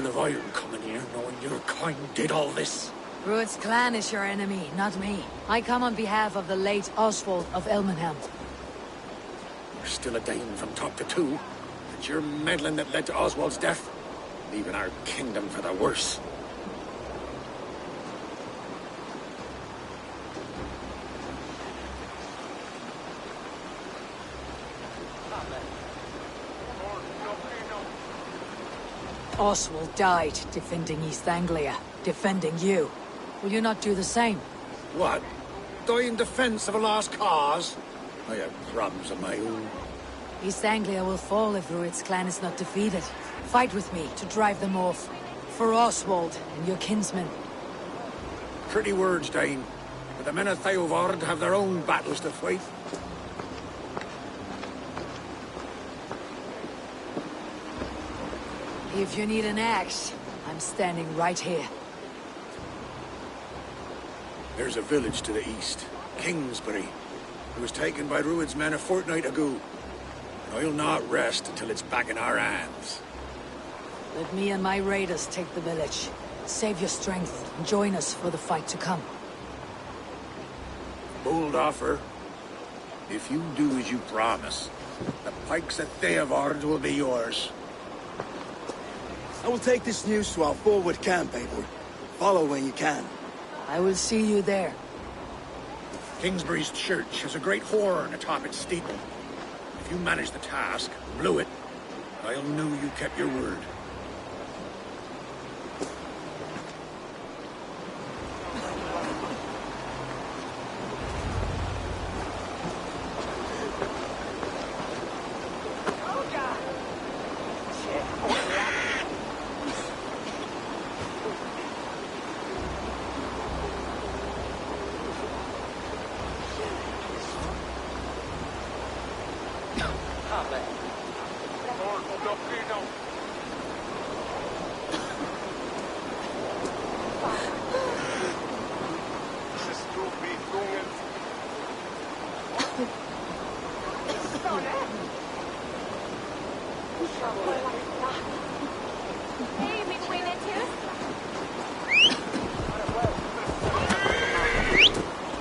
will of iron coming here, knowing your kind did all this. Rued's clan is your enemy, not me. I come on behalf of the late Oswald of Elmenham. You're still a Dane from top to two. It's your meddling that led to Oswald's death, leaving our kingdom for the worse. Oswald died defending East Anglia, defending you. Will you not do the same? What? Die in defense of a lost cause? I have problems of my own. East Anglia will fall if Rued's clan is not defeated. Fight with me to drive them off. For Oswald and your kinsmen. Pretty words, Dane. But the men of Theovard have their own battles to fight. If you need an axe, I'm standing right here. There's a village to the east, Kingsbury. It was taken by Rued's men a fortnight ago. And I'll not rest until it's back in our hands. Let me and my raiders take the village. Save your strength and join us for the fight to come. Bold offer. If you do as you promise, the pikes at Theovard will be yours. I will take this news to our forward camp, Eivor. Follow when you can. I will see you there. Kingsbury's church has a great horn atop its steeple. If you manage the task, blew it, I'll know you kept your word.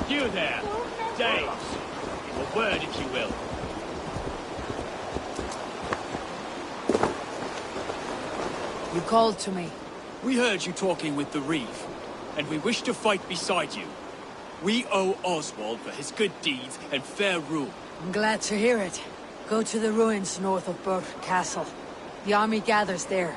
You there, Danes. A word, if you will. You called to me. We heard you talking with the Reeve, and we wish to fight beside you. We owe Oswald for his good deeds and fair rule. I'm glad to hear it. Go to the ruins north of Burr Castle. The army gathers there.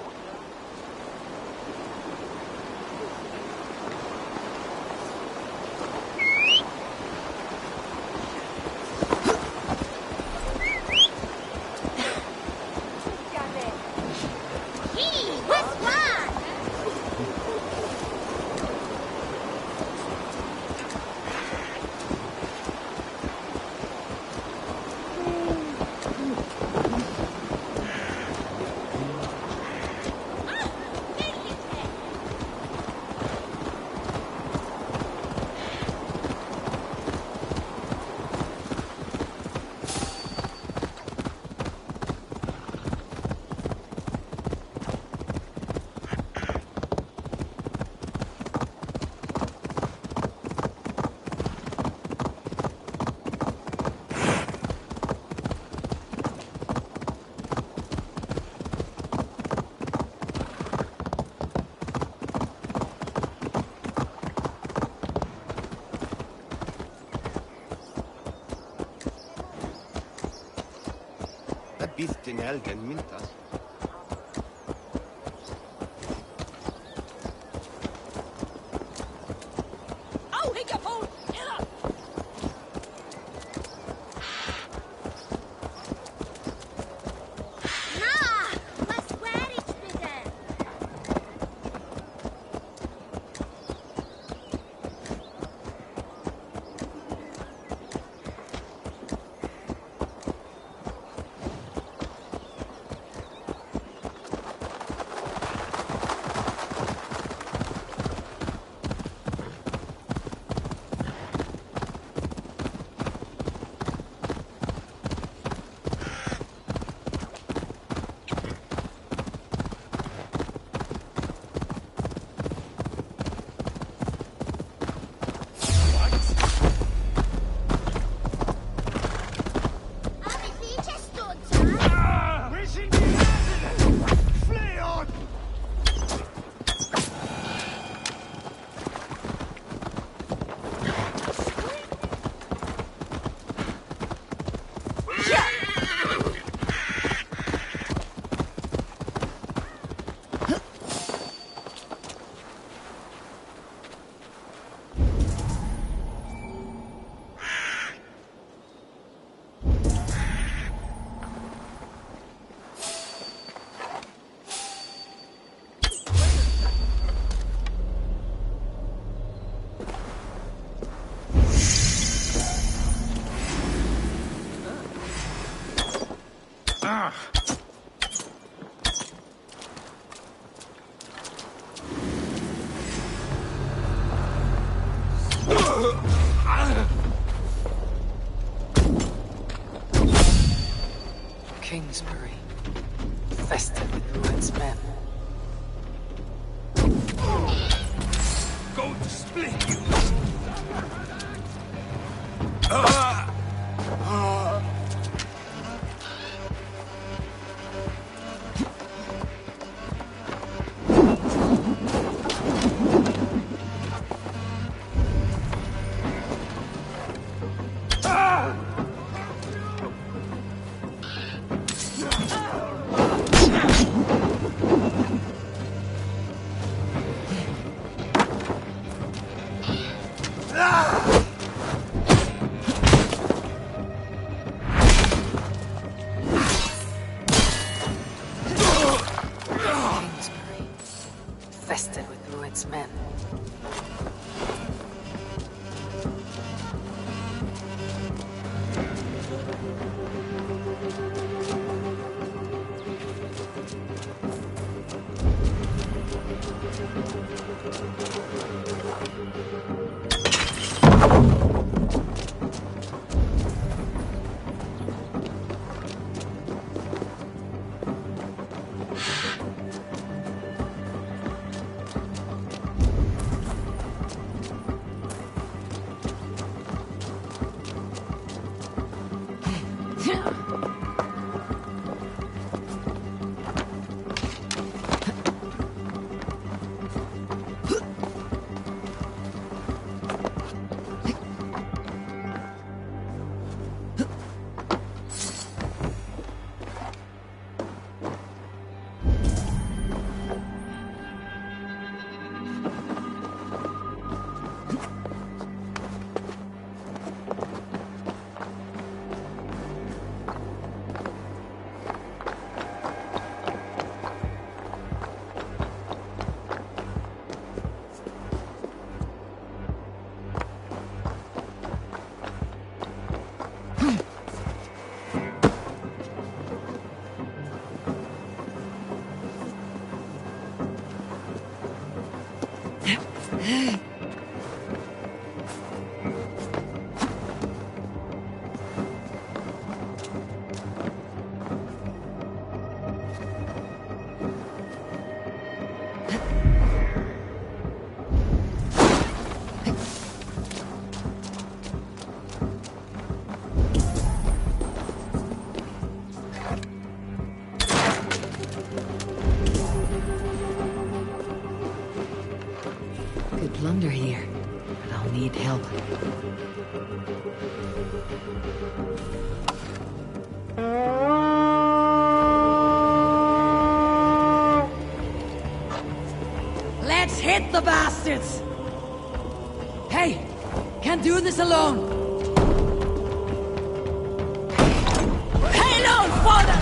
Bithtin Elgen Mintas. Kingsbury, infested with Rued's men. Going to split you! Kingsbury, infested with Rued's men. Good plunder here, but I'll need help. Let's hit the bastards! Hey, can't do this alone. Hail on, father!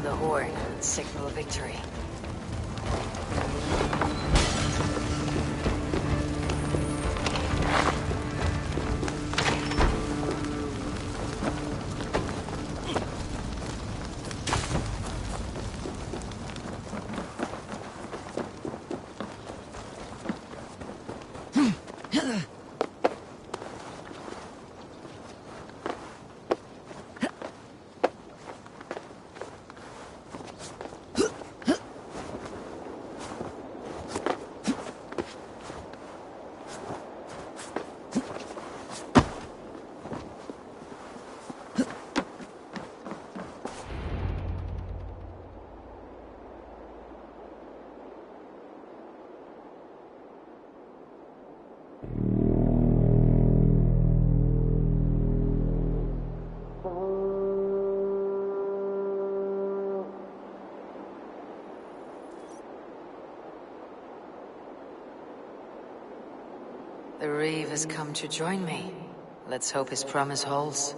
the horn and signal victory. The Reeve has come to join me. Let's hope his promise holds.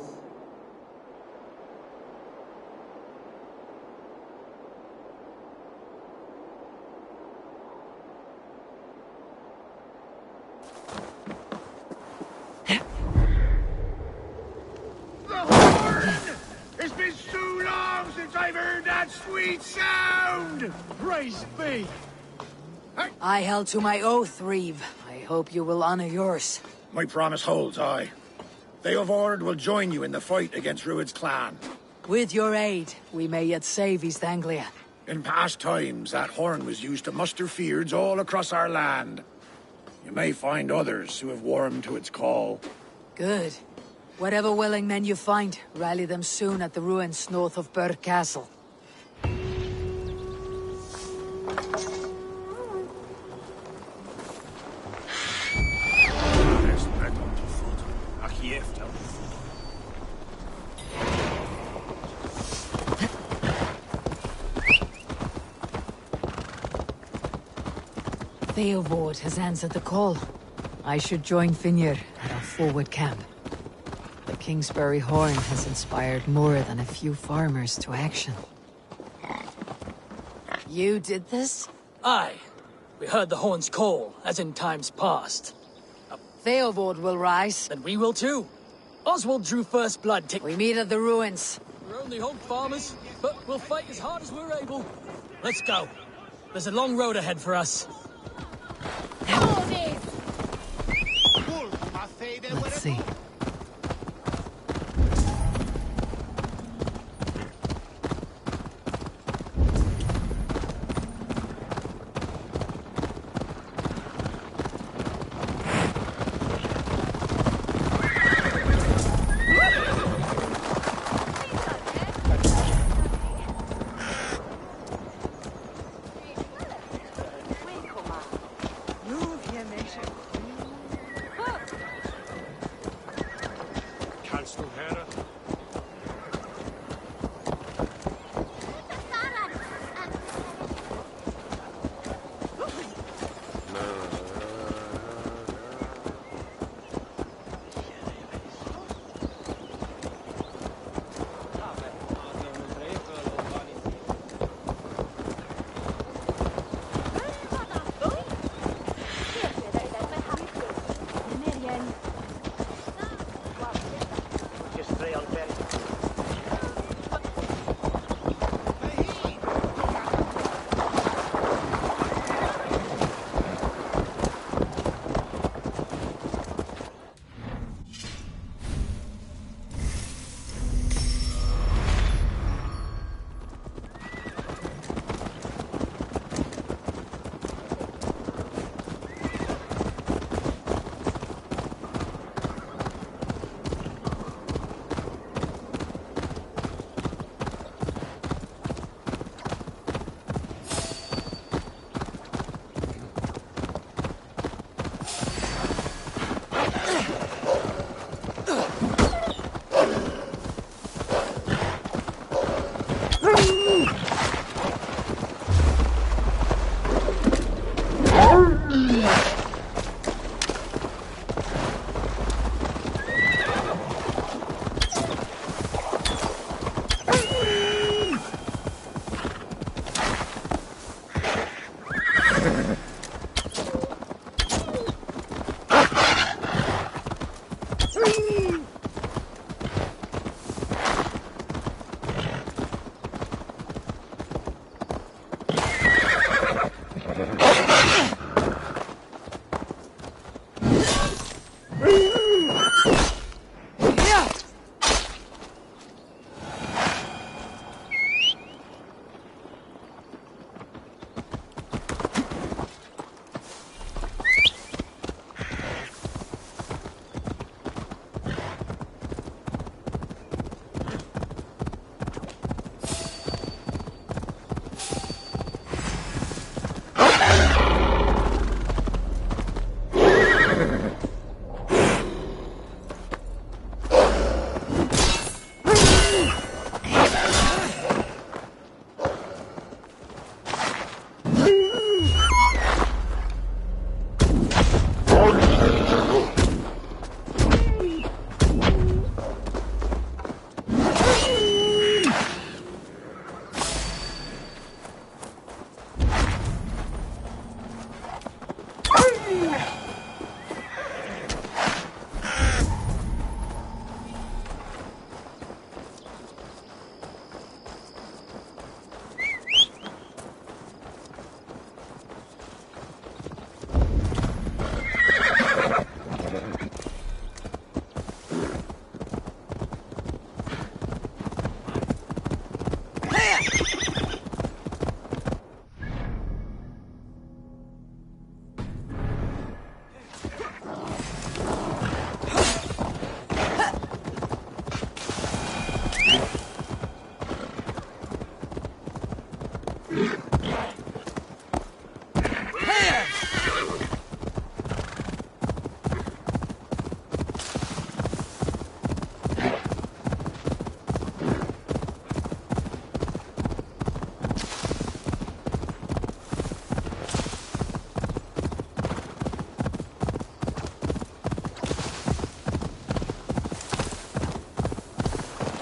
It's been so long since I've heard that sweet sound! Praise be! I held to my oath, Reeve. I hope you will honor yours. My promise holds, aye. Theodord will join you in the fight against Rued's clan. With your aid, we may yet save East Anglia. In past times, that horn was used to muster fyrds all across our land. You may find others who have warmed to its call. Good. Whatever willing men you find, rally them soon at the ruins north of Burr Castle. Theodord has answered the call. I should join Finnr at our forward camp. The Kingsbury Horn has inspired more than a few farmers to action. You did this? Aye. We heard the horn's call, as in times past. Theodord will rise. And we will too. Oswald drew first blood. We meet at the ruins. We're only hog farmers, but we'll fight as hard as we're able. Let's go. There's a long road ahead for us. Let's see.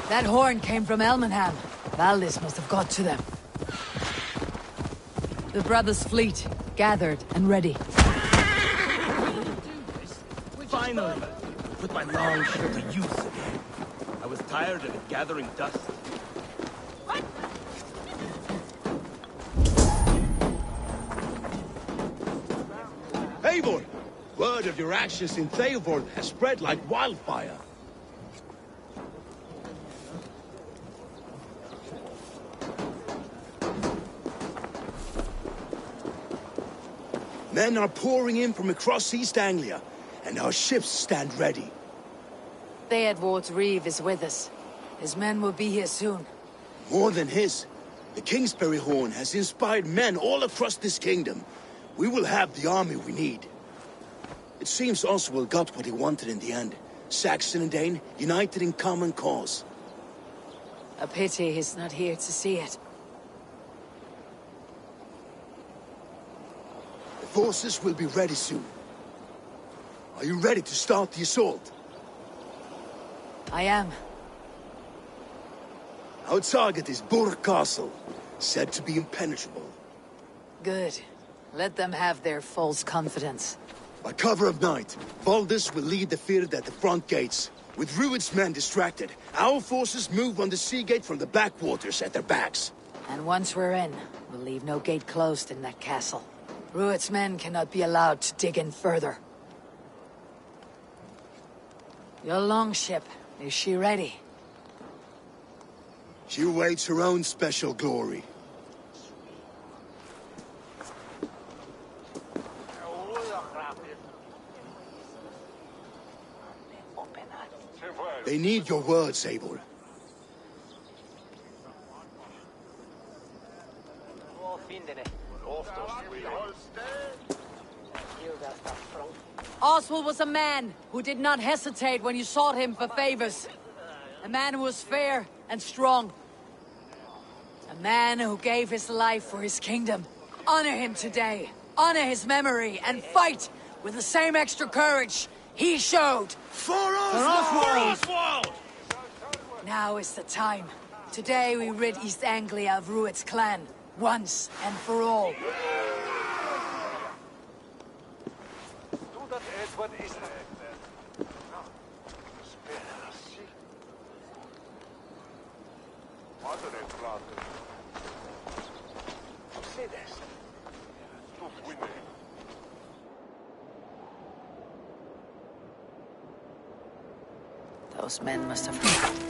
That horn came from Elmenham. Valdis must have got to them. The brothers' fleet, gathered and ready. Finally! Put my long ship to use again. I was tired of it gathering dust. Eivor! Word of your actions in Theoborn has spread like wildfire. Men are pouring in from across East Anglia, and our ships stand ready. Theodward's Reeve is with us. His men will be here soon. More than his. The Kingsbury Horn has inspired men all across this kingdom. We will have the army we need. It seems Oswald got what he wanted in the end. Saxon and Dane united in common cause. A pity he's not here to see it. The forces will be ready soon. Are you ready to start the assault? I am. Our target is Burg Castle, said to be impenetrable. Good. Let them have their false confidence. By cover of night, Valdis will lead the field at the front gates. With Rued's men distracted, our forces move on the sea gate from the backwaters at their backs. And once we're in, we'll leave no gate closed in that castle. Rued's men cannot be allowed to dig in further. Your longship, is she ready? She awaits her own special glory. They need your words, Eivor. Oswald was a man who did not hesitate when you sought him for favors. A man who was fair and strong. A man who gave his life for his kingdom. Honor him today. Honor his memory and fight with the same extra courage he showed. For Oswald! Now is the time. Today we rid East Anglia of Rued's clan, once and for all. Those men must have heard.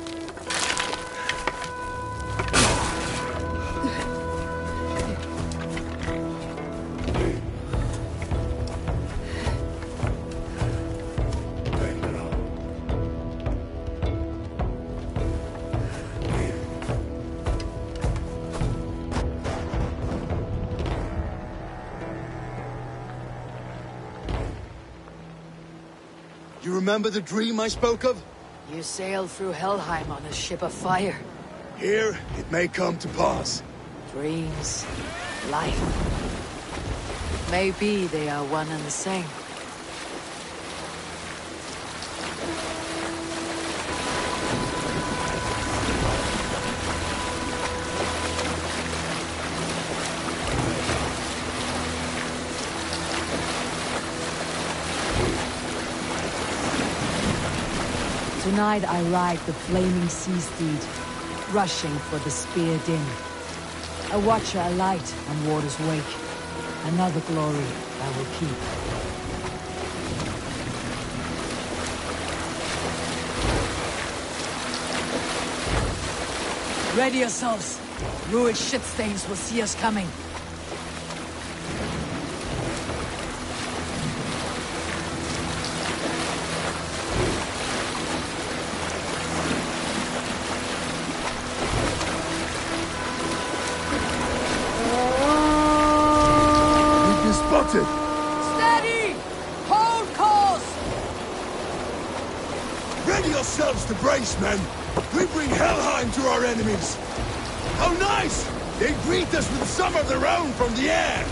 You remember the dream I spoke of? You sailed through Helheim on a ship of fire. Here, it may come to pass. Dreams, life. Maybe they are one and the same. Tonight I ride the flaming sea steed, rushing for the spear din. A watcher alight on water's wake. Another glory I will keep. Ready yourselves. Rued shitstains will see us coming. spotted! Steady! Hold course! Ready yourselves to brace, men! We bring Helheim to our enemies! How nice! They greet us with some of their own from the air!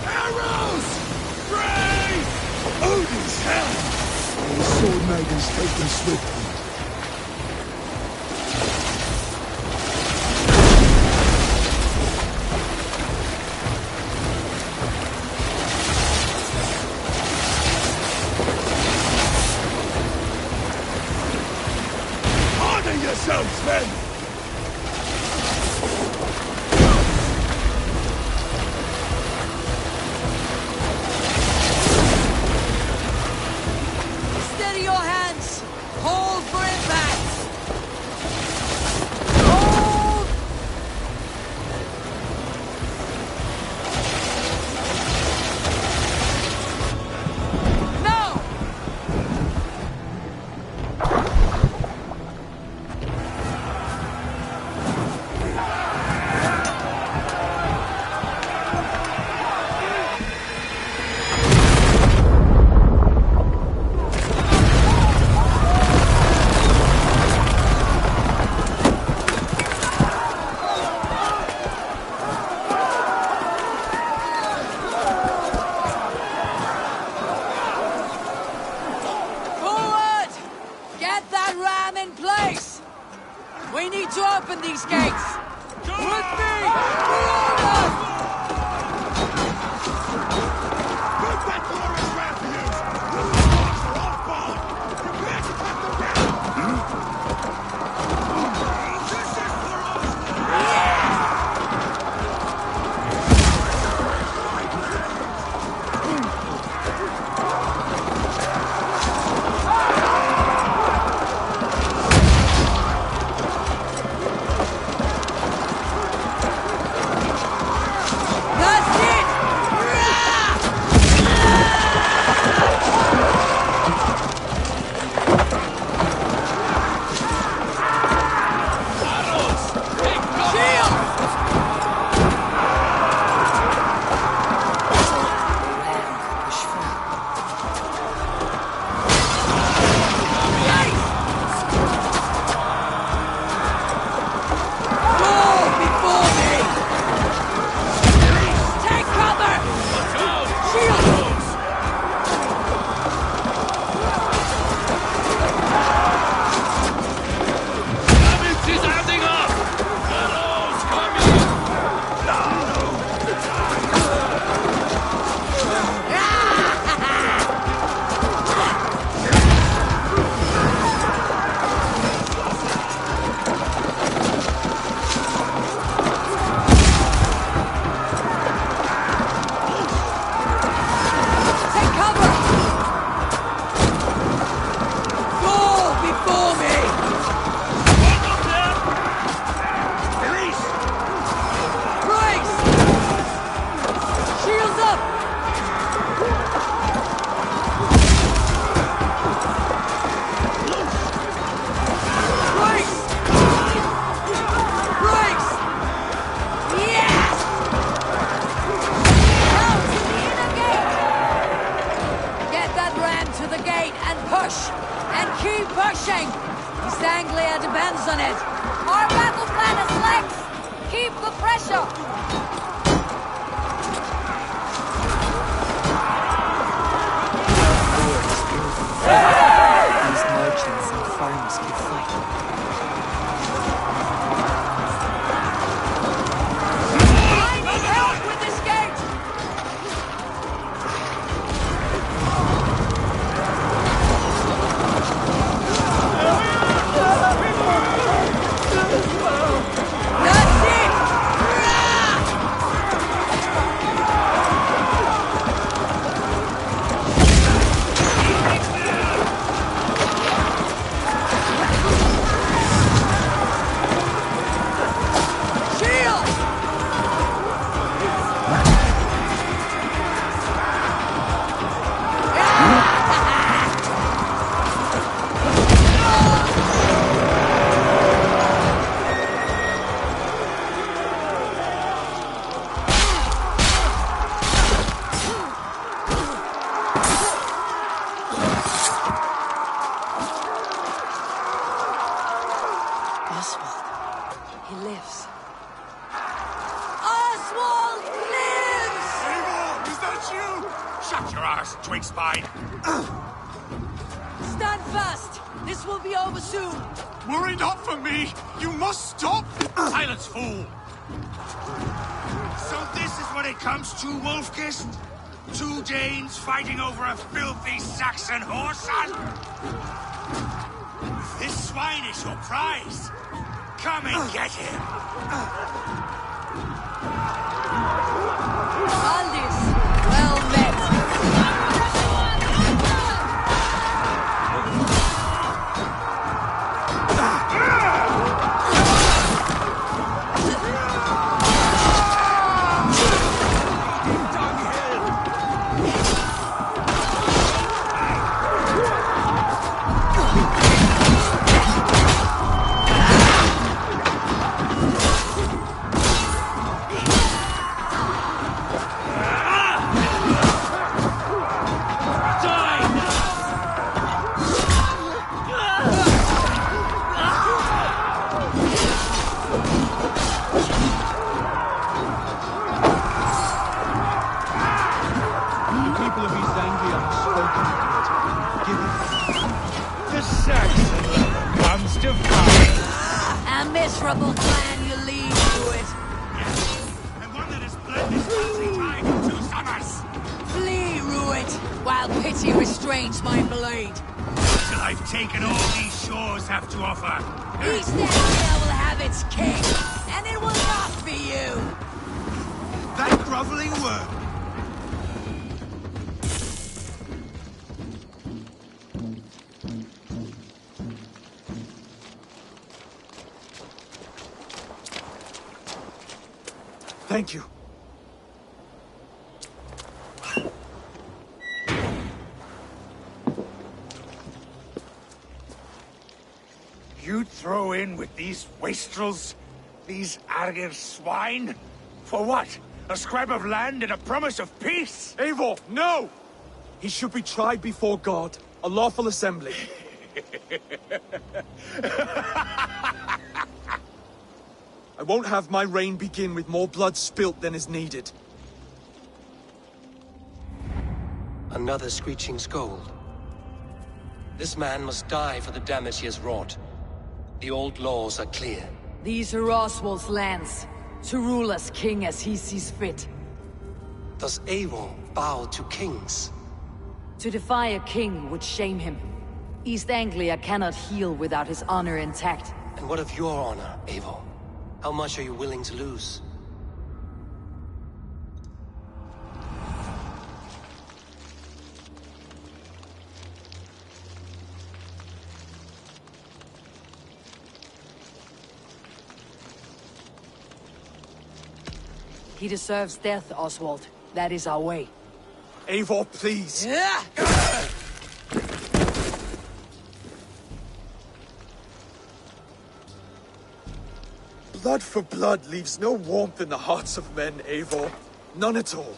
Arrows! Brace! Odin's help! The sword maidens take them swiftly. Harden yourselves, men! Steady your hands! Hold Shut your arse, twig spine! Stand fast! This will be over soon! Worry not for me! You must stop! Silence, fool! So this is what it comes to, Wolfkist? Two Danes fighting over a filthy Saxon horse? This swine is your prize! Come and get him! Aldis, well met! A miserable clan you lead to it. And one that has bled this filthy tide in 2 summers! Flee, Ruit, while pity restrains my blade. Till I've taken all these shores have to offer. East Anglia will have its king, and it will not be you. That groveling worm! Thank you. You'd throw in with these wastrels? These Argir swine? For what? A scrap of land and a promise of peace? Eivor, no! He should be tried before God, a lawful assembly. I won't have my reign begin with more blood spilt than is needed. Another screeching scold. This man must die for the damage he has wrought. The old laws are clear. These are Oswald's lands, to rule as king as he sees fit. Does Eivor bow to kings? To defy a king would shame him. East Anglia cannot heal without his honor intact. And what of your honor, Eivor? How much are you willing to lose? He deserves death, Oswald. That is our way. Eivor, please! Blood for blood leaves no warmth in the hearts of men, Eivor. None at all.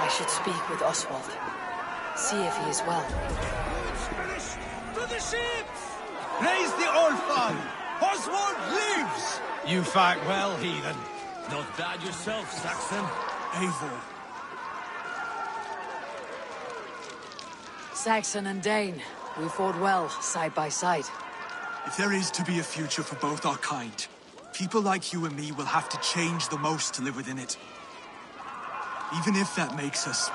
I should speak with Oswald. See if he is well. To the ships! Raise the Orphan! Oswald lives! You fight well, heathen. Not bad yourself, Saxon. Eivor. Saxon and Dane, we fought well, side by side. If there is to be a future for both our kind, people like you and me will have to change the most to live within it. Even if that makes us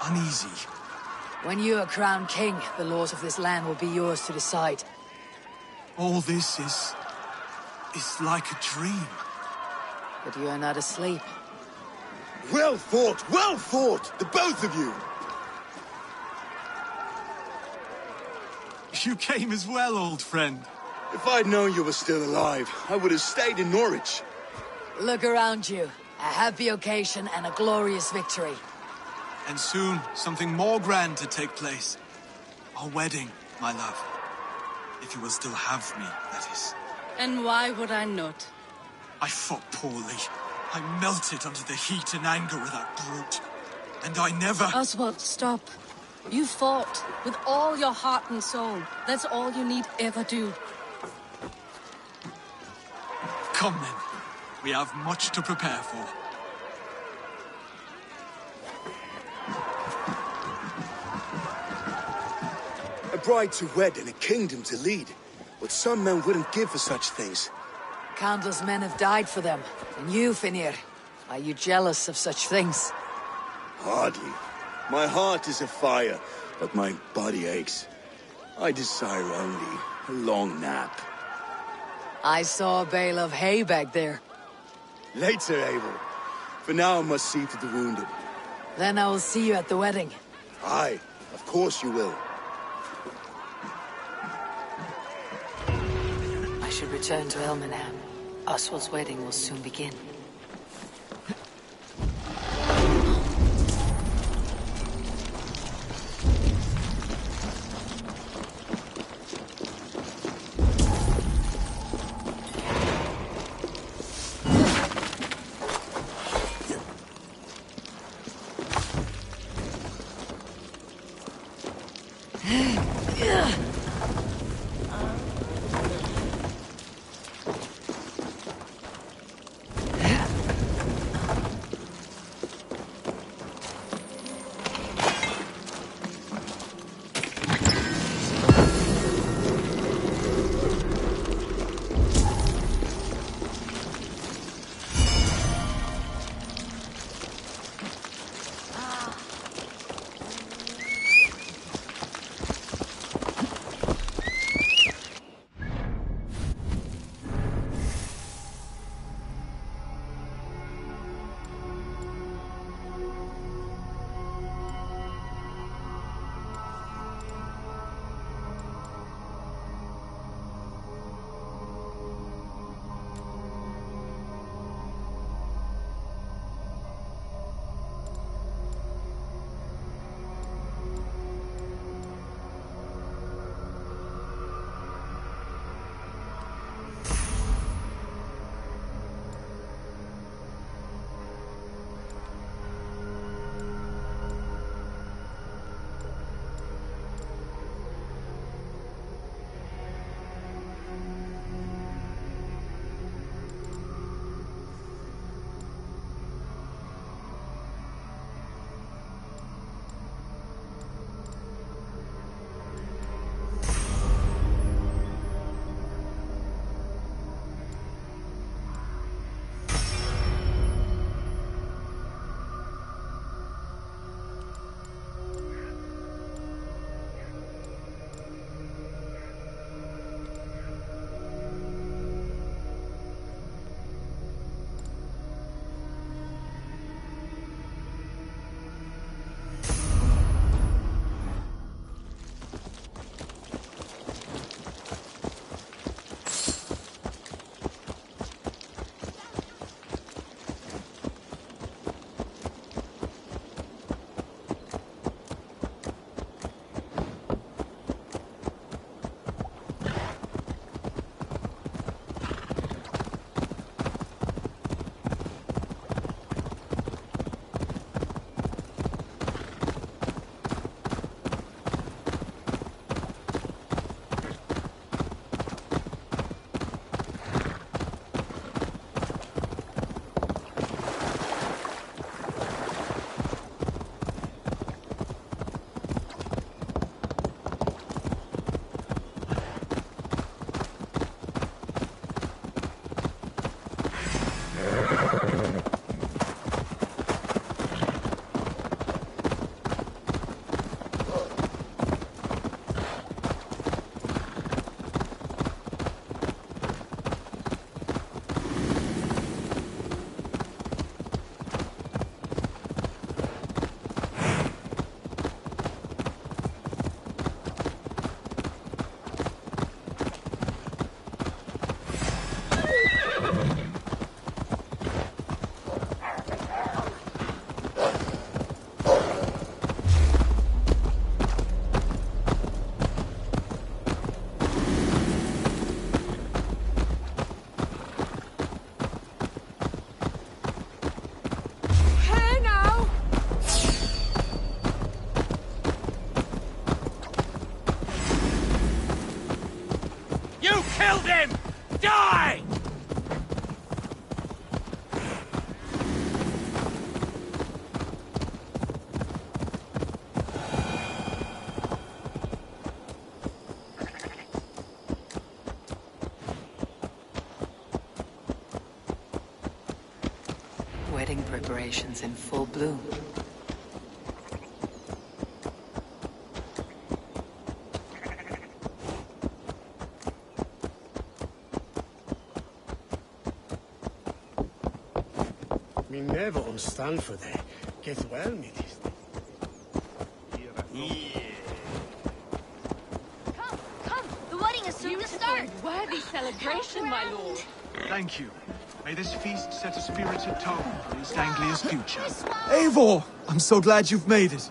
uneasy. When you are crowned king, the laws of this land will be yours to decide. All this is like a dream. But you are not asleep. Well fought, the both of you! You came as well, old friend. If I'd known you were still alive, I would have stayed in Norwich. Look around you. A happy occasion and a glorious victory. And soon, something more grand to take place. Our wedding, my love. If you will still have me, that is. And why would I not? I fought poorly. I melted under the heat and anger of that brute. And I never... Oswald, stop. You fought with all your heart and soul. That's all you need ever do. Come then. We have much to prepare for. A bride to wed and a kingdom to lead. What some men wouldn't give for such things. Countless men have died for them. And you, Finir, are you jealous of such things? Hardly. My heart is afire, but my body aches. I desire only a long nap. I saw a bale of hay back there. Later, Abel. For now, I must see to the wounded. Then I will see you at the wedding. Aye, of course you will. I should return to Elmenham. Oswald's wedding will soon begin. killed him! Die! Wedding preparations in full bloom. Me never understand for that. Get well, me this. Come! The wedding is soon to start! Worthy celebration, my lord. Thank you. May this feast set a spirited tone for East Anglia's future. Hey, Eivor! I'm so glad you've made it.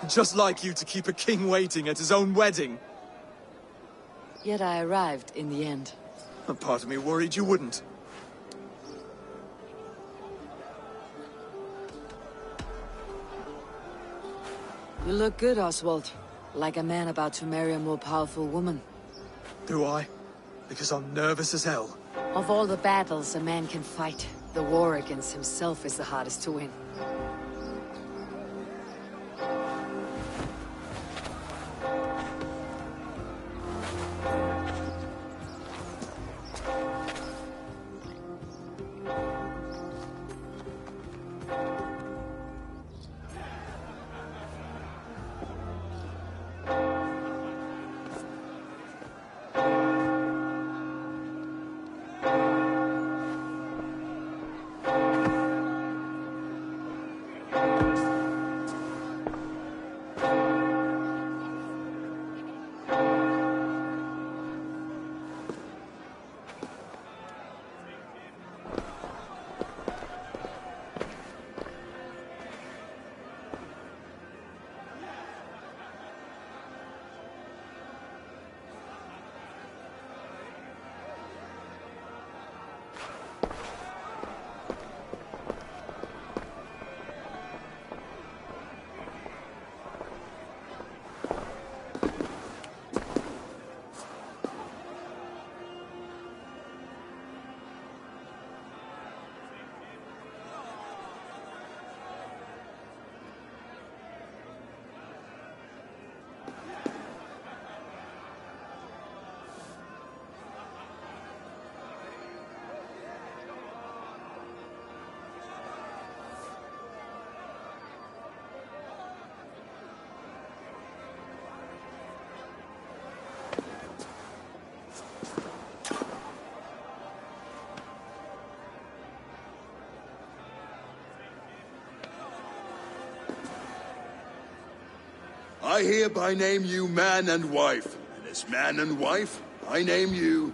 Just like you to keep a king waiting at his own wedding. Yet I arrived in the end. A part of me worried you wouldn't. You look good, Oswald. Like a man about to marry a more powerful woman. Do I? Because I'm nervous as hell. Of all the battles a man can fight, the war against himself is the hardest to win. I hereby name you man and wife, and as man and wife, I name you...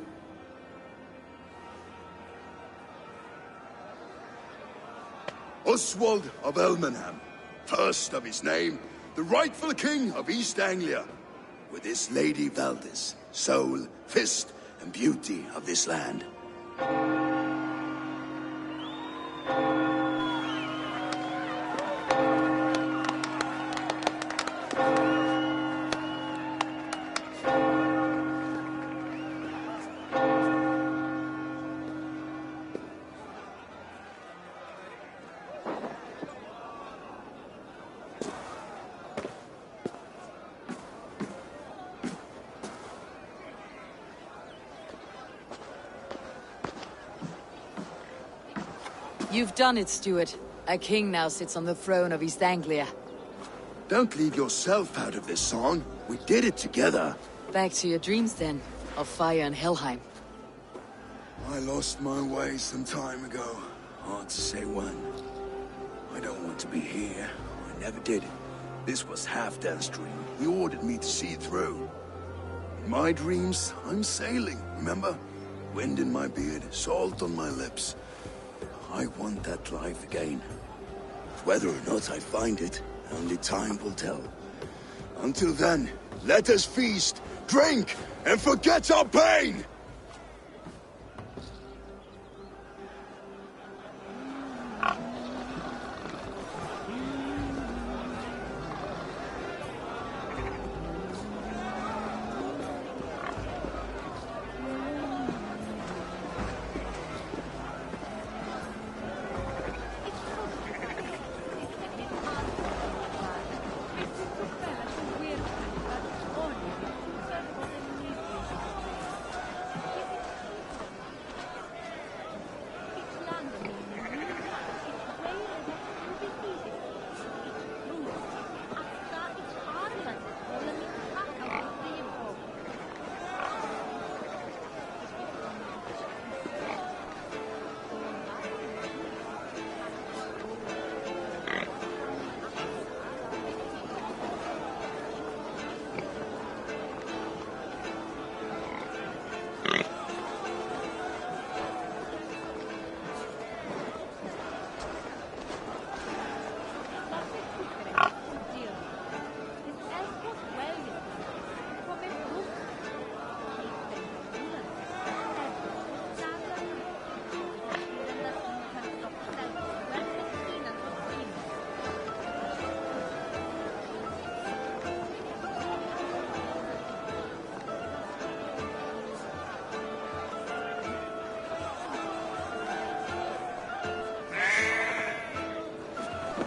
Oswald of Elmenham, first of his name, the rightful king of East Anglia, with his Lady Valdis, soul, fist, and beauty of this land. You've done it, Stuart. A king now sits on the throne of East Anglia. Don't leave yourself out of this song. We did it together. Back to your dreams, then, of fire and Helheim. I lost my way some time ago. Hard to say when. I don't want to be here. I never did. This was Halfdan's dream. He ordered me to see it through. In my dreams, I'm sailing, remember? Wind in my beard, salt on my lips. I want that life again. Whether or not I find it, only time will tell. Until then, let us feast, drink, and forget our pain!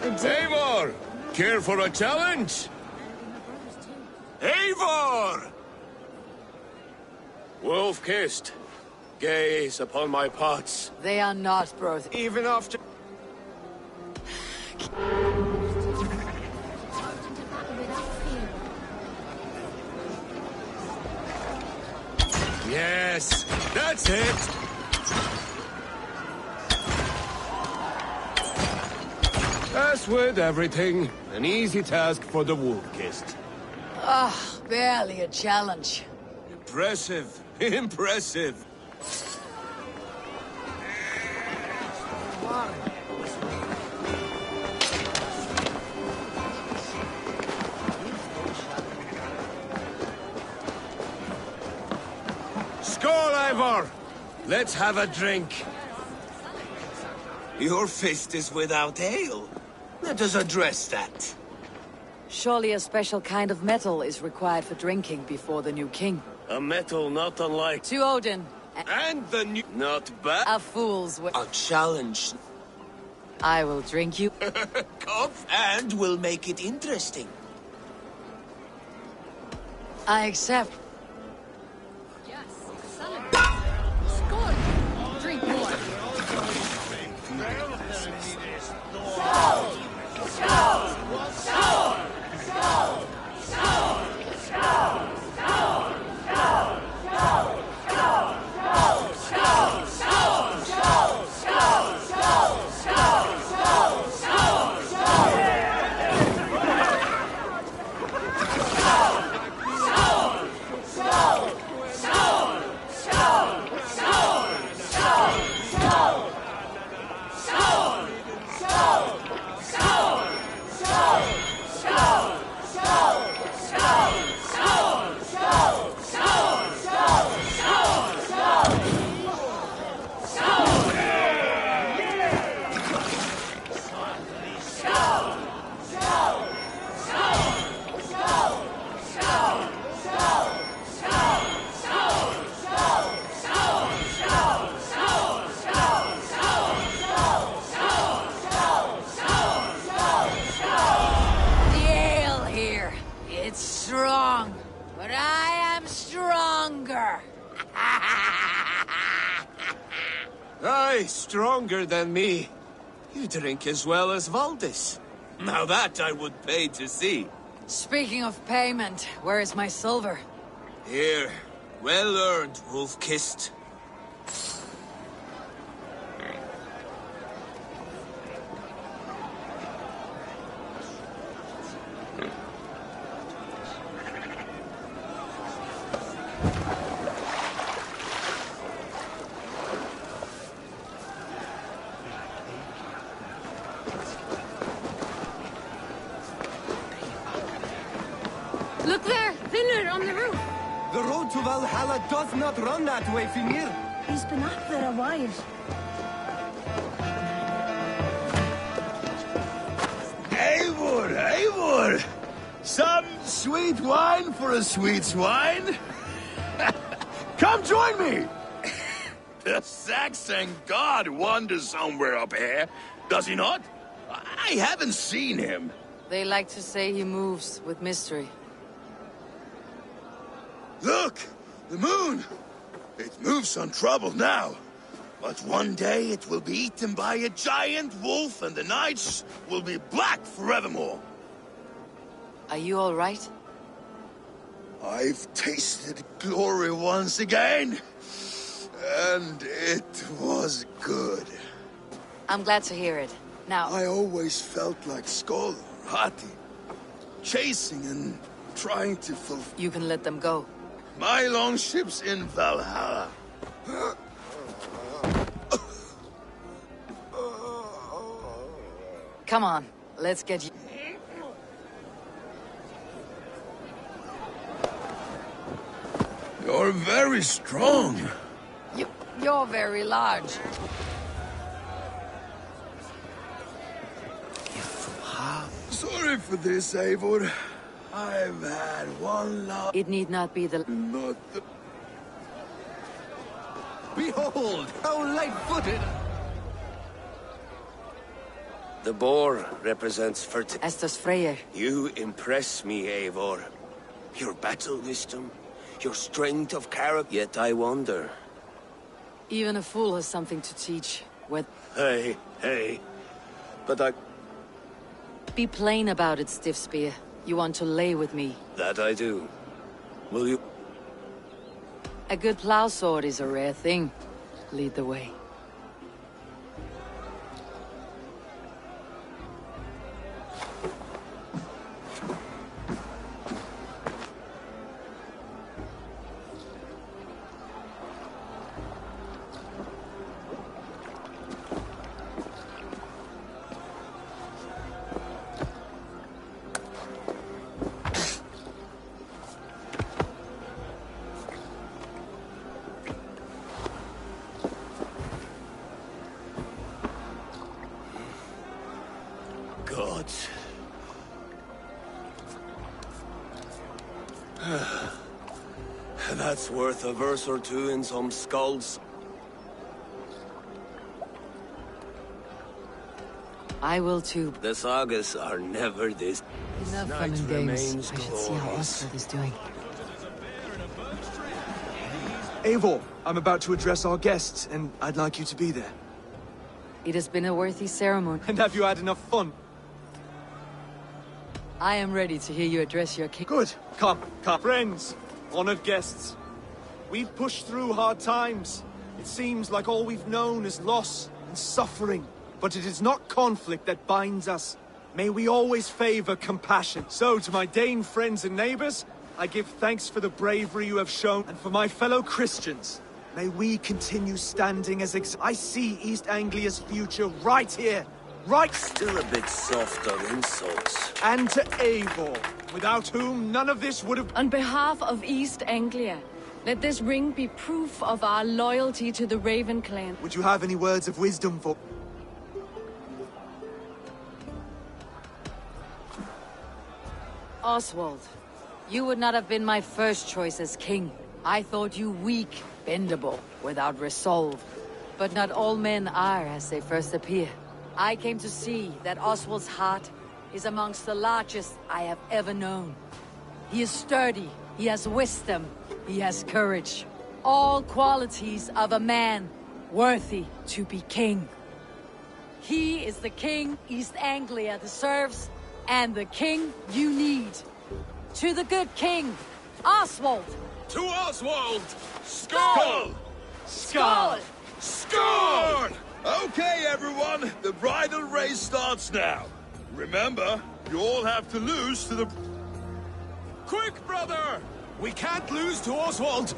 Eivor! Care for a challenge? Eivor! Wolf-kissed. Gaze upon my pots. They are not, bro. Even after... Yes, that's it! As with everything, an easy task for the wolf-kissed. Ah, barely a challenge. Impressive, impressive. Skål, Eivor! Let's have a drink. Your fist is without ale. Let us address that. Surely a special kind of metal is required for drinking before the new king. A metal not unlike... To Odin. And the new... Not bad. A fool's way. A challenge. I will drink you. Come, and we'll make it interesting. I accept. Yes, Score! Drink more. Strong, but I am stronger. Aye, stronger than me. You drink as well as Valdis. Now that I would pay to see. Speaking of payment, where is my silver? Here. Well earned, wolf-kissed. Look there! Vinur on the roof! The road to Valhalla does not run that way, Finir. He's been up there a while. Eivor, Eivor! Some sweet wine for a sweet swine? Come join me! The Saxon god wanders somewhere up here, does he not? I haven't seen him. They like to say he moves with mystery. Look! The moon! It moves untroubled now. But one day it will be eaten by a giant wolf and the nights will be black forevermore. Are you all right? I've tasted glory once again. And it was good. I'm glad to hear it. Now... I always felt like Skoll or Hati. Chasing and trying to fulfill... You can let them go. My longship's in Valhalla. Come on, let's get you... You're very strong. You're very large. Sorry for this, Eivor. I've had one love... It need not be the... Not the... Behold, how light-footed! The boar represents fertility. As does Freyr. You impress me, Eivor. Your battle wisdom, your strength of character. Yet I wonder. Even a fool has something to teach. Hey. But I... Be plain about it, Stiffspear. You want to lay with me. That I do. Will you... A good plow sword is a rare thing. Lead the way. Gods. That's worth a verse or two in some skulls. I will too. The sagas are never this. Enough fun and games. I should see how Oswald is doing. Eivor, I'm about to address our guests, and I'd like you to be there. It has been a worthy ceremony. And have you had enough fun? I am ready to hear you address your king. Good. Come. Friends, honored guests. We've pushed through hard times. It seems like all we've known is loss and suffering. But it is not conflict that binds us. May we always favor compassion. So, to my Dane friends and neighbors, I give thanks for the bravery you have shown, and for my fellow Christians, may we continue standing as I see East Anglia's future right here, right... Still a bit soft on insults. And to Eivor, without whom none of this would have... On behalf of East Anglia, let this ring be proof of our loyalty to the Raven clan. Would you have any words of wisdom for... Oswald, you would not have been my first choice as king. I thought you weak, bendable, without resolve. But not all men are as they first appear. I came to see that Oswald's heart is amongst the largest I have ever known. He is sturdy, he has wisdom, he has courage. All qualities of a man worthy to be king. He is the king East Anglia deserves, and the king you need. To the good king, Oswald! To Oswald! Skull! Skull! Skull! Okay, everyone, the bridal race starts now. Remember, you all have to lose to the... Quick, brother! We can't lose to Oswald!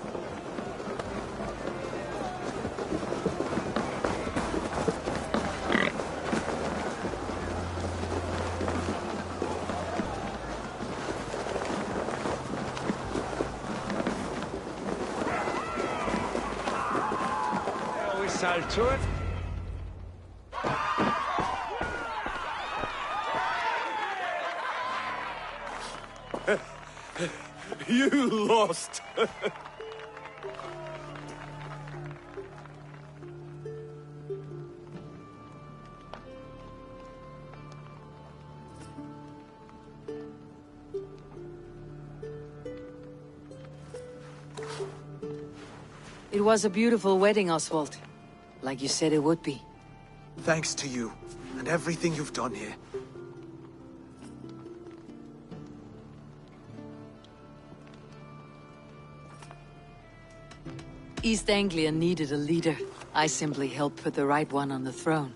Whistle to it. You lost! It was a beautiful wedding, Oswald. Like you said it would be. Thanks to you, and everything you've done here. East Anglia needed a leader. I simply helped put the right one on the throne.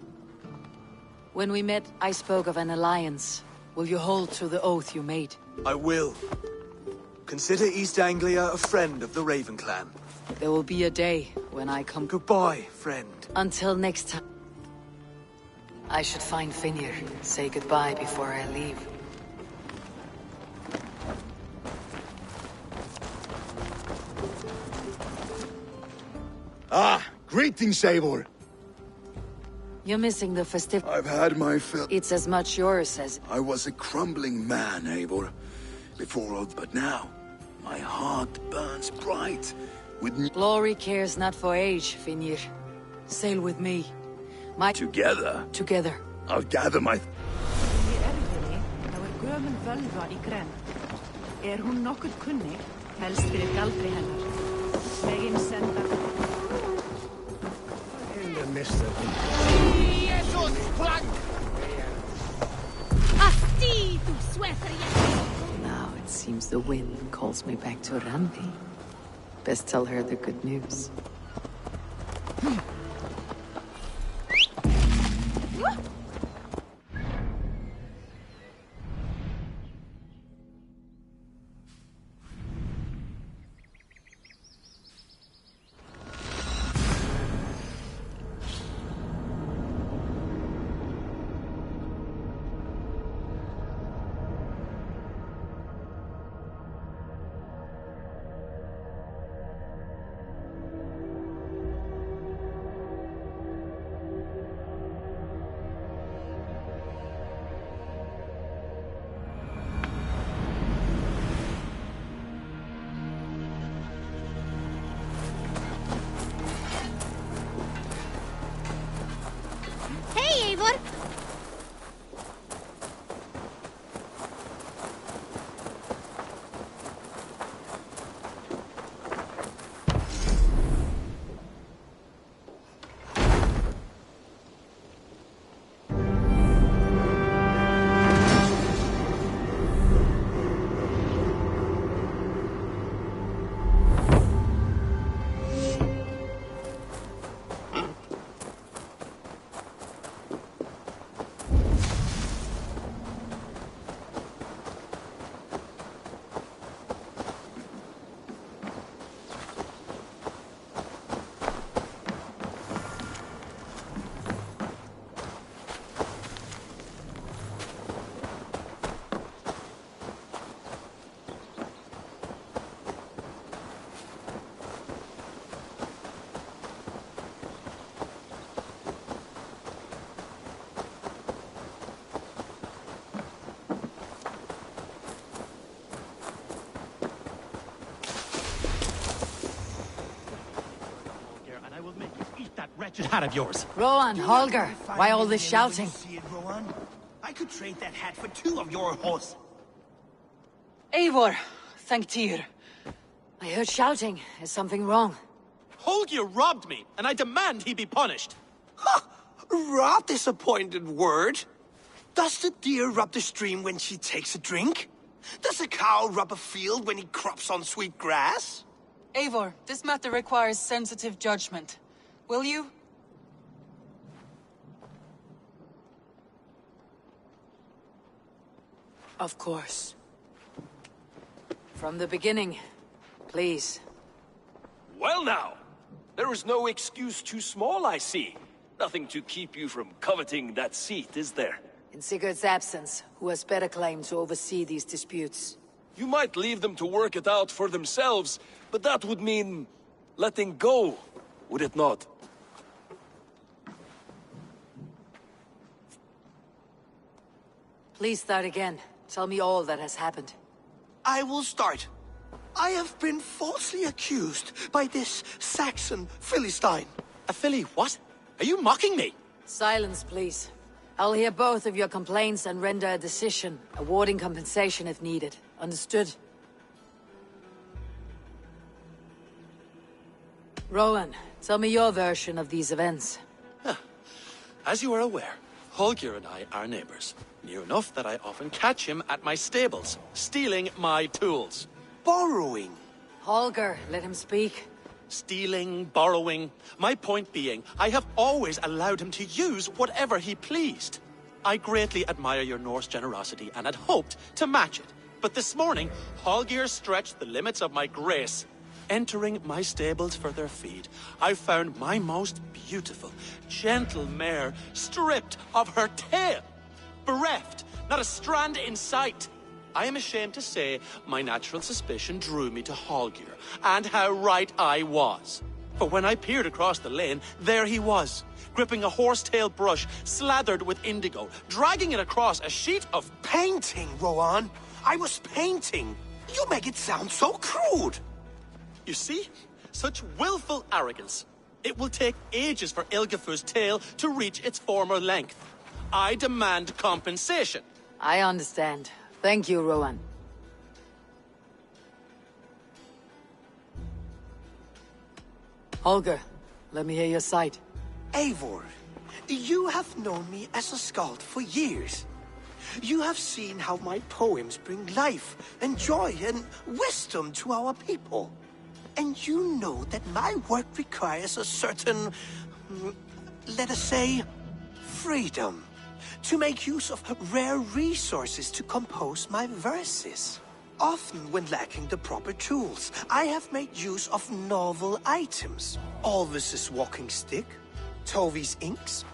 When we met, I spoke of an alliance. Will you hold to the oath you made? I will. Consider East Anglia a friend of the Raven clan. There will be a day when I come... Goodbye, friend. Until next time. I should find Finir. Say goodbye before I leave. Ah, greetings, Eivor. You're missing the festive... I've had my fill. It's as much yours as... I was a crumbling man, Eivor. Before all, but now, my heart burns bright with... Glory cares not for age, Finir. Sail with me. Together? Together. I'll gather my... Hún nokkuð kunnig, helst fyrir galdri hennar. Megin senda... In the midst of it. Jesus, plank! Asti, tu sweater, Now it seems the wind calls me back to Randi. Best tell her the good news. Hey, Eivor! Wretched hat of yours. Rowan, Holger, why all this shouting? See it, Rowan? I could trade that hat for 2 of your horse. Eivor, thank Tyr. I heard shouting. Is something wrong? Holger robbed me, and I demand he be punished. Robbed is a pointed word. Does the deer rub the stream when she takes a drink? Does a cow rub a field when he crops on sweet grass? Eivor, this matter requires sensitive judgment. Will you? Of course. From the beginning, please. Well now, there is no excuse too small, I see. Nothing to keep you from coveting that seat, is there? In Sigurd's absence, who has better claim to oversee these disputes? You might leave them to work it out for themselves, but that would mean letting go, would it not? Please start again. Tell me all that has happened. I will start. I have been falsely accused by this Saxon Philistine. A Philly what? Are you mocking me? Silence, please. I'll hear both of your complaints and render a decision, awarding compensation if needed. Understood? Rowan, tell me your version of these events. As you are aware, Holger and I are neighbors. Near enough that I often catch him at my stables, stealing my tools. Borrowing? Holger, let him speak. Stealing, borrowing. My point being, I have always allowed him to use whatever he pleased. I greatly admire your Norse generosity and had hoped to match it. But this morning, Holger stretched the limits of my grace. Entering my stables for their feed, I found my most beautiful, gentle mare stripped of her tail. Bereft, not a strand in sight. I am ashamed to say my natural suspicion drew me to Holger, and how right I was. For when I peered across the lane, there he was, gripping a horsetail brush slathered with indigo, dragging it across a sheet of... Painting, Rowan! I was painting! You make it sound so crude! You see? Such willful arrogance. It will take ages for Ilgafur's tail to reach its former length. I demand compensation. I understand. Thank you, Rowan. Holger, let me hear your side. Eivor, you have known me as a skald for years. You have seen how my poems bring life and joy and wisdom to our people. And you know that my work requires a certain, let us say, freedom to make use of rare resources to compose my verses. Often when lacking the proper tools, I have made use of novel items. Alvis's walking stick, Tovi's inks,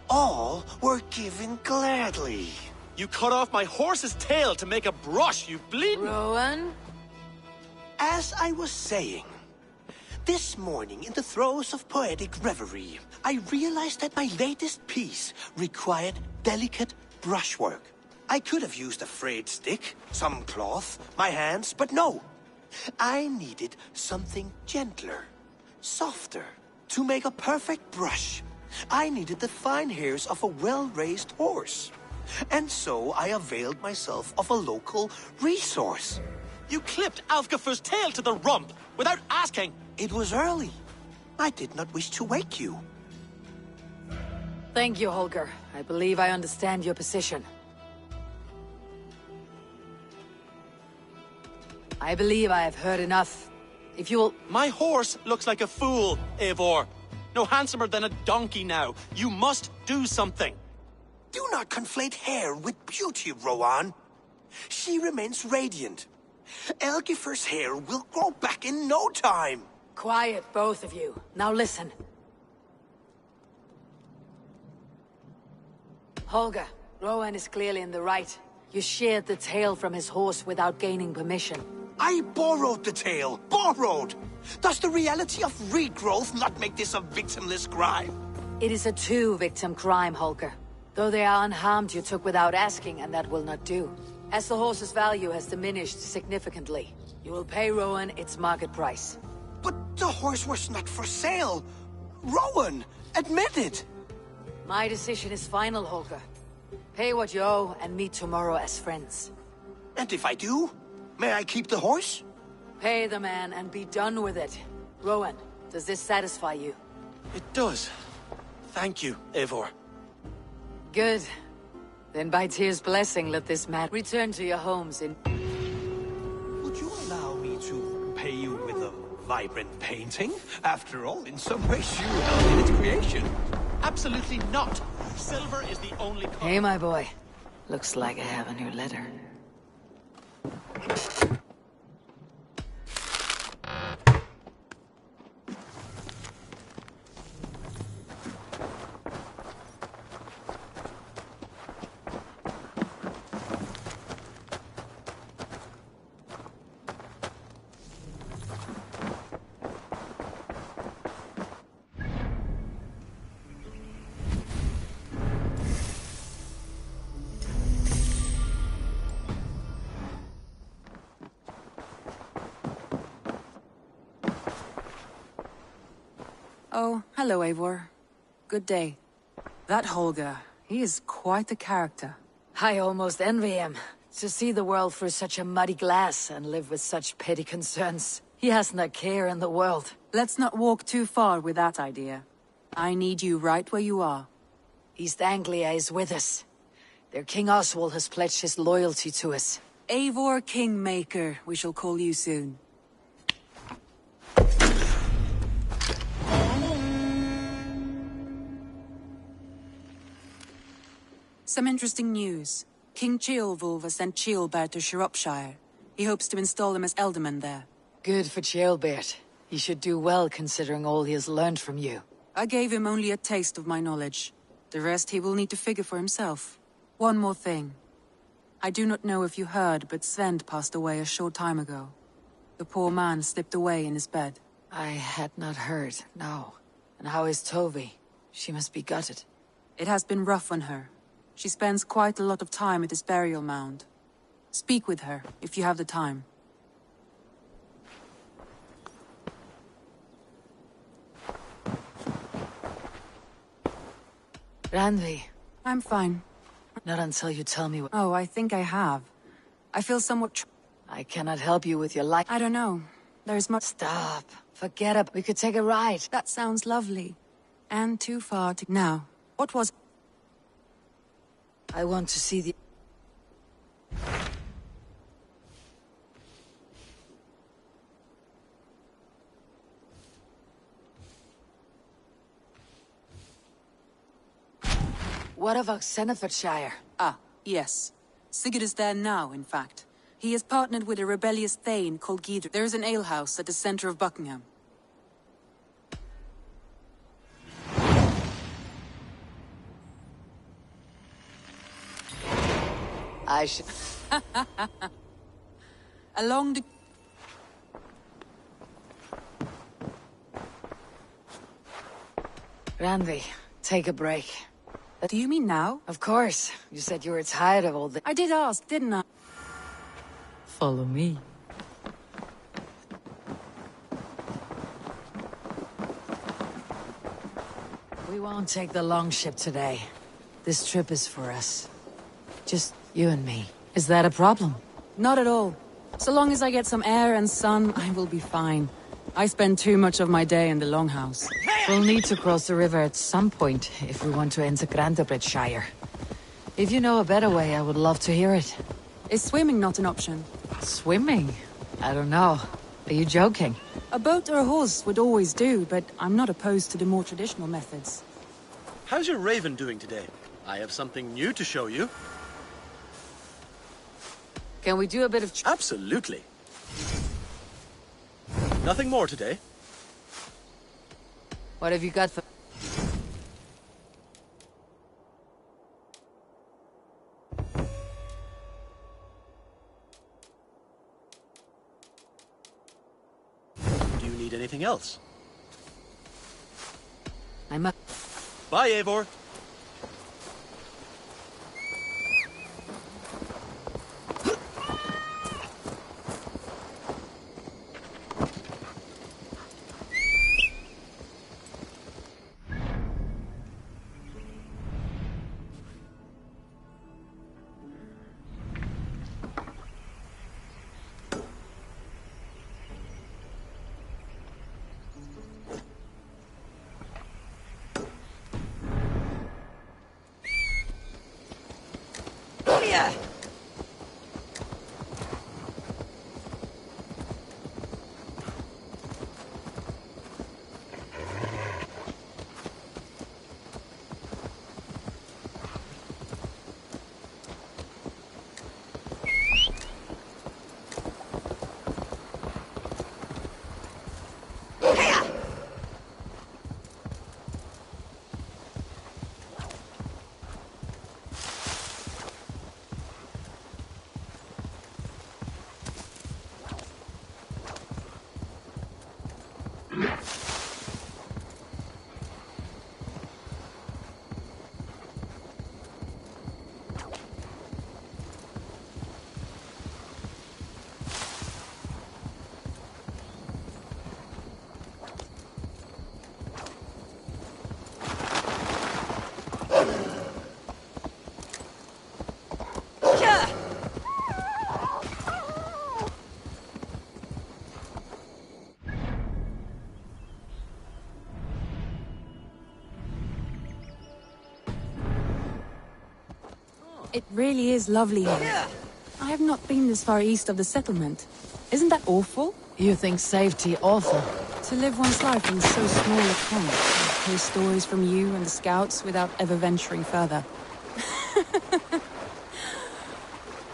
all were given gladly. You cut off my horse's tail to make a brush, you bleeding... Rowan? As I was saying, this morning in the throes of poetic reverie, I realized that my latest piece required delicate brushwork. I could have used a frayed stick, some cloth, my hands, but no. I needed something gentler, softer. To make a perfect brush, I needed the fine hairs of a well-raised horse. And so I availed myself of a local resource. You clipped Alfgafur's tail to the rump without asking. It was early. I did not wish to wake you. Thank you, Holger. I believe I understand your position. I believe I have heard enough. If you will... My horse looks like a fool, Eivor. No handsomer than a donkey now. You must do something. Do not conflate hair with beauty, Rowan. She remains radiant. Elgifer's hair will grow back in no time. Quiet, both of you. Now listen. Holger, Rowan is clearly in the right. You sheared the tail from his horse without gaining permission. I borrowed the tail. Borrowed! Does the reality of regrowth not make this a victimless crime? It is a two-victim crime, Holger. Though they are unharmed, you took without asking, and that will not do. As the horse's value has diminished significantly, you will pay Rowan its market price. But the horse was not for sale. Rowan, admit it. My decision is final, Holger. Pay what you owe and meet tomorrow as friends. And if I do, may I keep the horse? Pay the man and be done with it. Rowan, does this satisfy you? It does. Thank you, Eivor. Good. Then by Tyr's blessing, let this man return to your homes in... Would you allow me to pay you with a vibrant painting? After all, in some ways you helped in its creation. Absolutely not. Silver is the only color. Hey, my boy. Looks like I have a new letter. Oh, hello, Eivor. Good day. That Holger, he is quite the character. I almost envy him. To see the world through such a muddy glass and live with such petty concerns. He hasn't a care in the world. Let's not walk too far with that idea. I need you right where you are. East Anglia is with us. Their King Oswald has pledged his loyalty to us. Eivor Kingmaker, we shall call you soon. Some interesting news. King Ceolwulf has sent Ceolbert to Shropshire. He hopes to install him as Elderman there. Good for Ceolbert. He should do well considering all he has learned from you. I gave him only a taste of my knowledge. The rest he will need to figure for himself. One more thing. I do not know if you heard, but Svend passed away a short time ago. The poor man slipped away in his bed. I had not heard, no. And how is Tovi? She must be gutted. It has been rough on her. She spends quite a lot of time at his burial mound. Speak with her, if you have the time. Randvi, I'm fine. Not until you tell me what... Oh, I think I have. I feel somewhat I cannot help you with your life. I don't know. There's much... Stop. Forget it. We could take a ride. That sounds lovely. And too far to... Now, what was... I want to see the... What of Oxenfordshire? Ah, yes. Sigurd is there now, in fact. He has partnered with a rebellious thane called Gidr. There is an alehouse at the center of Buckingham. I should... Along the... Randy, take a break. Do you mean now? Of course. You said you were tired of all this. I did ask, didn't I? Follow me. We won't take the long ship today. This trip is for us. Just you and me. Is that a problem? Not at all. So long as I get some air and sun, I will be fine. I spend too much of my day in the Longhouse. We'll need to cross the river at some point if we want to enter Grantebridgeshire. If you know a better way, I would love to hear it. Is swimming not an option? Swimming? I don't know. Are you joking? A boat or a horse would always do, but I'm not opposed to the more traditional methods. How's your raven doing today? I have something new to show you. Can we do a bit of... Absolutely. Nothing more today. What have you got for... Do you need anything else? I'm a... Bye, Eivor. It really is lovely here. I have not been this far east of the settlement. Isn't that awful? You think safety awful? To live one's life in so small a camp, hear stories from you and the scouts without ever venturing further.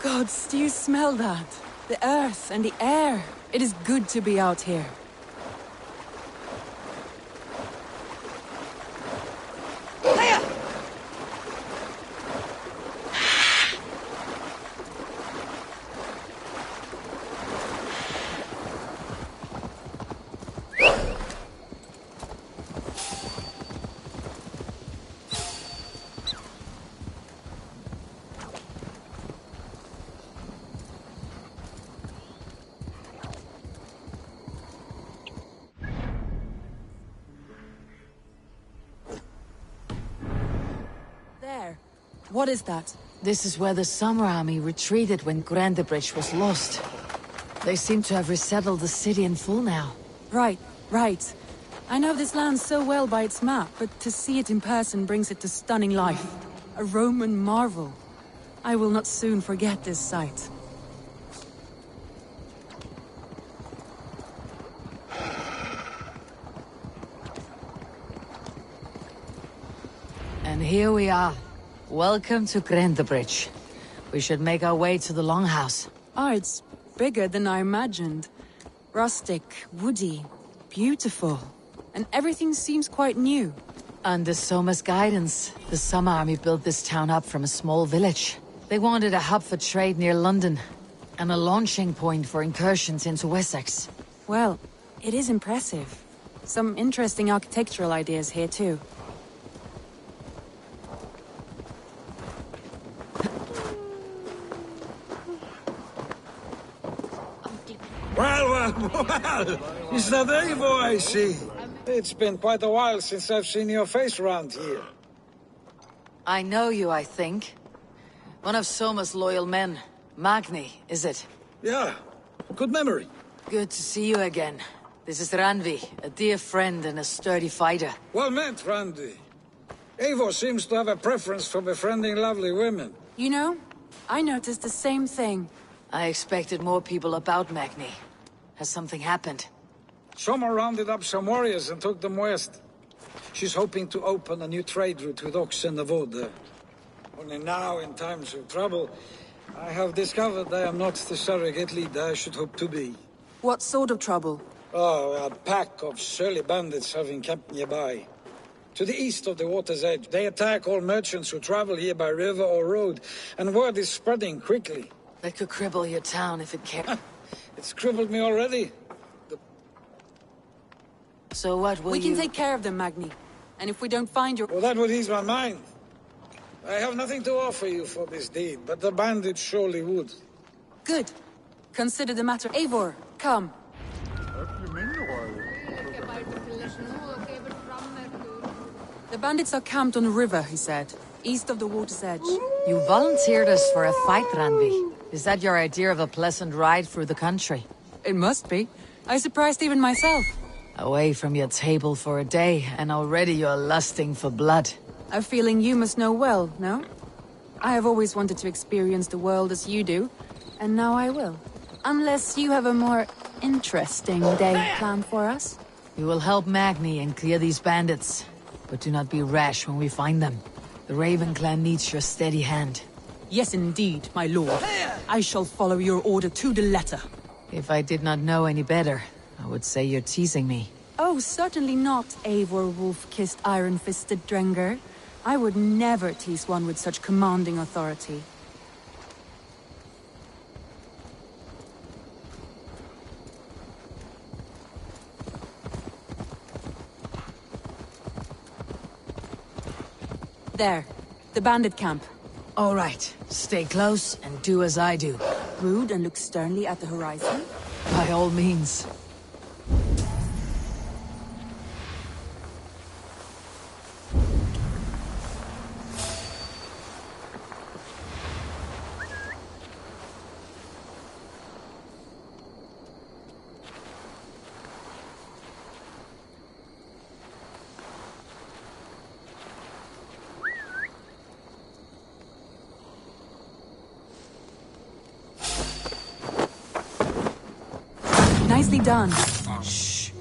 Gods, do you smell that? The earth and the air. It is good to be out here. What is that? This is where the Summer Army retreated when Grandebridge was lost. They seem to have resettled the city in full now. Right, right. I know this land so well by its map, but to see it in person brings it to stunning life. A Roman marvel. I will not soon forget this sight. And here we are. Welcome to Grandebridge. We should make our way to the Longhouse. Oh, it's bigger than I imagined. Rustic, woody, beautiful. And everything seems quite new. Under Soma's guidance, the Summer Army built this town up from a small village. They wanted a hub for trade near London, and a launching point for incursions into Wessex. Well, it is impressive. Some interesting architectural ideas here too. Well, is that Eivor I see? It's been quite a while since I've seen your face around here. I know you, I think. One of Soma's loyal men. Magni, is it? Yeah, good memory. Good to see you again. This is Randvi, a dear friend and a sturdy fighter. Well met, Randy. Eivor seems to have a preference for befriending lovely women. You know, I noticed the same thing. I expected more people about Magni. Has something happened? Soma rounded up some warriors and took them west. She's hoping to open a new trade route with oxen and wood. Only now, in times of trouble, I have discovered I am not the surrogate leader I should hope to be. What sort of trouble? Oh, a pack of surly bandits have encamped nearby. To the east of the water's edge, they attack all merchants who travel here by river or road, and word is spreading quickly. They could cripple your town if it cared. It's crippled me already. So what will We can take care of them, Magni. And if we don't find your... Well, that would ease my mind. I have nothing to offer you for this deed, but the bandits surely would. Good. Consider the matter. Eivor, come. The bandits are camped on the river, he said. East of the water's edge. You volunteered us for a fight, Randvi. Is that your idea of a pleasant ride through the country? It must be. I surprised even myself. Away from your table for a day, and already you're lusting for blood. A feeling you must know well, no? I have always wanted to experience the world as you do, and now I will. Unless you have a more interesting day planned for us. We will help Magni and clear these bandits, but do not be rash when we find them. The Raven clan needs your steady hand. Yes, indeed, my lord. I shall follow your order to the letter. If I did not know any better, I would say you're teasing me. Oh, certainly not, Eivor wolf-kissed iron-fisted Drenger. I would never tease one with such commanding authority. There, the bandit camp. All right, stay close and do as I do. Rude and look sternly at the horizon? By all means. Nicely done. Shh.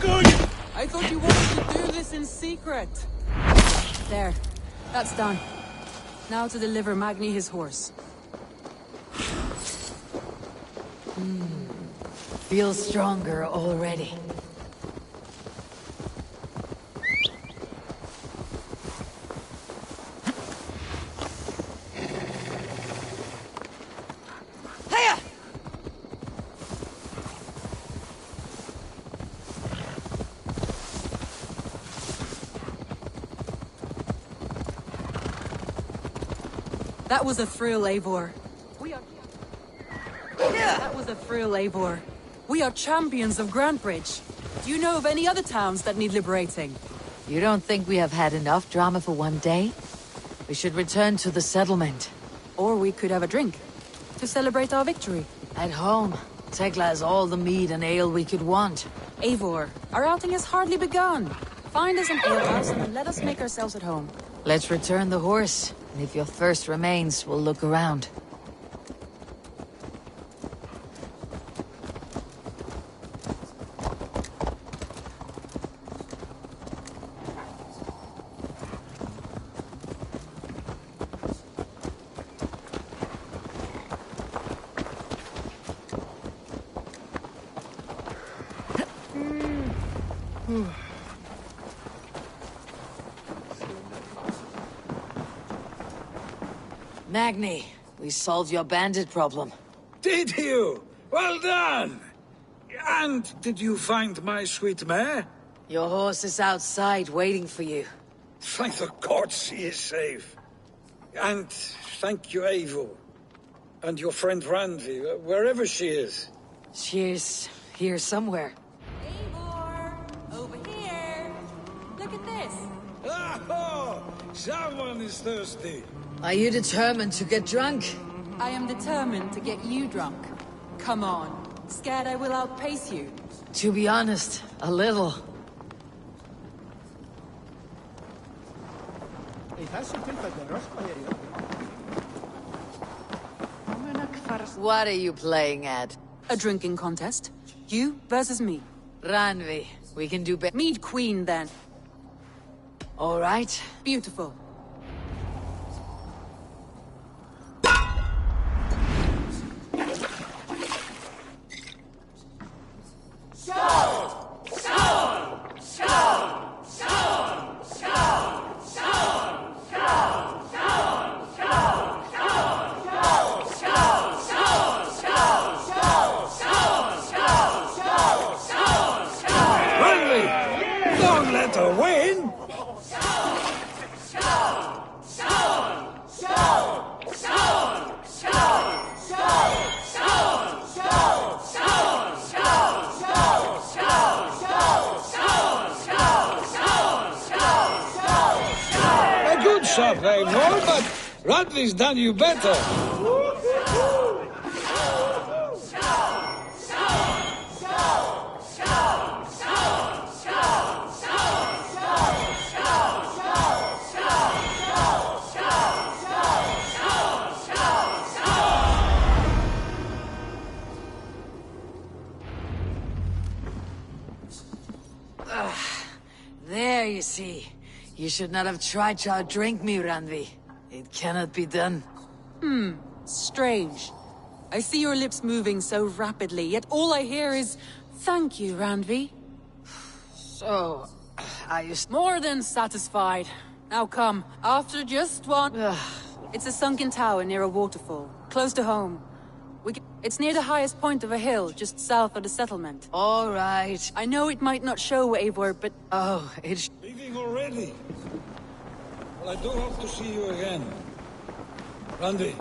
good! I thought you wanted to do this in secret. There. That's done. Now to deliver Magni his horse. Feel stronger already. Hiya! That was a thrill, Eivor. That was a thrill, Eivor. We are champions of Grantebridge. Do you know of any other towns that need liberating? You don't think we have had enough drama for one day? We should return to the settlement. Or we could have a drink. To celebrate our victory. At home, Tekla has all the mead and ale we could want. Eivor, our outing has hardly begun. Find us an alehouse and let us make ourselves at home. Let's return the horse. And if your thirst remains, we'll look around. Magni, we solved your bandit problem. Did you? Well done! And did you find my sweet mare? Your horse is outside waiting for you. Thank the gods she is safe. And thank you, Eivor. And your friend Randvi, wherever she is. She's here somewhere. Eivor! Over here! Look at this! Oh! Someone is thirsty. Are you determined to get drunk? I am determined to get you drunk. Come on. Scared I will outpace you? To be honest, a little. What are you playing at? A drinking contest. You versus me. Randvi, we can do better. Mead Queen, then. All right. Beautiful. Don't let her win! A good shot, Eivor, but Radley's done you better. There, you see. You should not have tried to outdrink me, Randvi. It cannot be done. Strange. I see your lips moving so rapidly, yet all I hear is, "Thank you, Randvi." So, are you... More than satisfied. Now come, after just one... It's a sunken tower near a waterfall, close to home. It's near the highest point of a hill, just south of the settlement. All right. I know it might not show, Eivor, but... Oh, it's... Leaving already? Well, I do hope to see you again. Randy,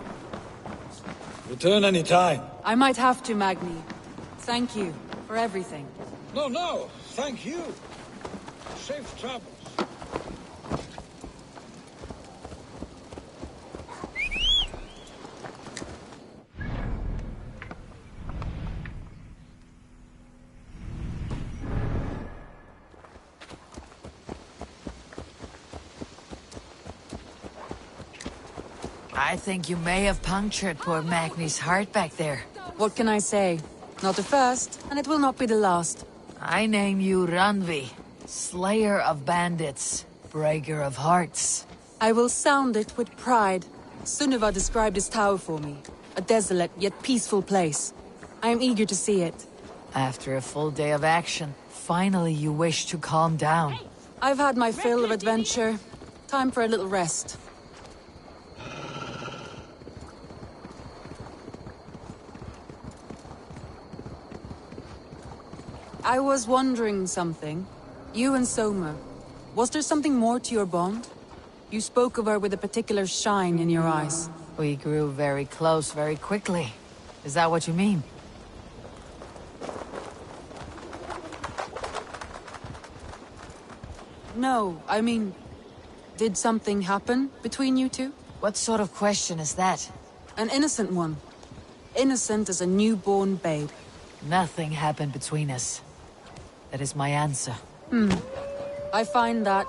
return any time. I might have to, Magni. Thank you for everything. No, thank you. Safe travels. I think you may have punctured poor Magni's heart back there. What can I say? Not the first, and it will not be the last. I name you Ranvi, slayer of bandits, breaker of hearts. I will sound it with pride. Sunniva described his tower for me. A desolate yet peaceful place. I am eager to see it. After a full day of action, finally you wish to calm down. I've had my fill of adventure. Time for a little rest. I was wondering something. You and Soma, was there something more to your bond? You spoke of her with a particular shine in your eyes. We grew very close very quickly. Is that what you mean? No, I mean, did something happen between you two? What sort of question is that? An innocent one. Innocent as a newborn babe. Nothing happened between us. That is my answer. I find that...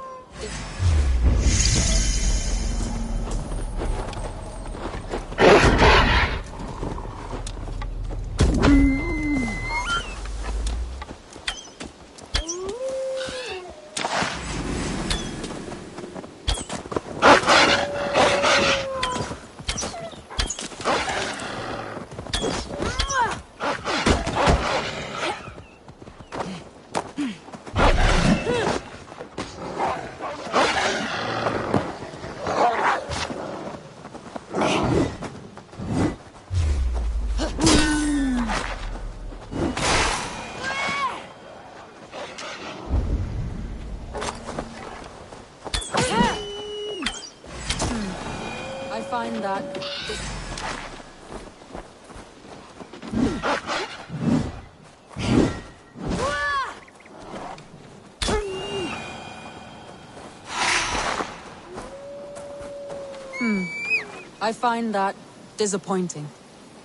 I find that disappointing.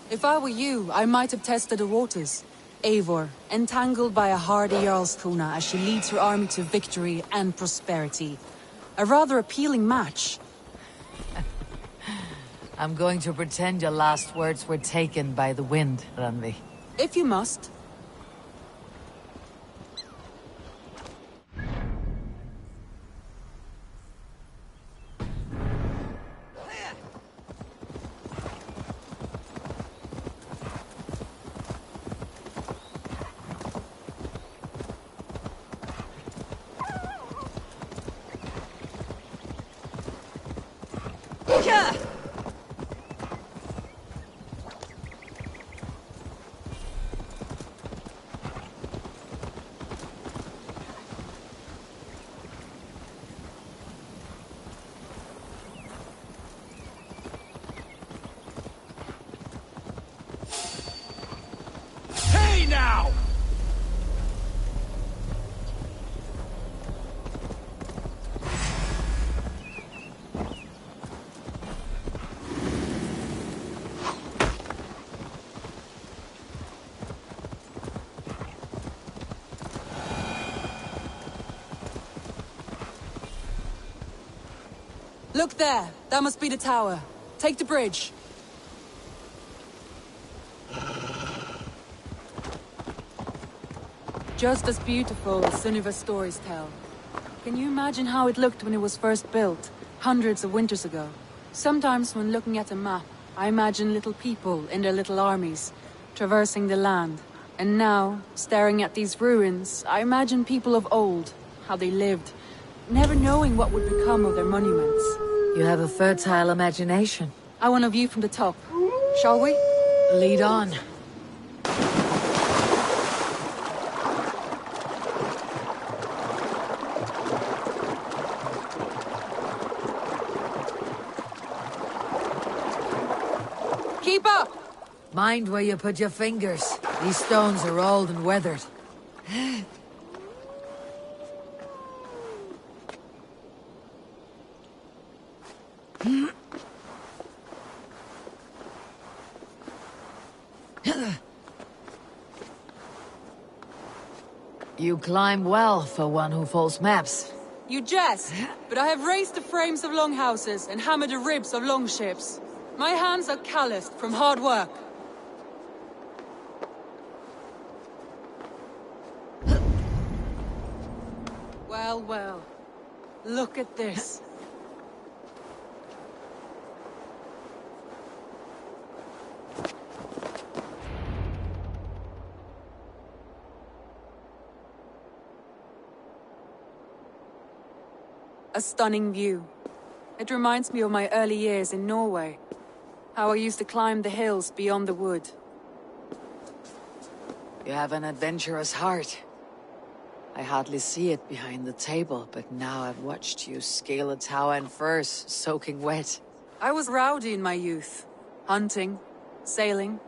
If I were you, I might have tested the waters. Eivor, entangled by a hardy Jarlskona as she leads her army to victory and prosperity. A rather appealing match. I'm going to pretend your last words were taken by the wind, Ranvi. If you must. Now! Look there! That must be the tower. Take the bridge. Just as beautiful as Sunniva's stories tell. Can you imagine how it looked when it was first built, hundreds of winters ago? Sometimes when looking at a map, I imagine little people in their little armies, traversing the land. And now, staring at these ruins, I imagine people of old, how they lived, never knowing what would become of their monuments. You have a fertile imagination. I want a view from the top. Shall we? Lead on. Keep up! Mind where you put your fingers. These stones are old and weathered. You climb well for one who folds maps. You jest, but I have raised the frames of longhouses and hammered the ribs of longships. My hands are calloused from hard work. Well, well. Look at this. A stunning view. It reminds me of my early years in Norway. How I used to climb the hills beyond the wood. You have an adventurous heart. I hardly see it behind the table, but now I've watched you scale a tower in furs, soaking wet. I was rowdy in my youth. Hunting, sailing.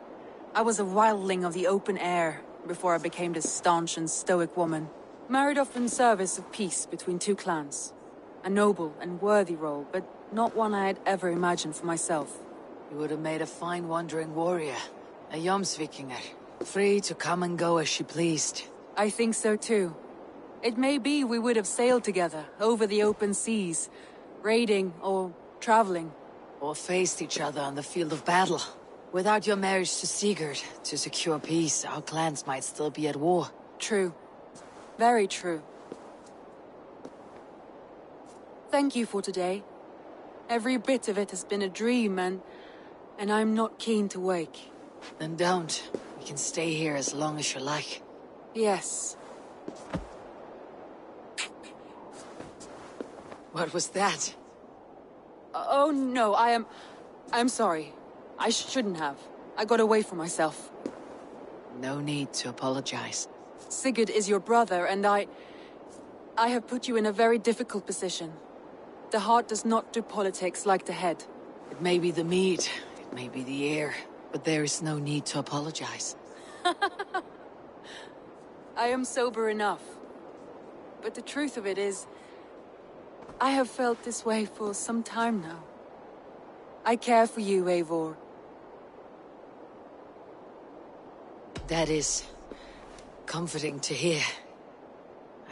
I was a wildling of the open air, before I became this staunch and stoic woman. Married off in service of peace between two clans. A noble and worthy role, but not one I had ever imagined for myself. You would have made a fine wandering warrior. A Jomsvikinger. Free to come and go as she pleased. I think so too. It may be we would have sailed together, over the open seas, raiding or traveling. Or faced each other on the field of battle. Without your marriage to Sigurd, to secure peace, our clans might still be at war. True. Very true. Thank you for today. Every bit of it has been a dream, and I'm not keen to wake. Then don't. We can stay here as long as you like. Yes. What was that? Oh no, I'm sorry. I shouldn't have. I got away from myself. No need to apologize. Sigurd is your brother, and I have put you in a very difficult position. The heart does not do politics like the head. It may be the meat, it may be the air, but there is no need to apologize. I am sober enough. But the truth of it is, I have felt this way for some time now. I care for you, Eivor. That is comforting to hear.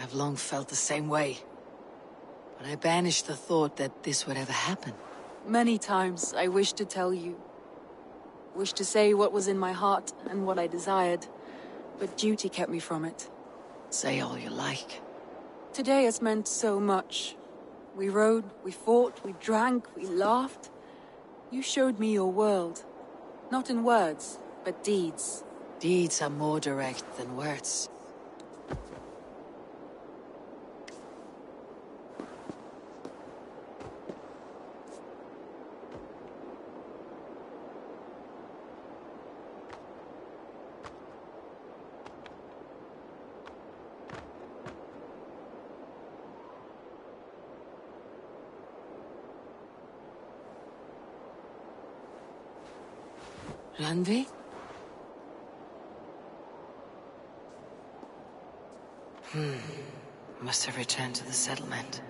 I've long felt the same way. But I banished the thought that this would ever happen. Many times I wished to tell you. Wished to say what was in my heart and what I desired. But duty kept me from it. Say all you like. Today has meant so much. We rode, we fought, we drank, we laughed. You showed me your world. Not in words, but deeds. Deeds are more direct than words. Randvi? Must have returned to the settlement.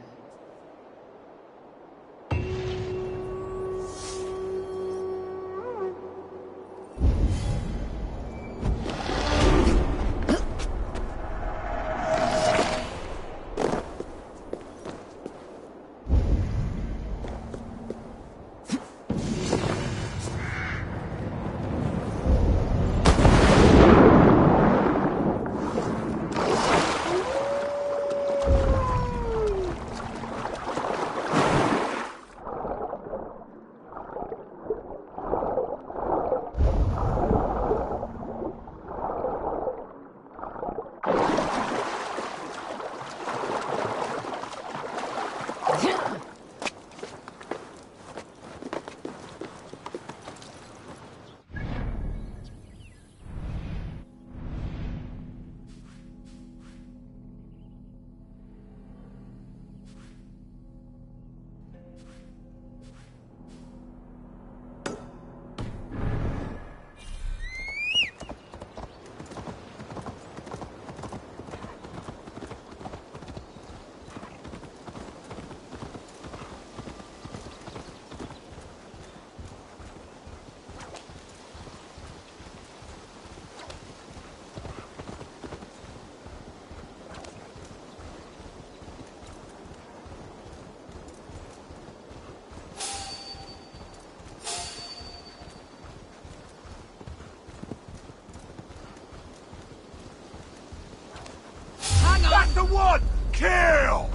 That's the one! Kill!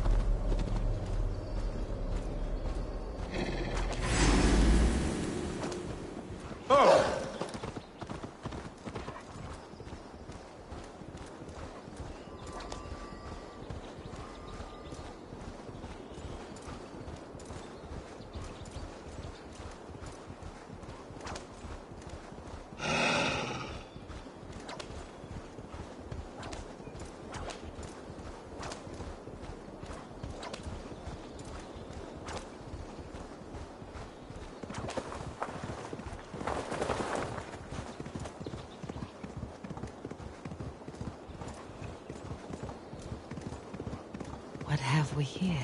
have we here?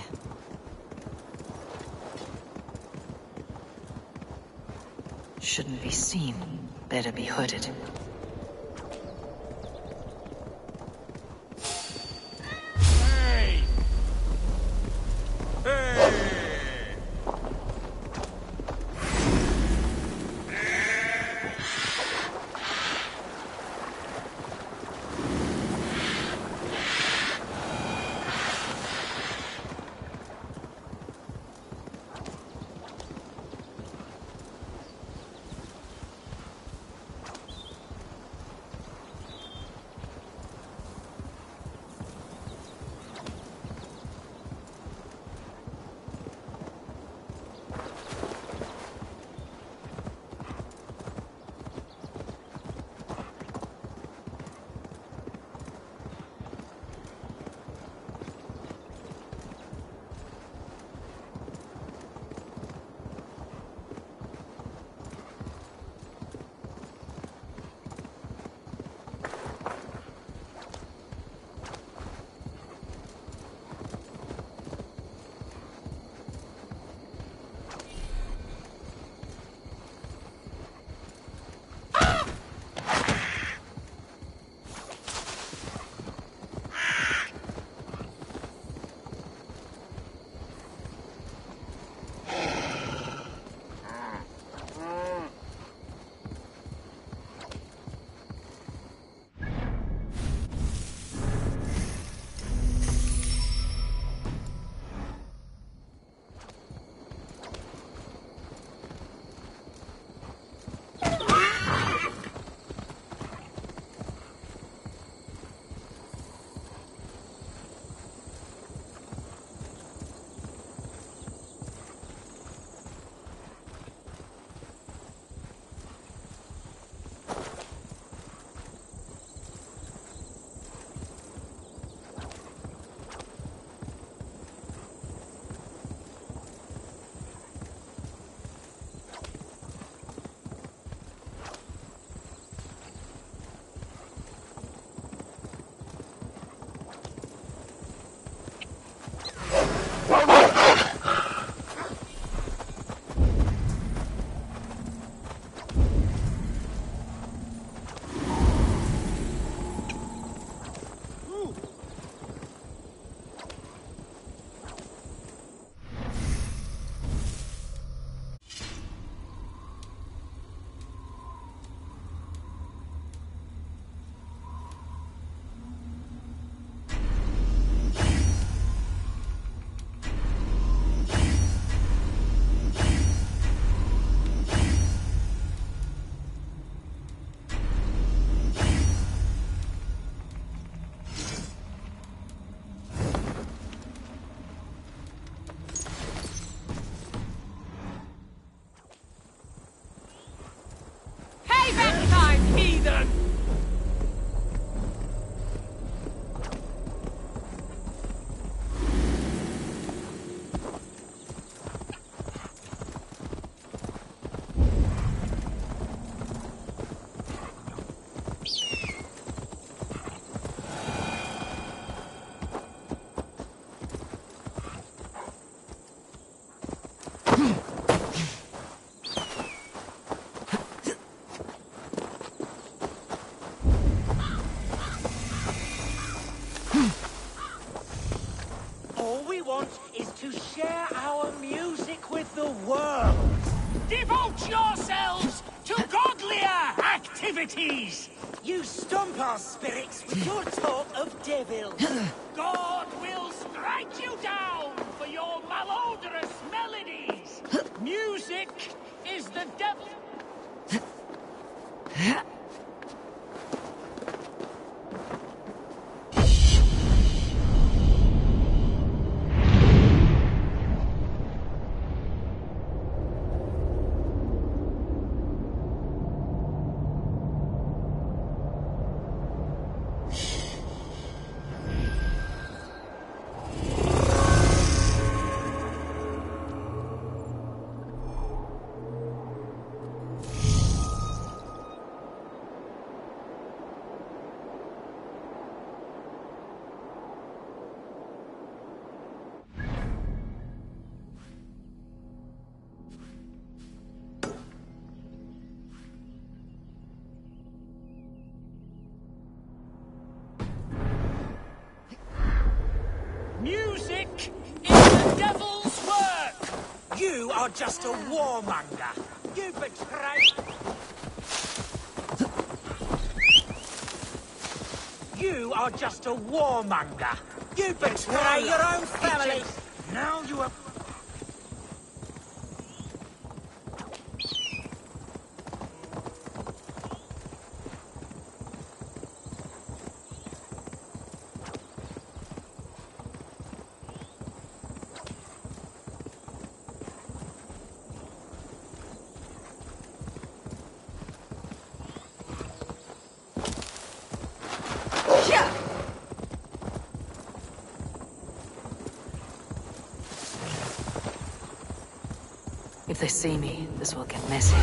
Shouldn't be seen. Better be hooded. Hey! Hey! Payback time, heathen! All we want is to share our music with the world. Devote yourselves to godlier activities. You stomp our spirits with your talk of devils. God will strike you down for your malodorous melodies. Music is the devil. You are just a warmonger. You betray... You are just a warmonger. You betray your own family. Now you have... If they see me, this will get messy.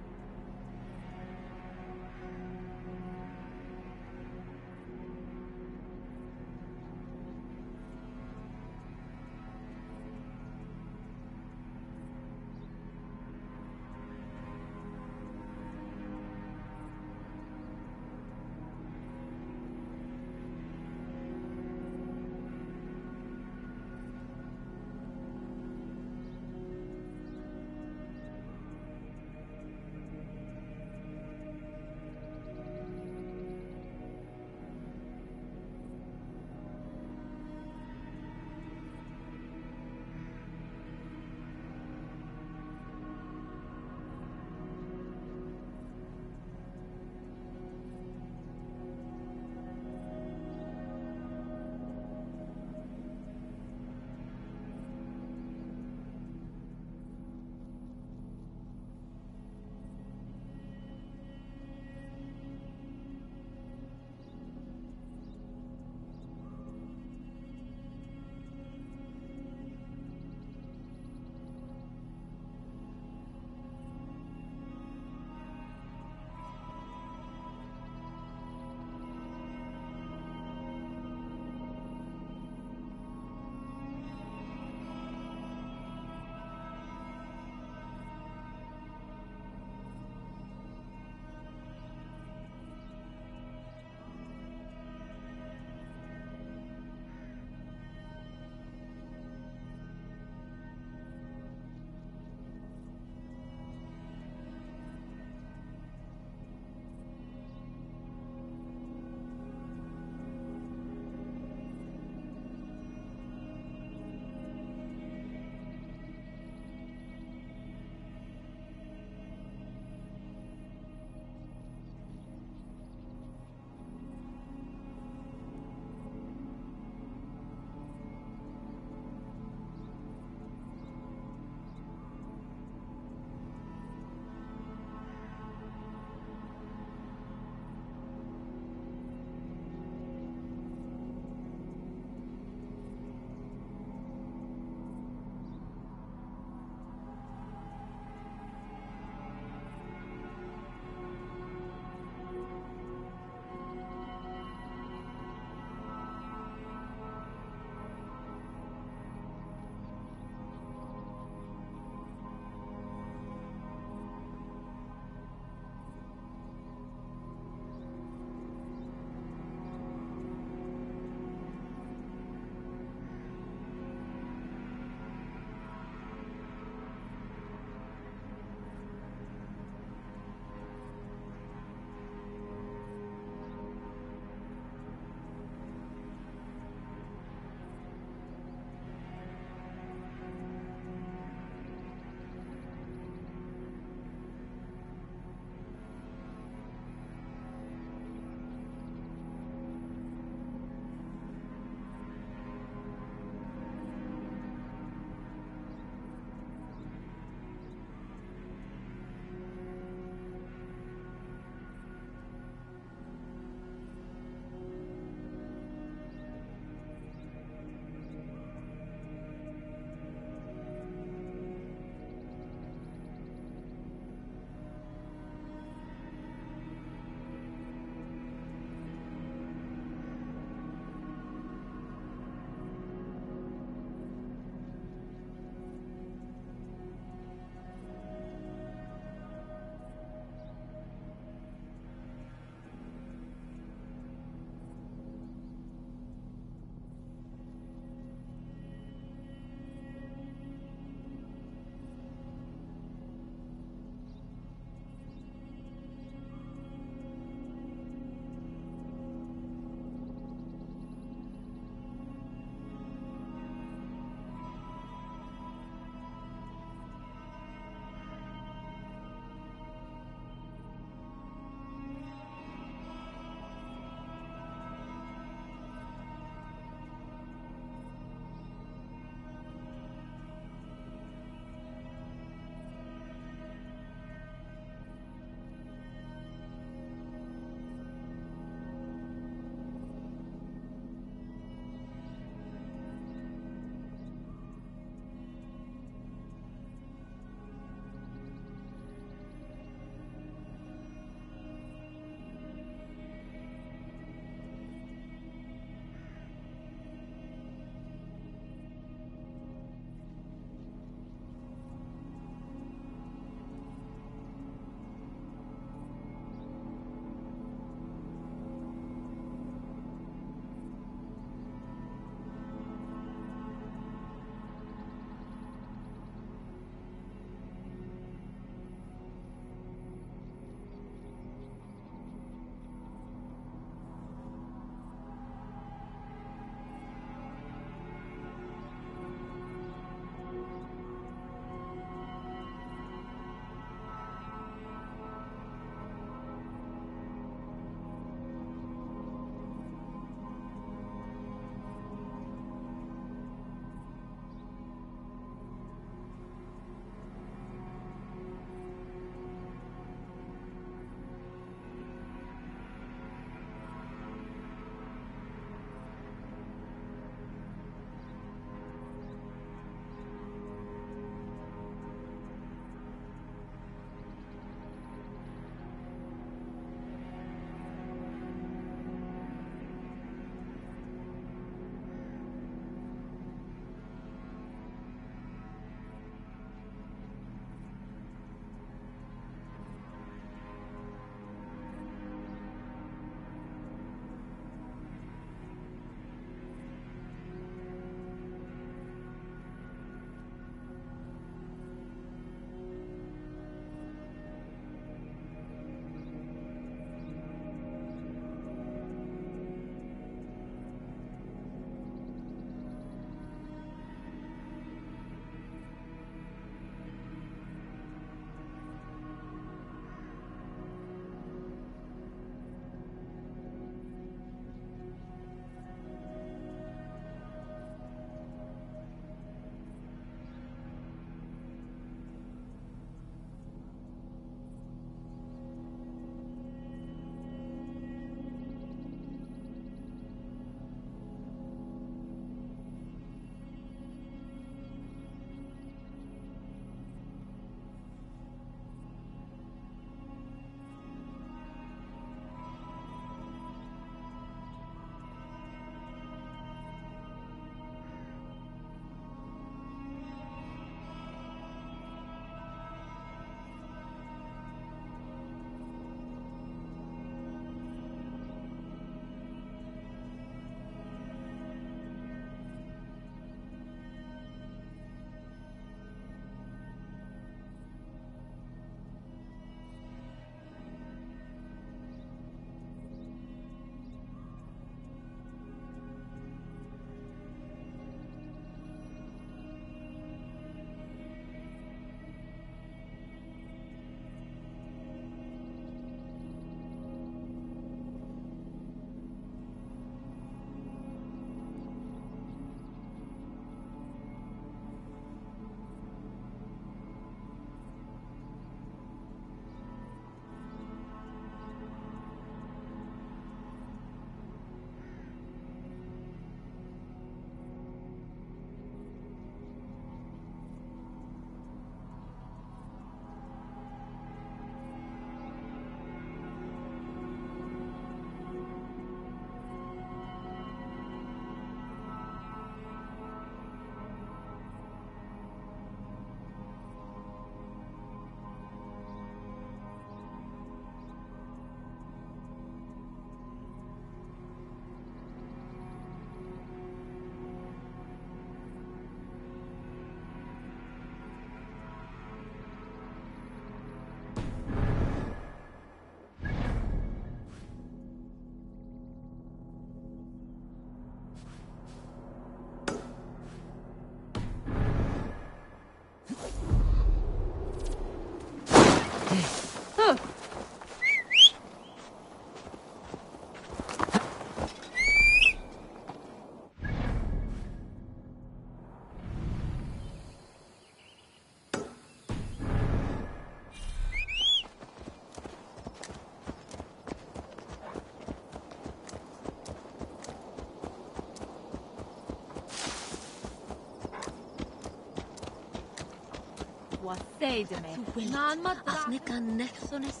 wa theide me. Nan ma drach ne kan nethon es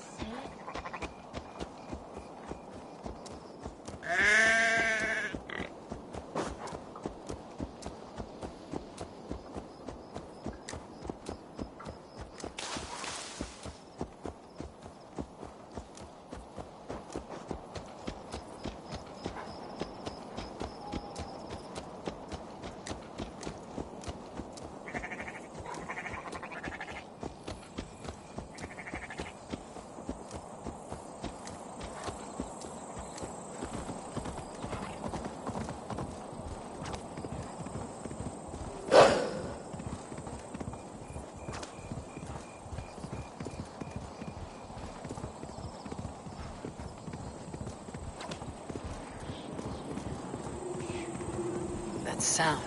That sound.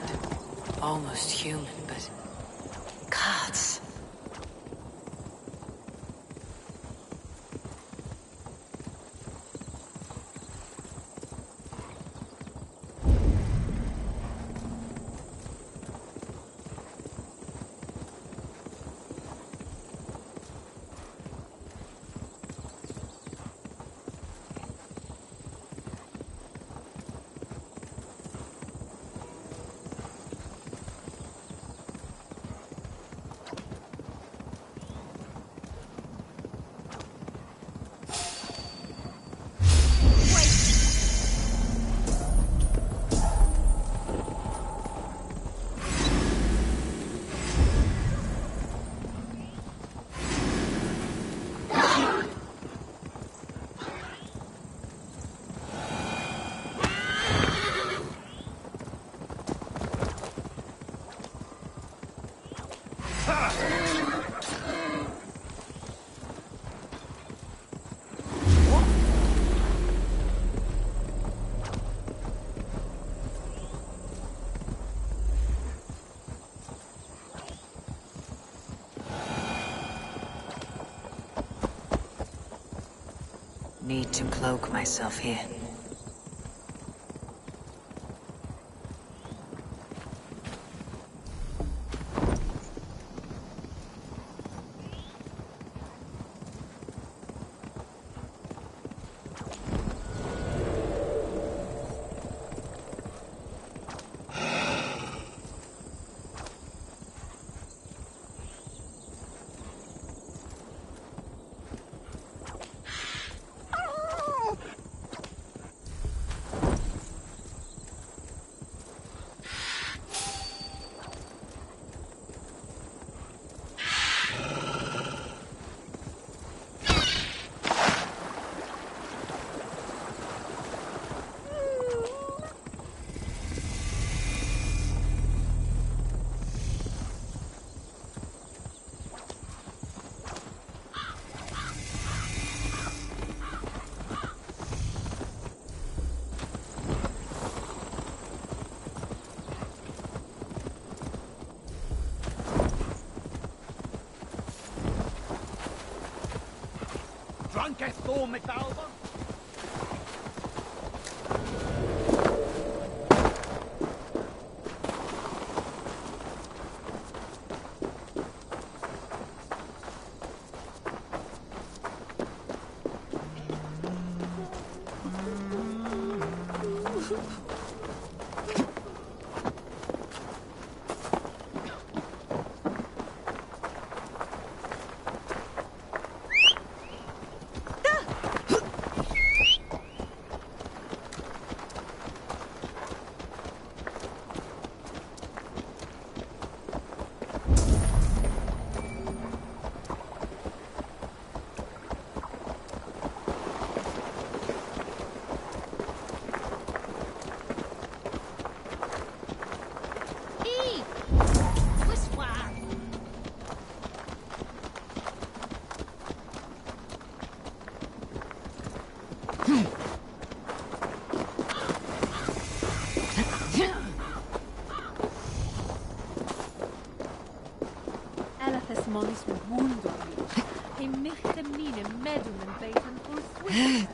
Almost human, but... gods. Need to cloak myself here. Drunkest Thor McAlba? Monis wundo e michte mine medum en beten full swift.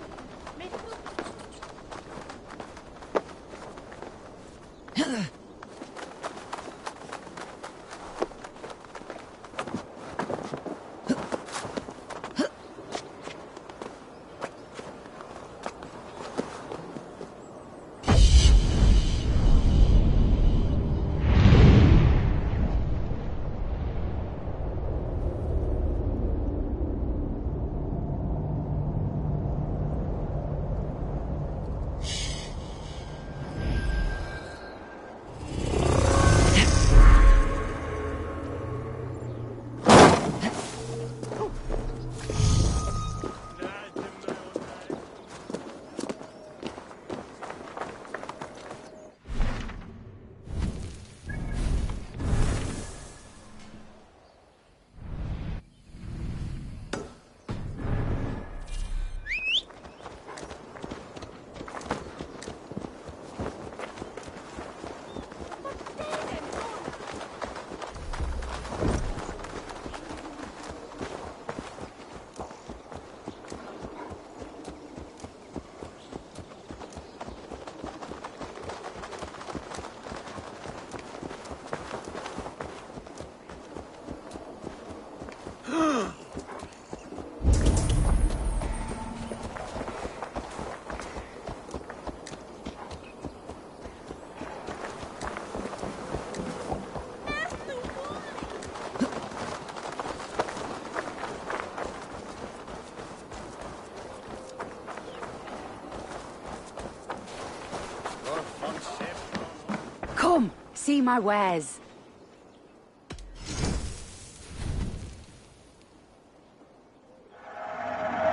Come, see my wares.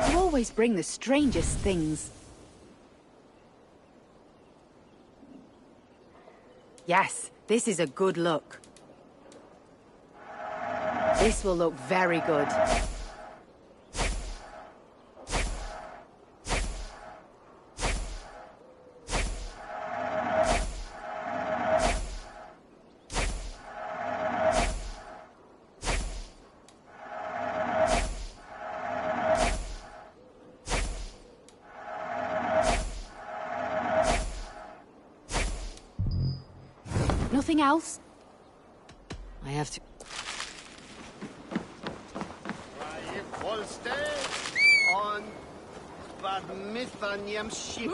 You always bring the strangest things. Yes, this is a good look. This will look very good. Nothing else? I have to... on Badmithanium ship.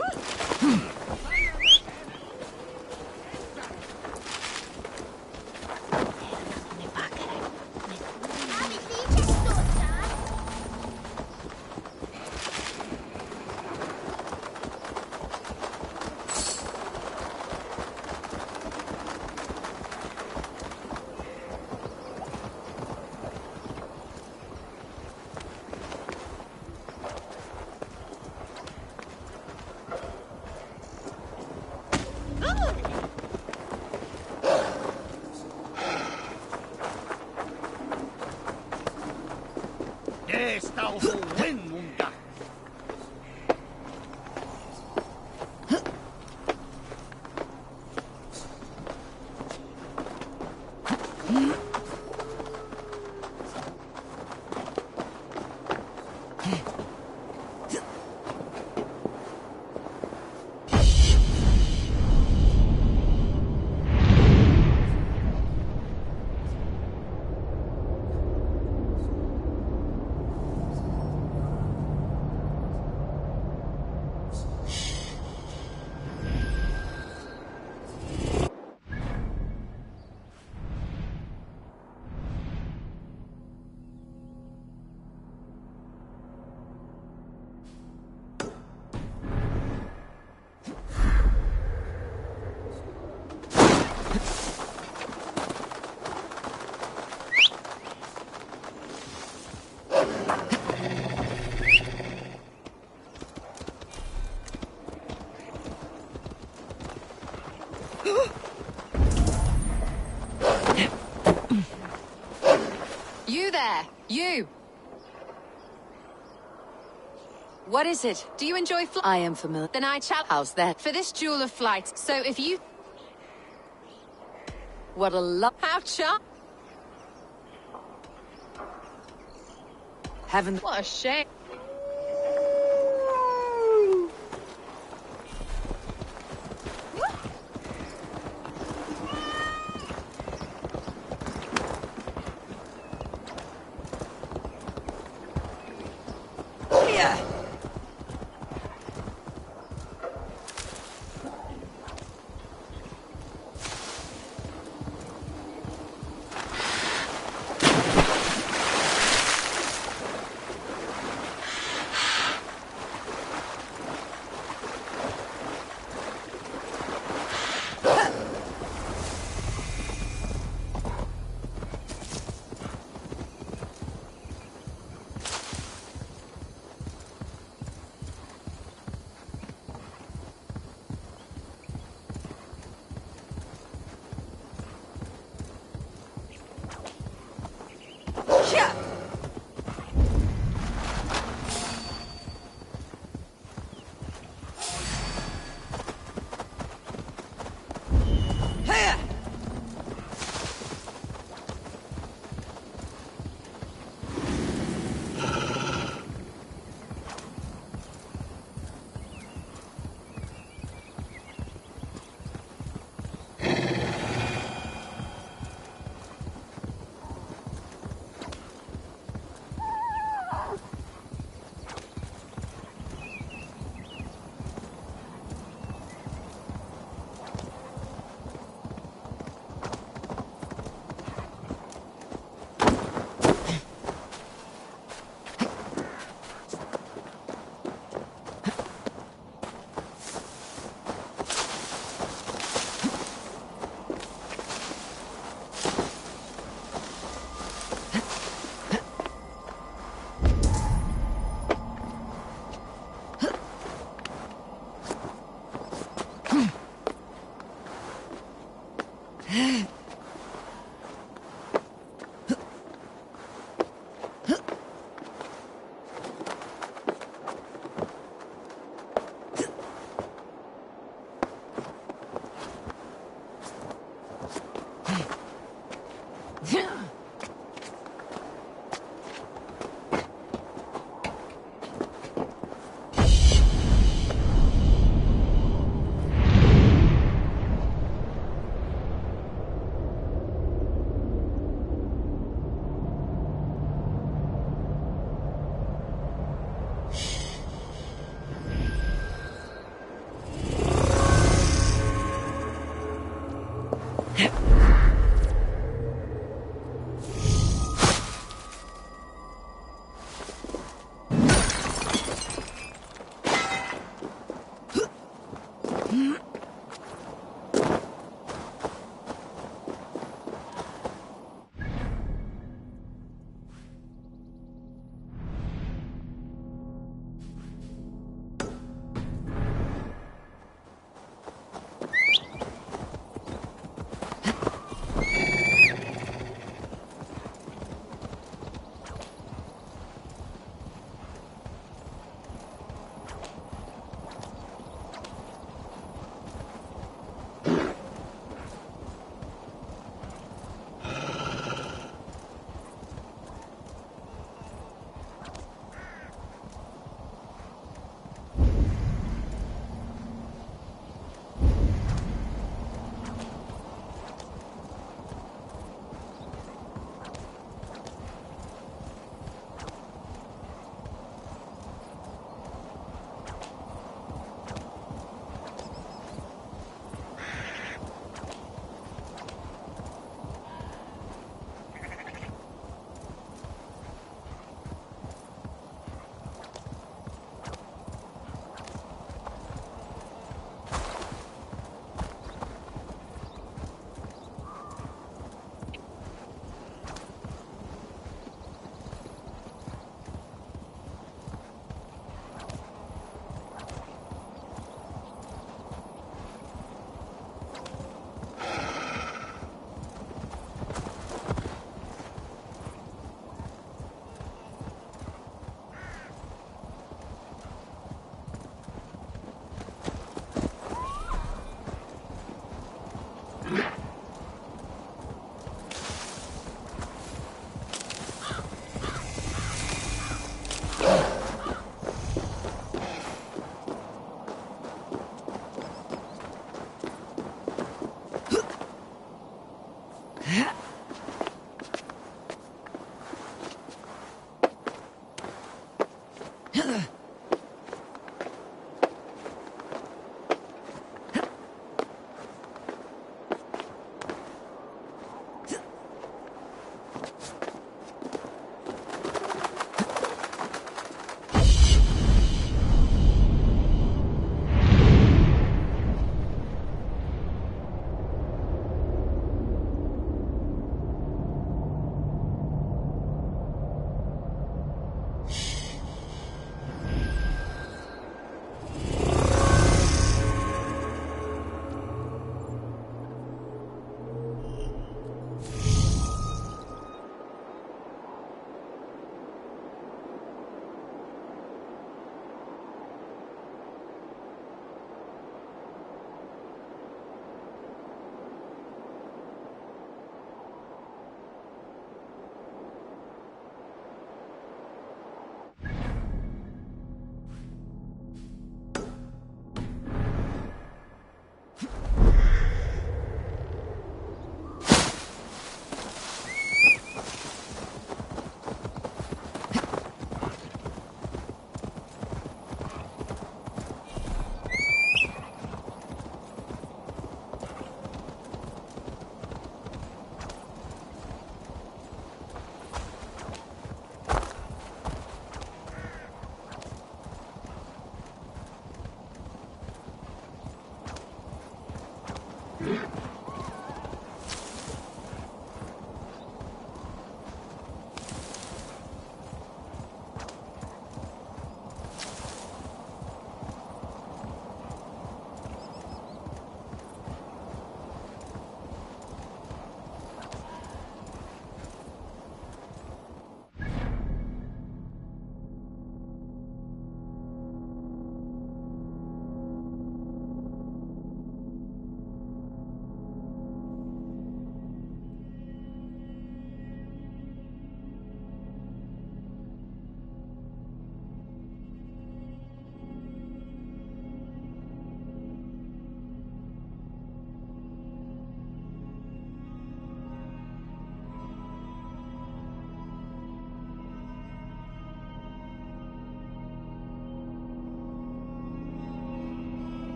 You there! You! What is it? Do you enjoy I am familiar. Then I shall house there for this jewel of flight. So if you... What a how charm... Heaven... What a shame.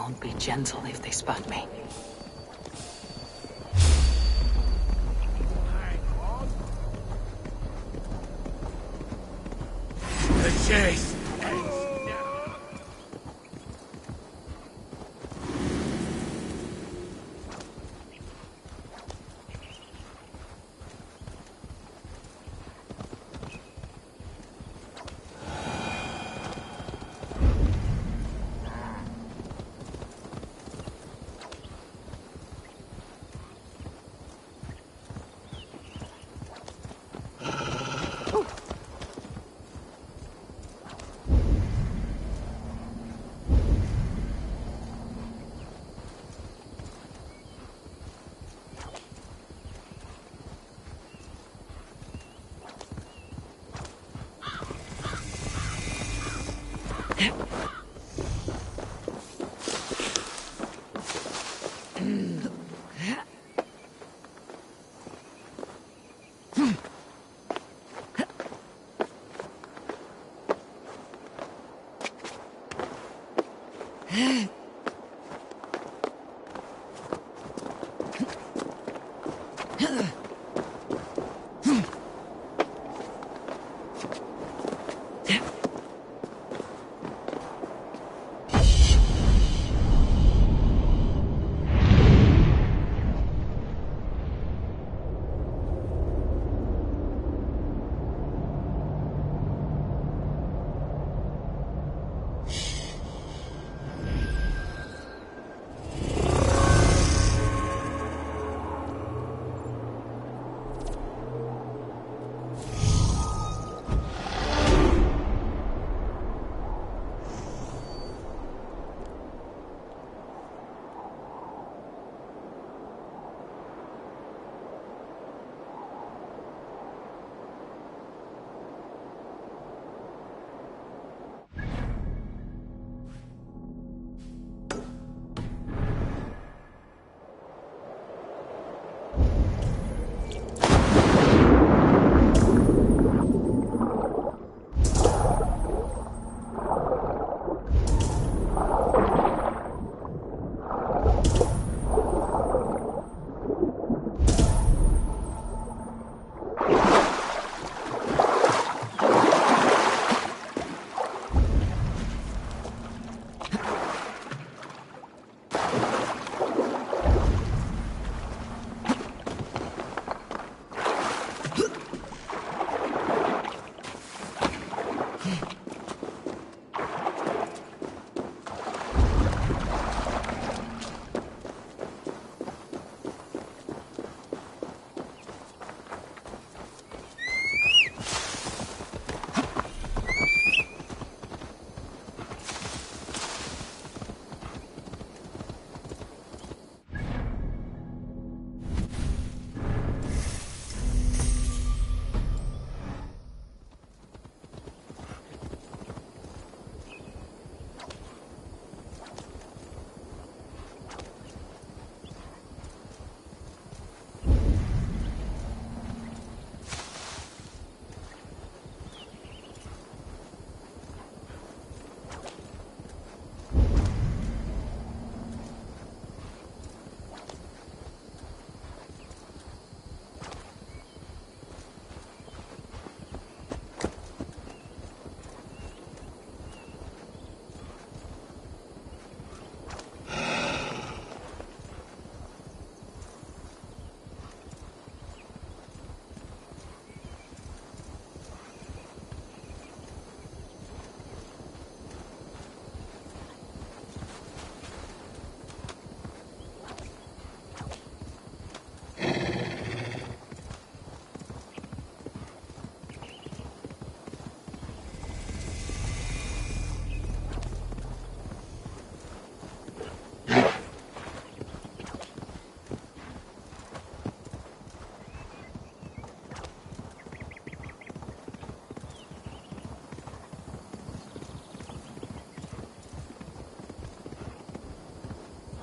won't be gentle if they spot me. The chase!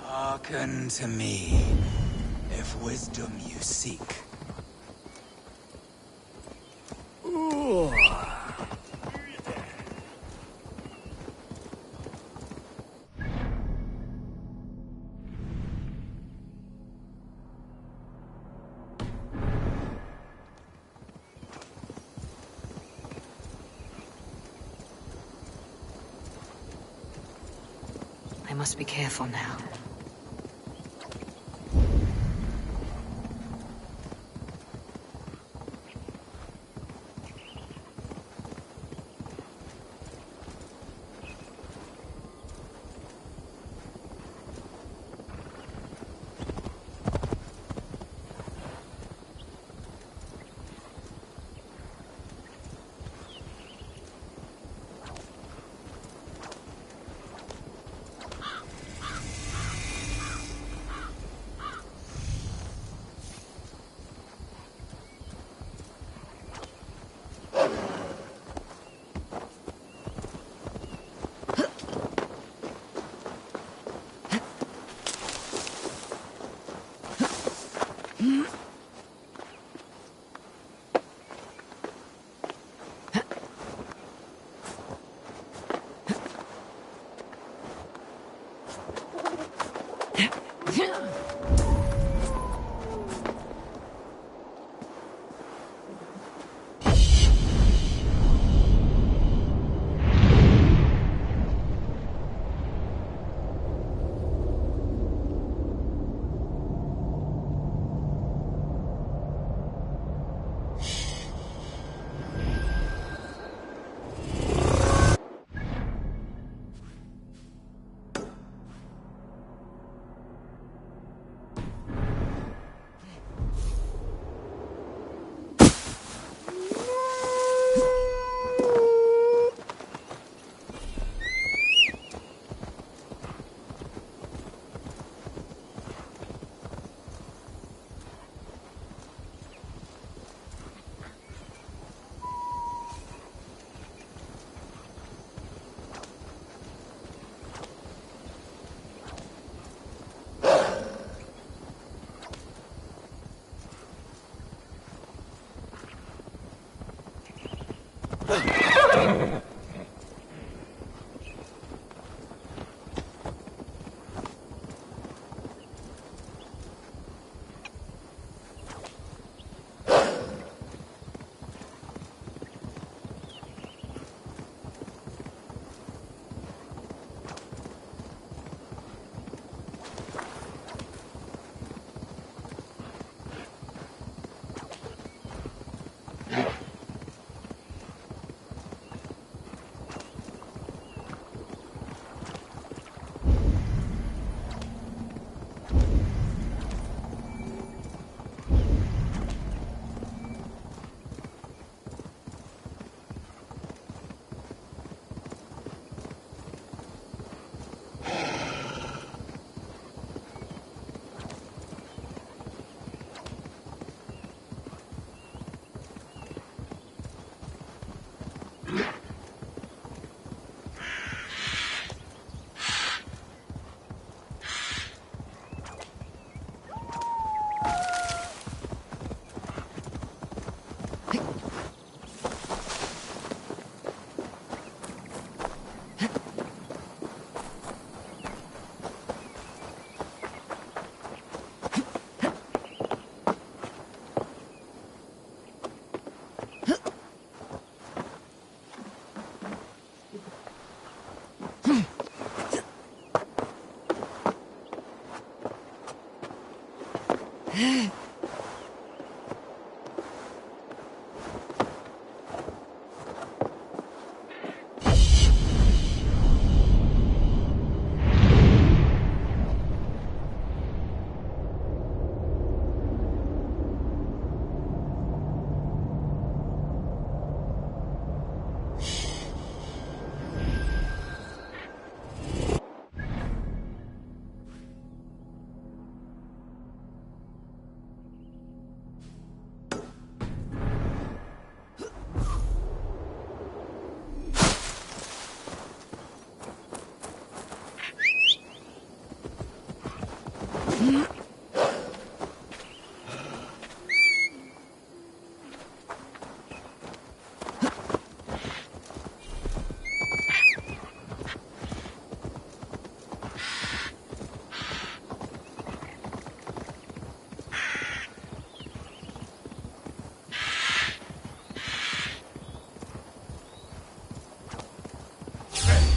Hearken to me, if wisdom you seek. I must be careful now.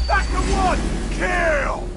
That's the one! Kill!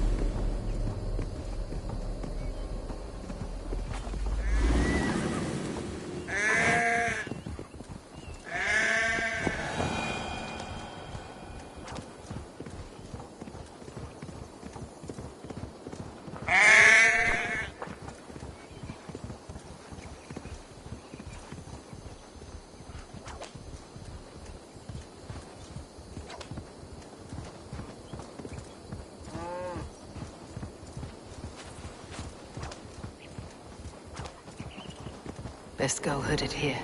Best go hooded here.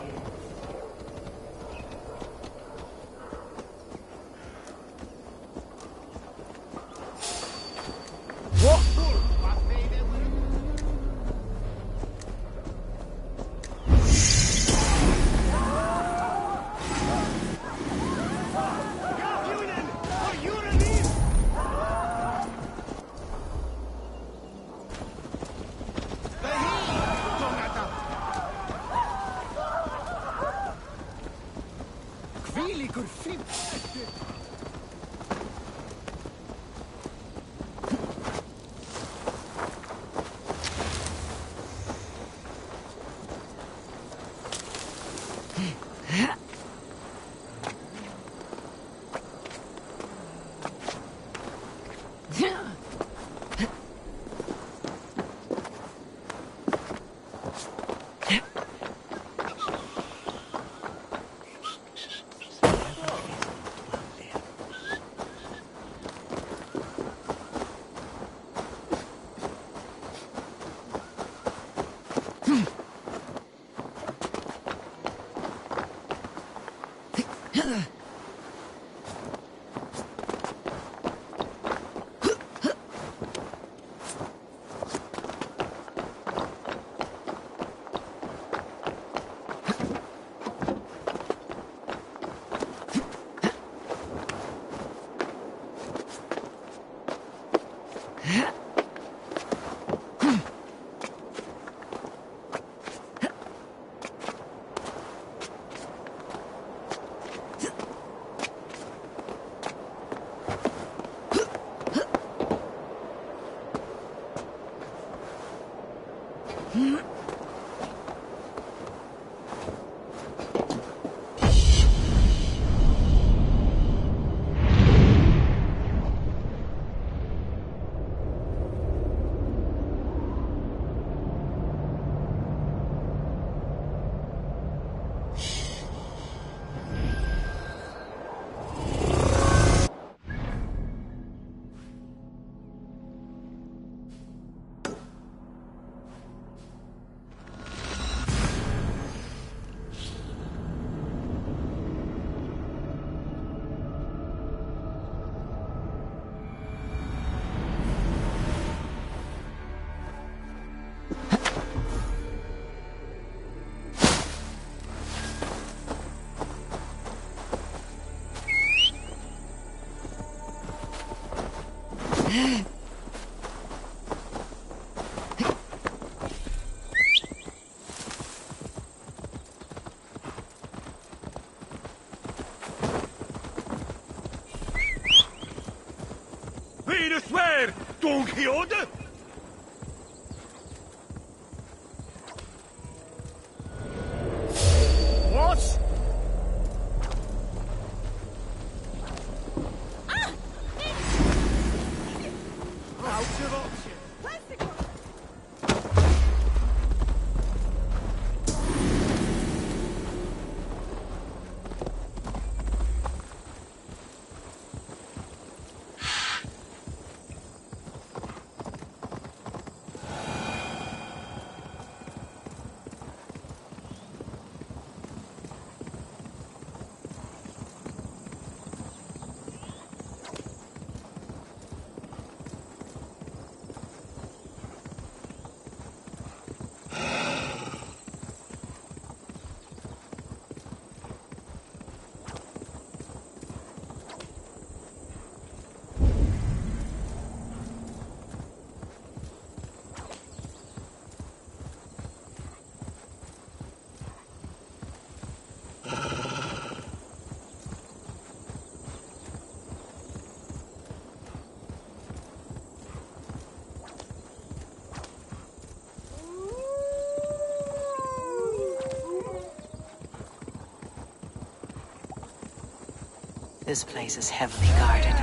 Wie swear, Don Quixote? What? Out of option. This place is heavily guarded.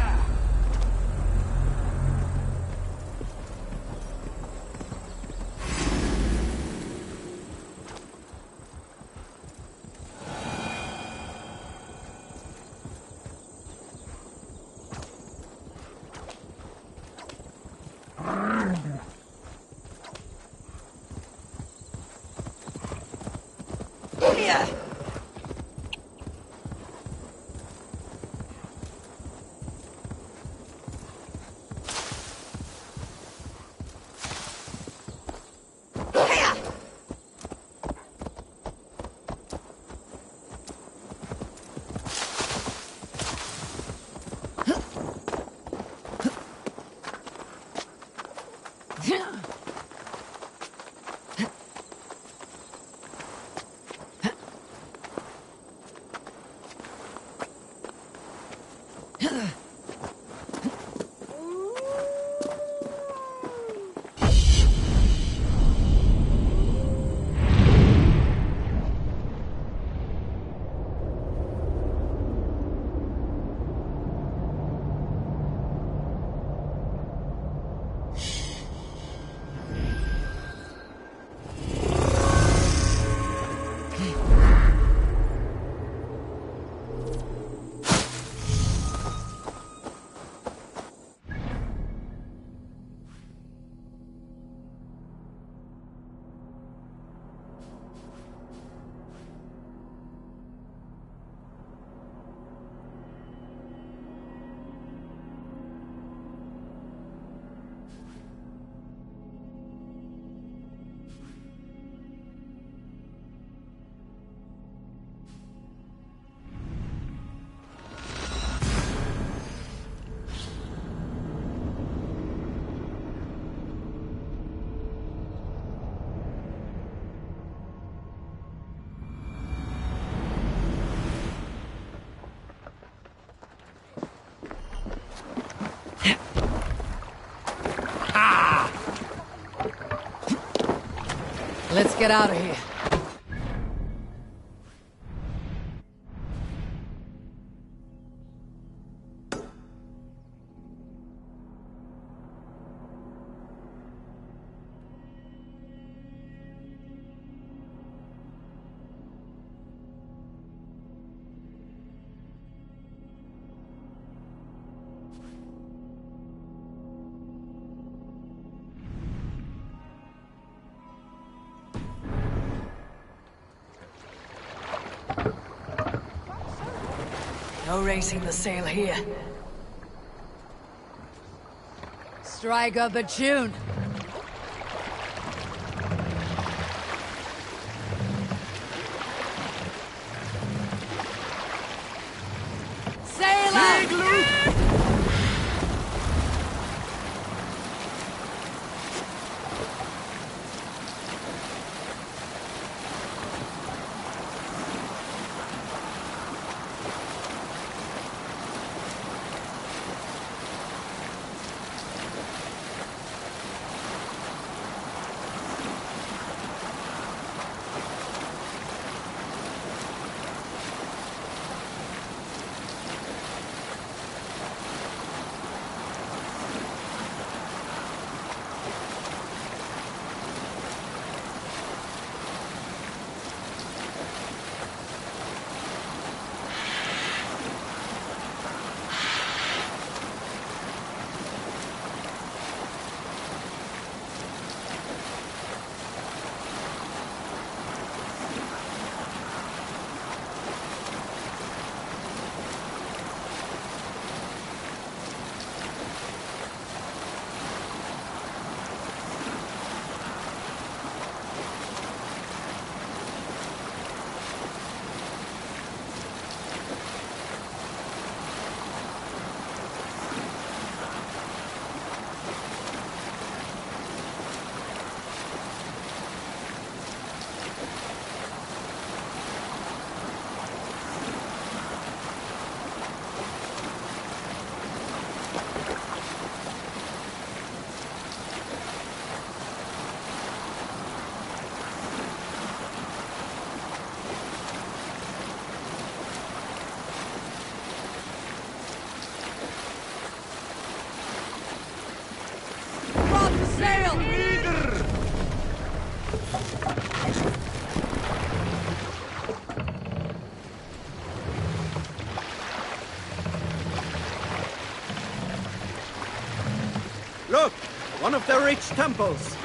Let's get out of here. No raising the sail here. Strike up a tune. Sail up! Look! One of the rich temples!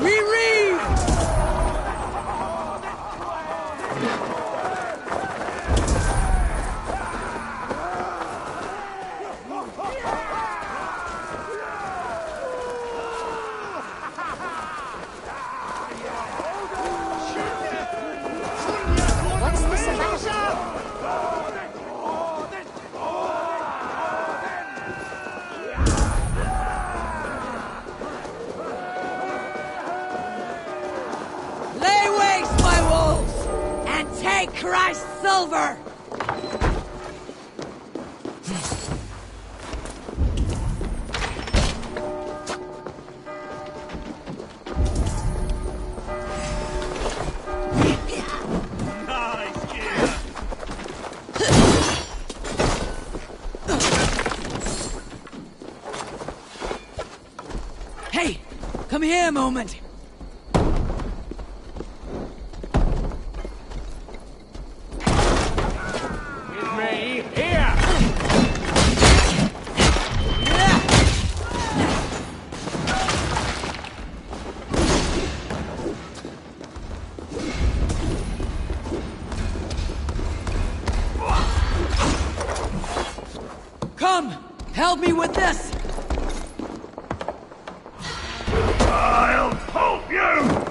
We read! What's this about? Lay waste my wolves, and take Christ's silver! Hey, come here a moment. Come, help me with this. I'll help you!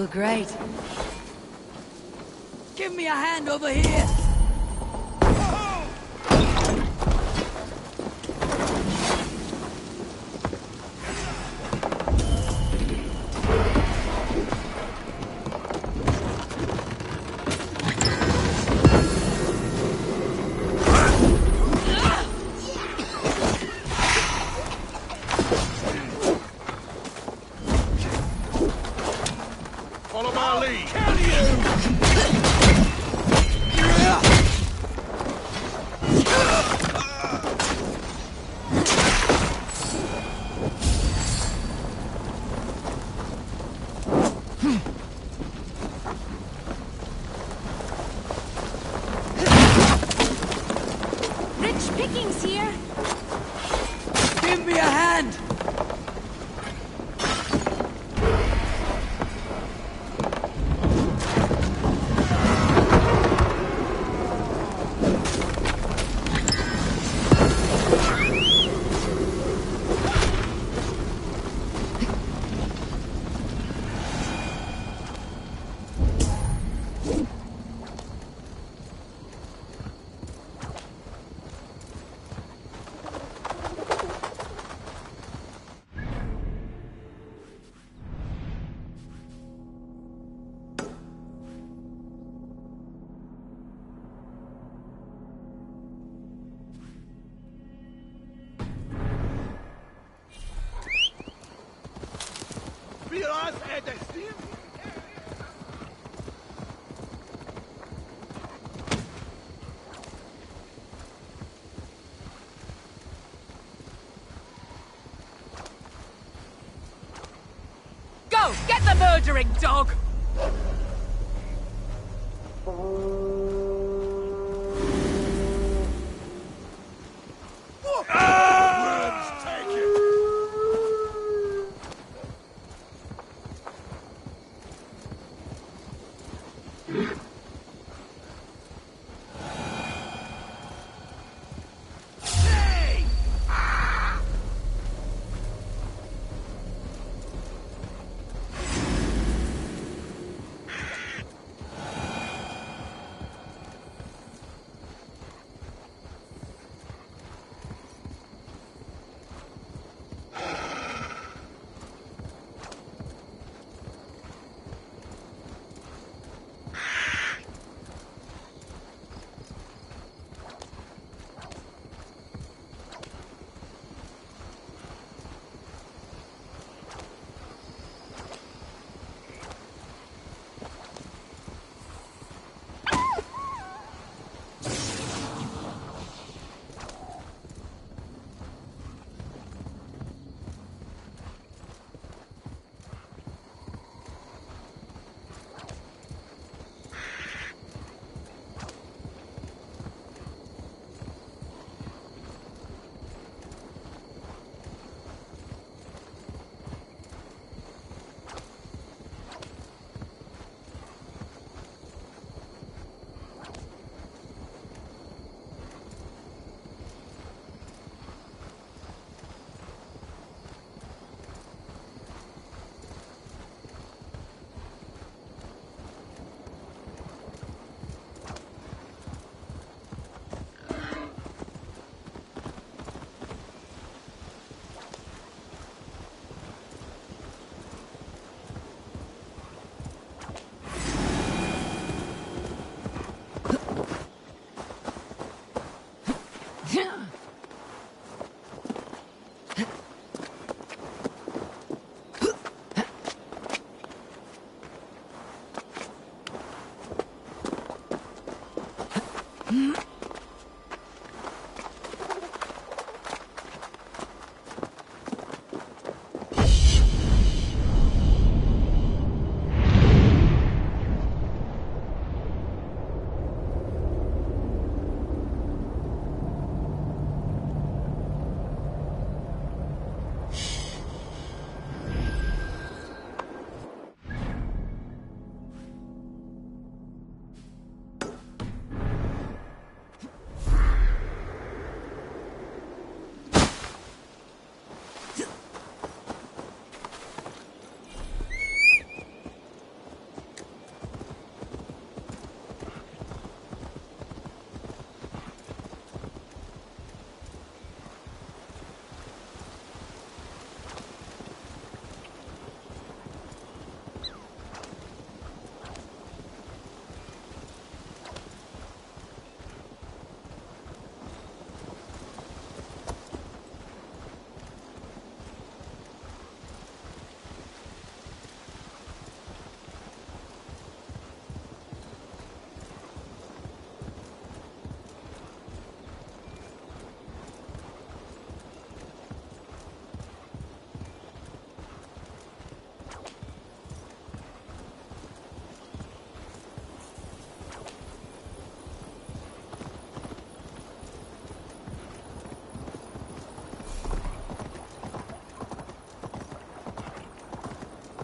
feel great. Give me a hand over here! Follow my lead. Kill you! Rich pickings here. Give me a hand! Biraz edestin. Go! Get the murdering dog! Words, take it.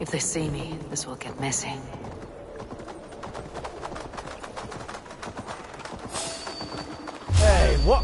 If they see me, this will get messy. Hey, what?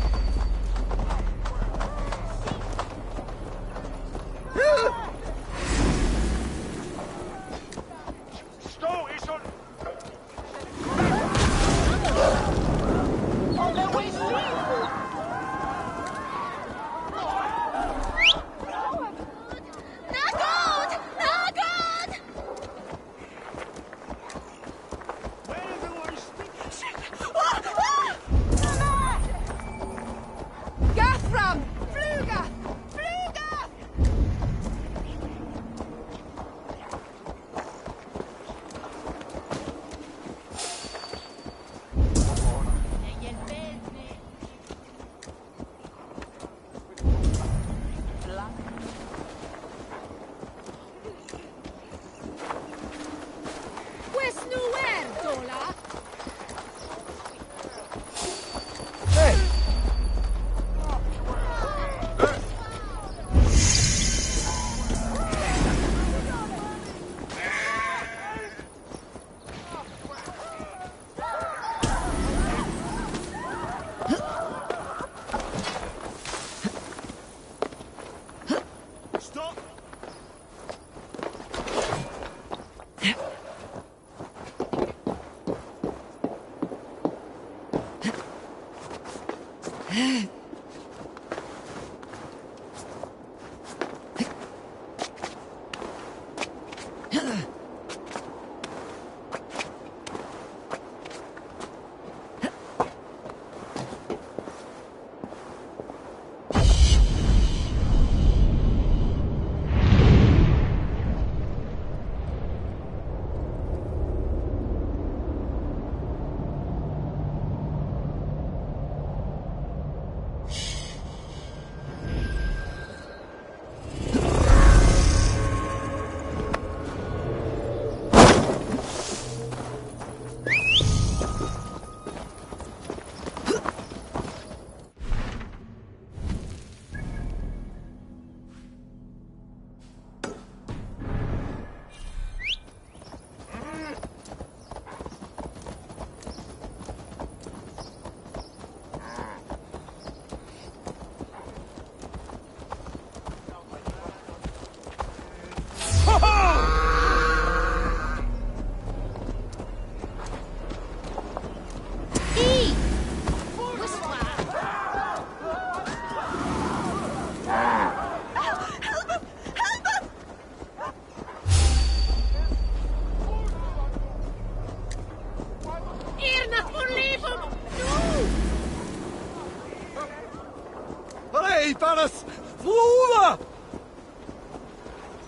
Hey, Paris! Flora!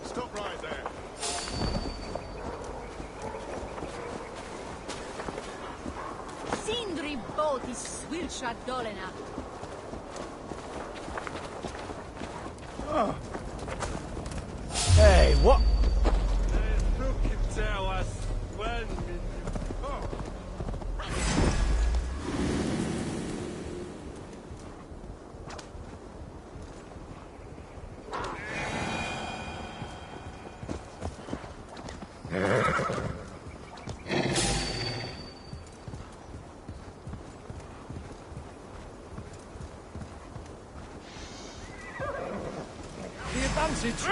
Stop right there. Sindri botis swilcha dolena. Hey, what? The advantage!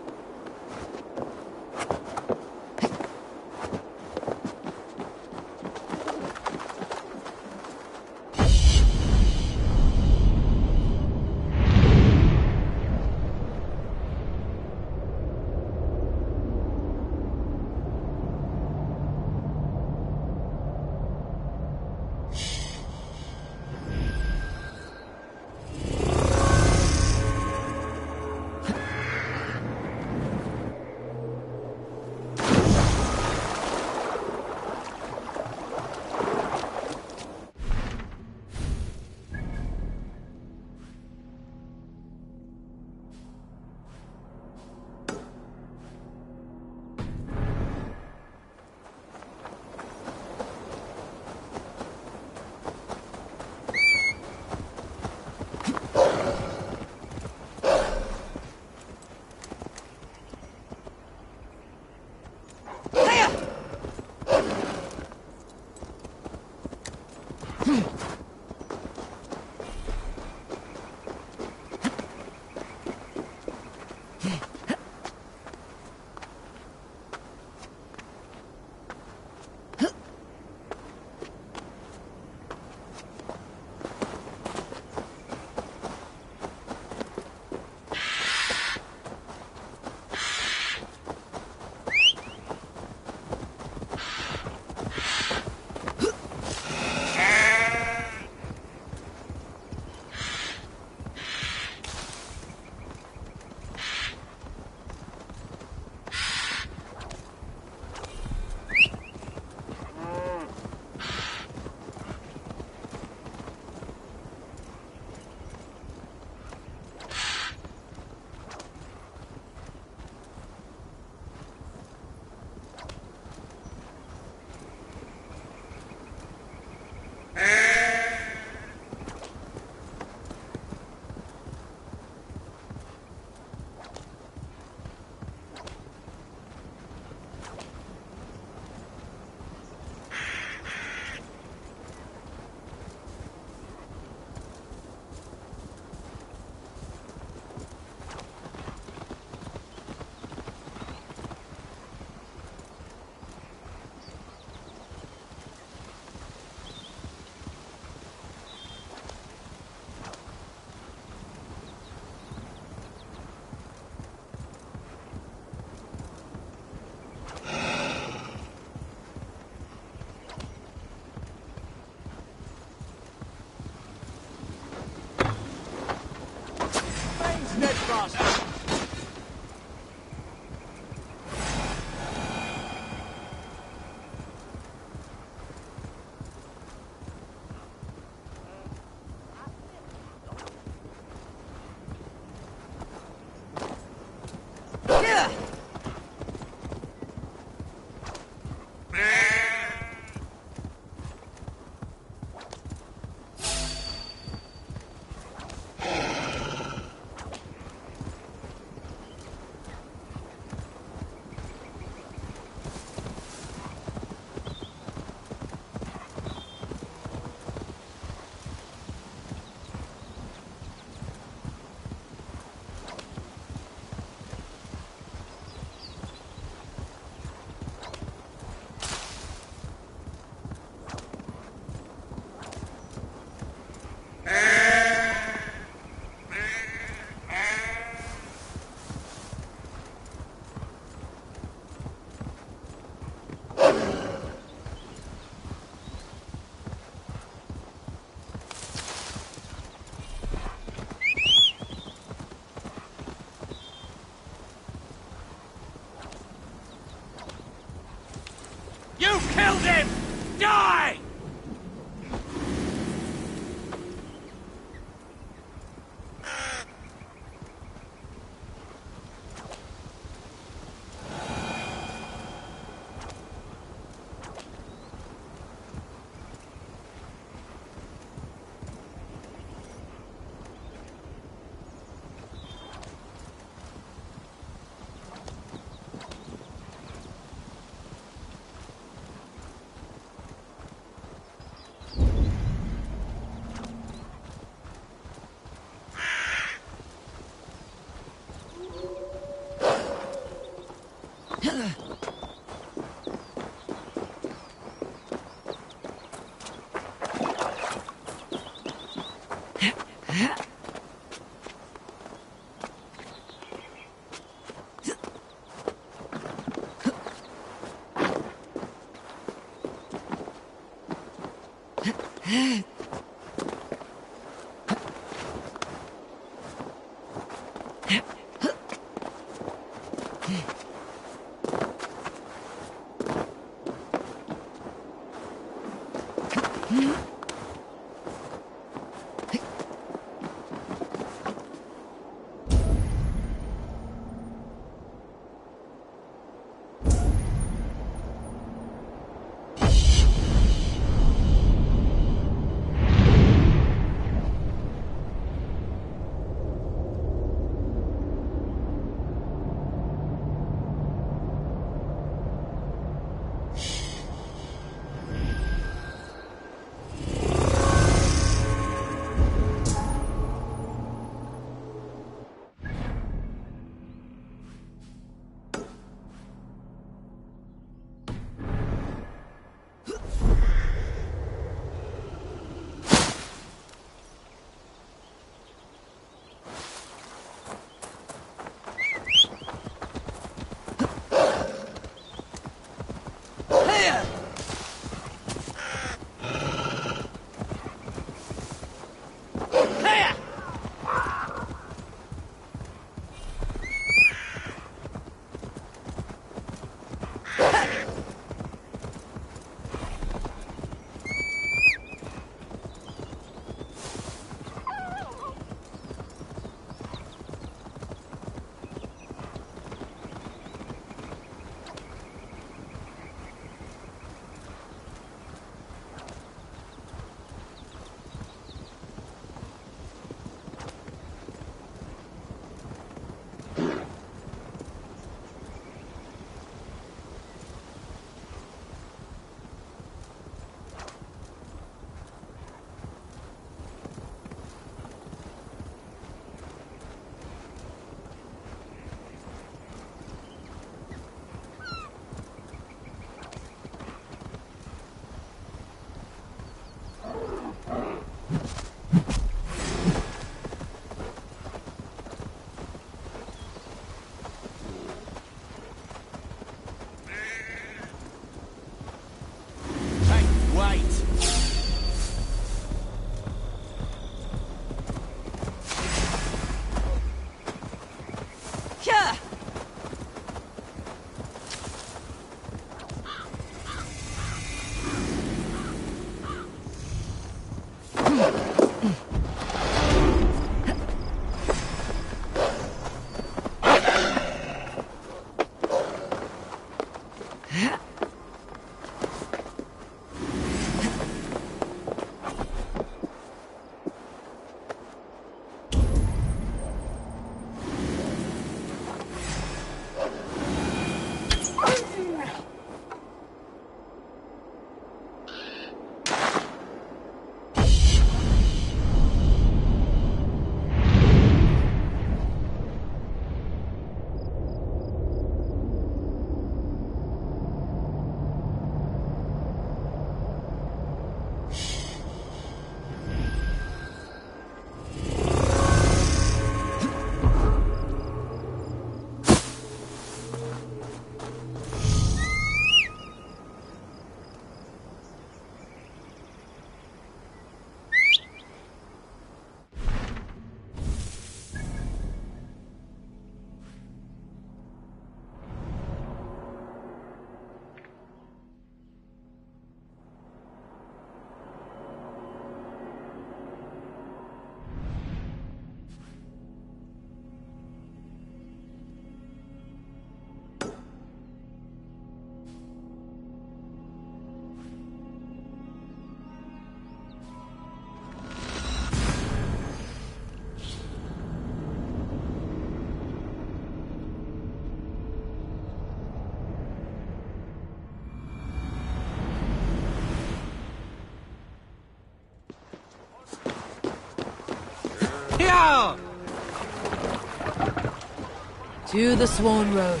To the Swan Road.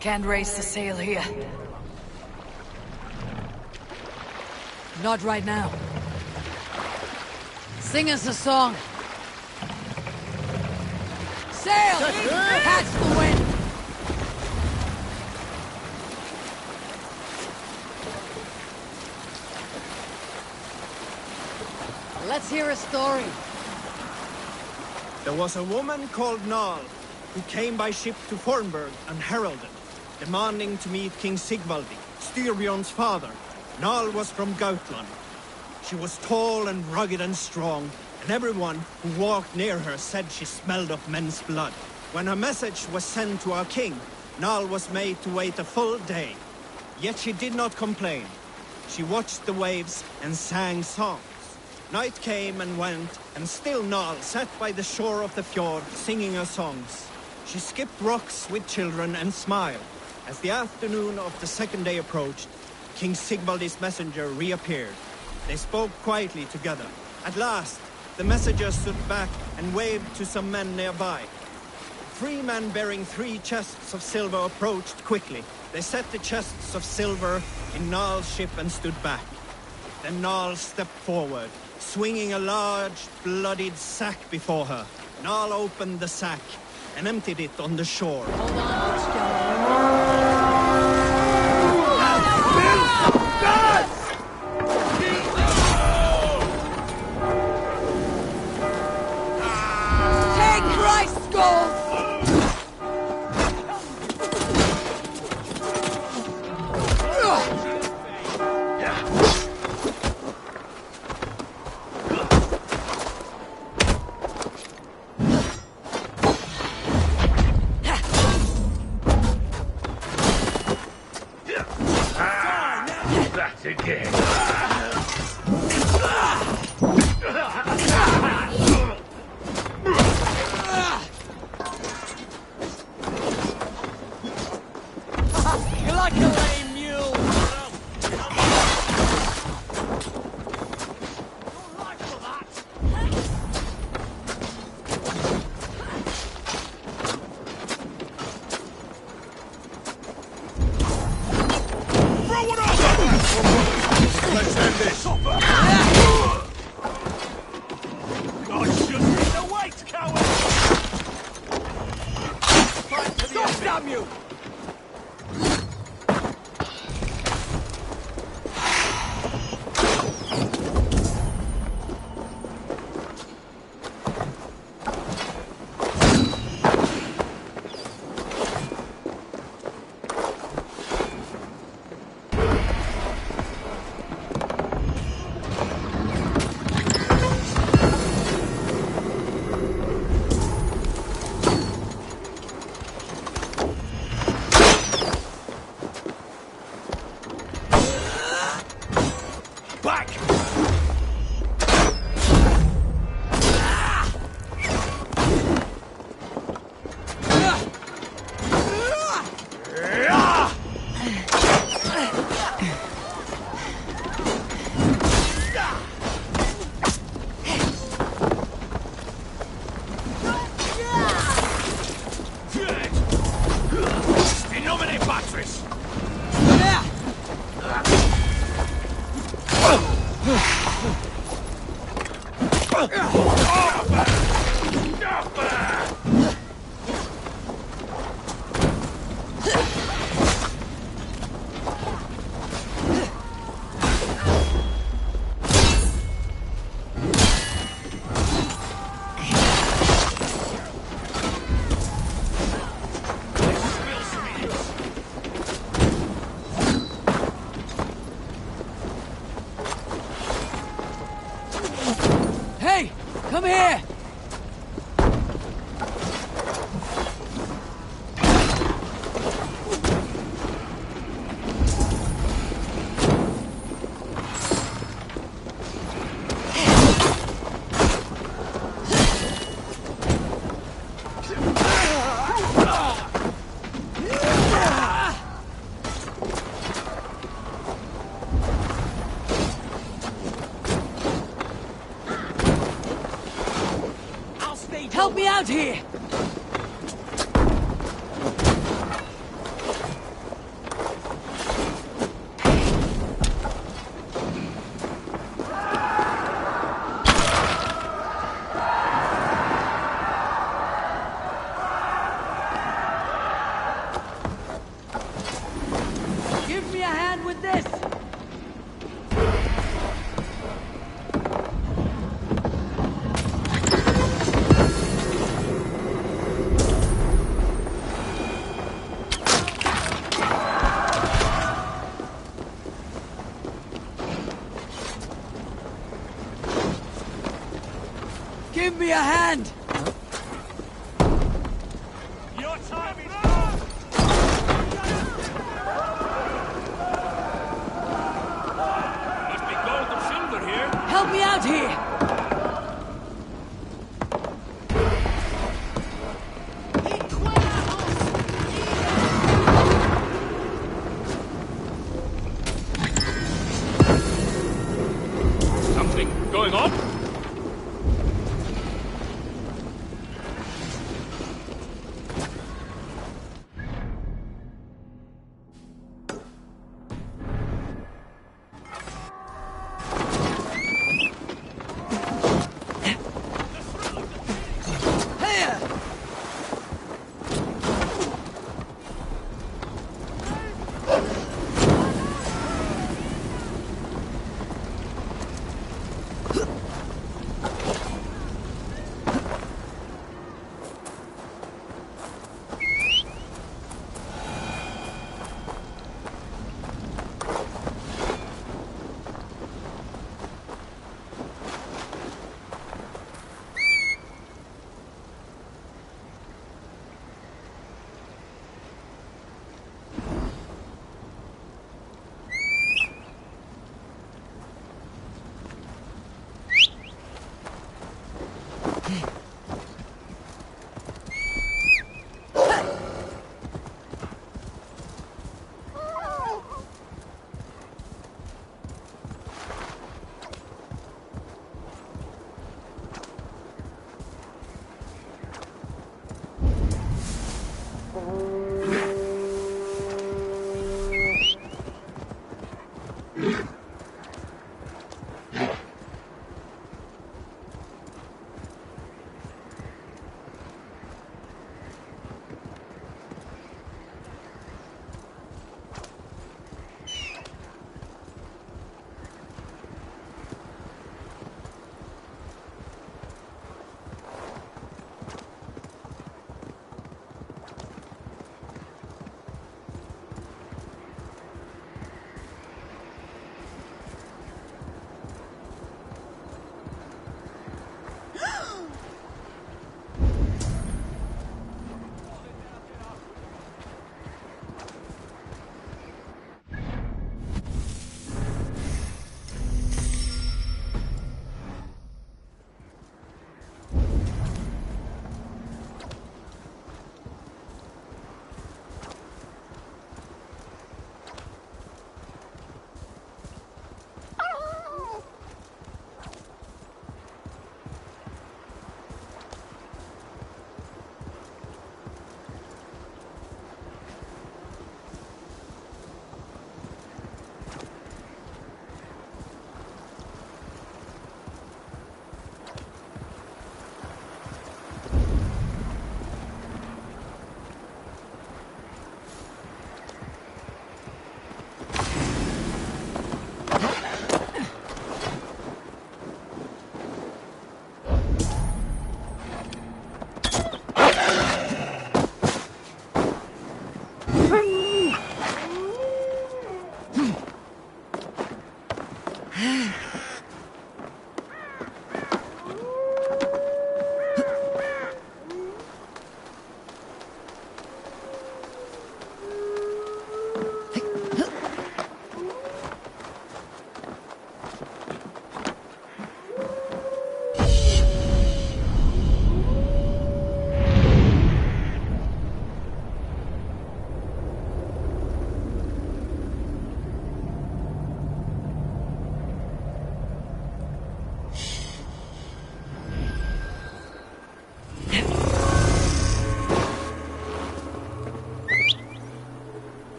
Can't raise the sail here. Not right now. Sing us a song. Sail! Catch the wind! Let's hear a story. There was a woman called Nal, who came by ship to Fornburg unheralded, demanding to meet King Sigvaldi, Styrbjorn's father. Nal was from Gautland. She was tall and rugged and strong, and everyone who walked near her said she smelled of men's blood. When her message was sent to our king, Nal was made to wait a full day. Yet she did not complain. She watched the waves and sang songs. Night came and went, and still Nal sat by the shore of the fjord singing her songs. She skipped rocks with children and smiled. As the afternoon of the second day approached, King Sigvaldi's messenger reappeared. They spoke quietly together. At last, the messenger stood back and waved to some men nearby. 3 men bearing 3 chests of silver approached quickly. They set the chests of silver in Nal's ship and stood back. Then Nal stepped forward, swinging a large, bloodied sack before her. Nal opened the sack and emptied it on the shore. Hold on, take Christ's gold! That again. You're like a lame mule. Let's end this. God should be the white coward. Stop, damn you! Hey! Come here! Help me out here! Give me a hand with this! me a hand! Your time is Must be gold and silver here. Help me out here! Something going on?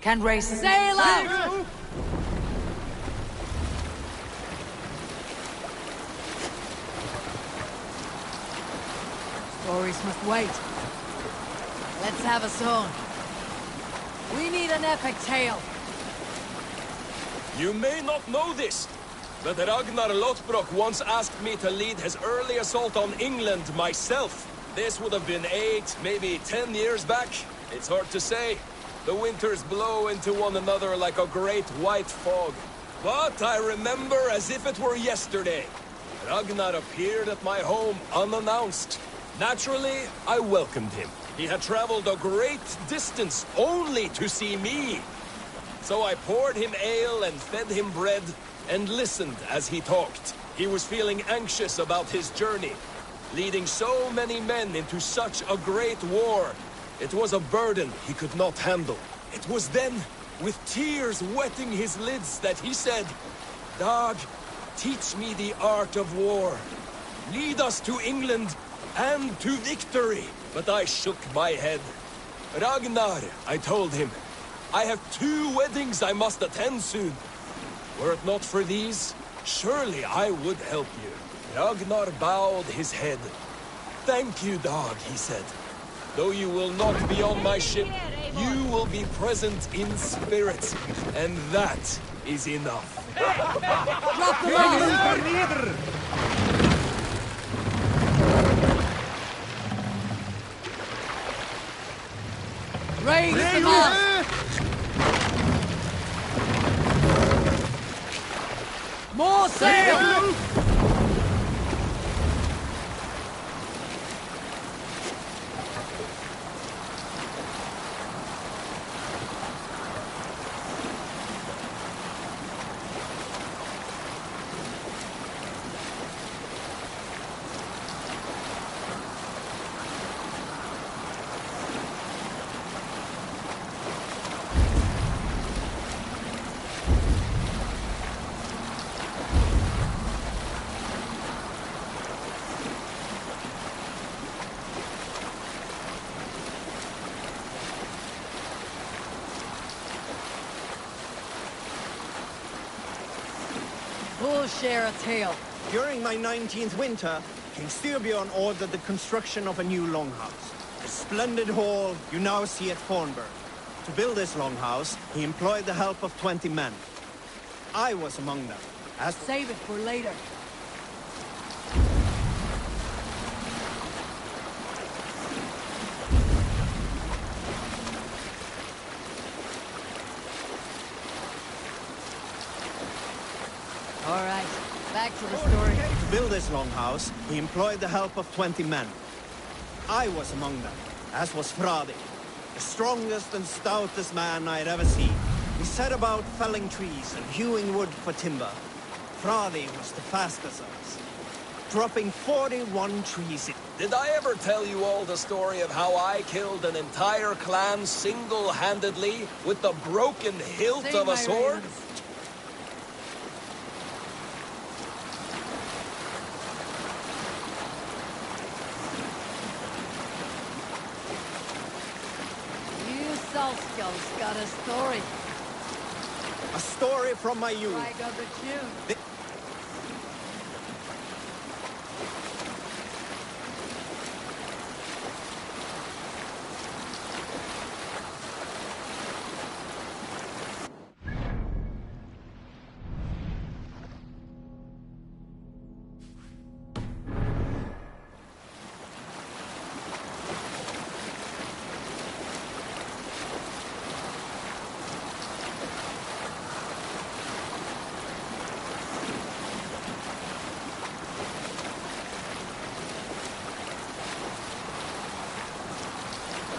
can race sail out! Stories must wait. Let's have a song. We need an epic tale. You may not know this, but Ragnar Lothbrok once asked me to lead his early assault on England myself. This would have been 8, maybe 10 years back. It's hard to say. The winters blow into one another like a great white fog. But I remember as if it were yesterday. Ragnar appeared at my home unannounced. Naturally, I welcomed him. He had traveled a great distance only to see me. So I poured him ale and fed him bread and listened as he talked. He was feeling anxious about his journey. Leading so many men into such a great war, it was a burden he could not handle. It was then, with tears wetting his lids, that he said, "Dag, teach me the art of war. Lead us to England and to victory." But I shook my head. "Ragnar," I told him, "I have 2 weddings I must attend soon. Were it not for these, surely I would help you." Ragnar bowed his head. "Thank you, Dag," he said. "Though you will not be on my ship, you will be present in spirit, and that is enough." Drop the line! Raise the mast! More sail! We'll share a tale. During my 19th winter, King Styrbjorn ordered the construction of a new longhouse. A splendid hall you now see at Fornburg. To build this longhouse, he employed the help of 20 men. I was among them. Save it for later. All right, back to the story. To build this longhouse, he employed the help of 20 men. I was among them, as was Fradi, the strongest and stoutest man I had ever seen. We set about felling trees and hewing wood for timber. Fradi was the fastest of us, dropping 41 trees. Did I ever tell you all the story of how I killed an entire clan single-handedly with the broken hilt of a sword? Saltskjol's got a story. A story from my youth. I got the tune.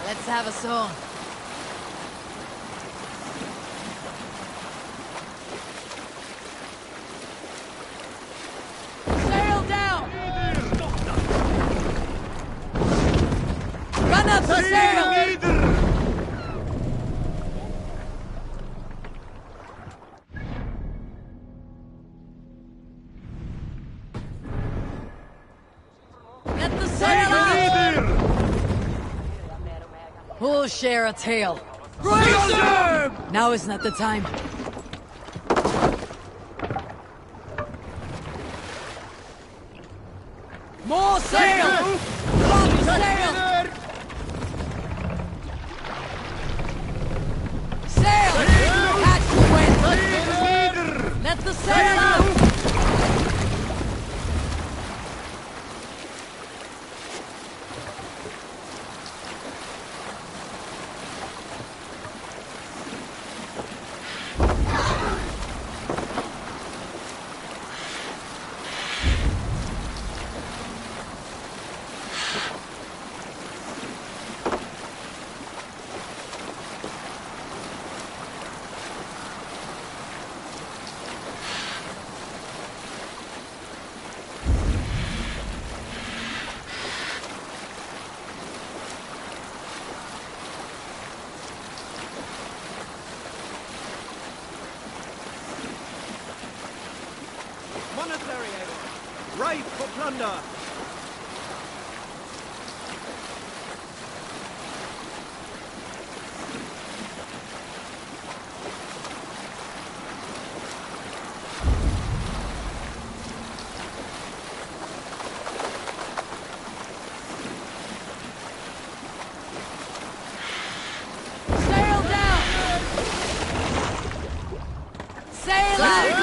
Let's have a song. Sail down! Run up the sail! Get the sail out! Who'll share a tale? Now is not the time. More sail! Long sail! Sail! Catch the wind! Let the sail out! Monetary aid! Right for plunder! Sail down! Sail out!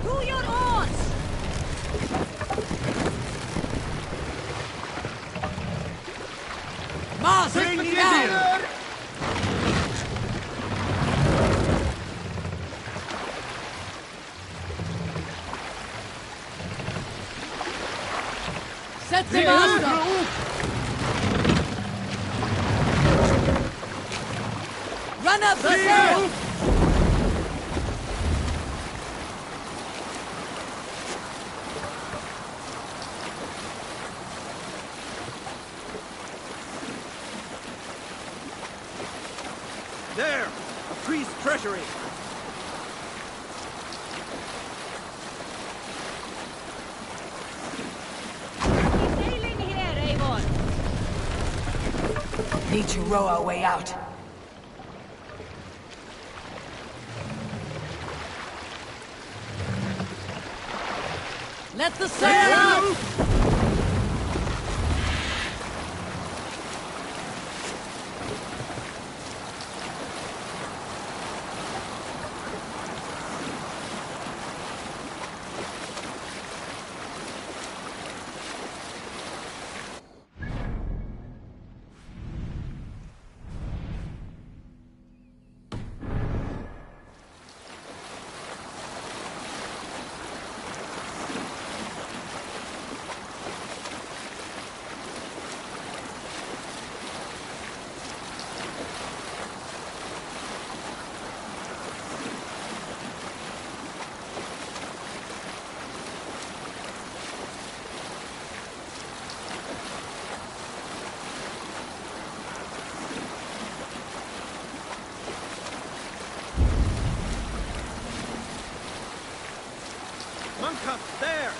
To your oars! Mars, bring down! Set the master! Run up the sail! There! A priest's treasury! Sailing here, Avon! Need to row our way out. Let the sail out! Monk up there!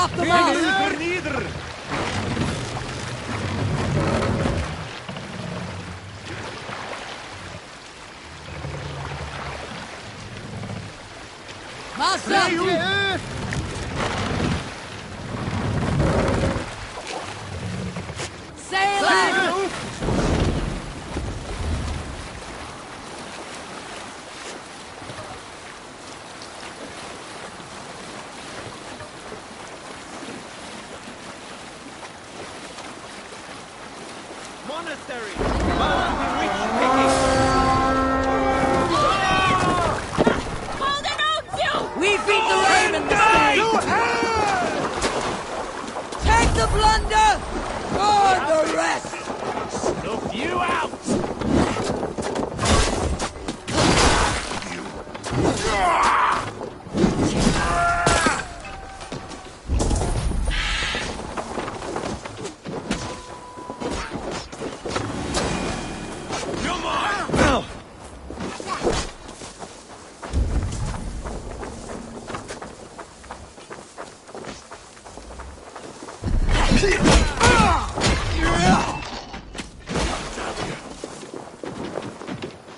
Drop them off! Master! Sail it! Monastery! Must be rich picking! We beat the Raven this day! Take the plunder! Guard the rest! Snuff you out!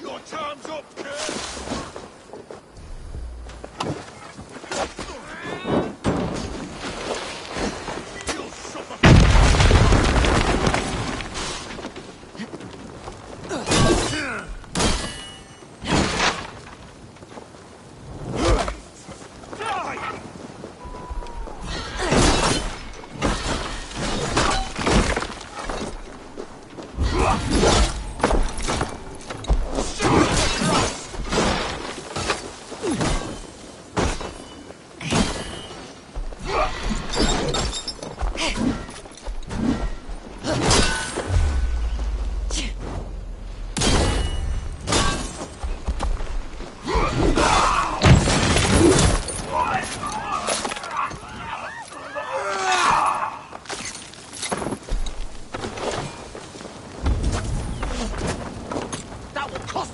Your time's up, kid! You'll suffer! That will cost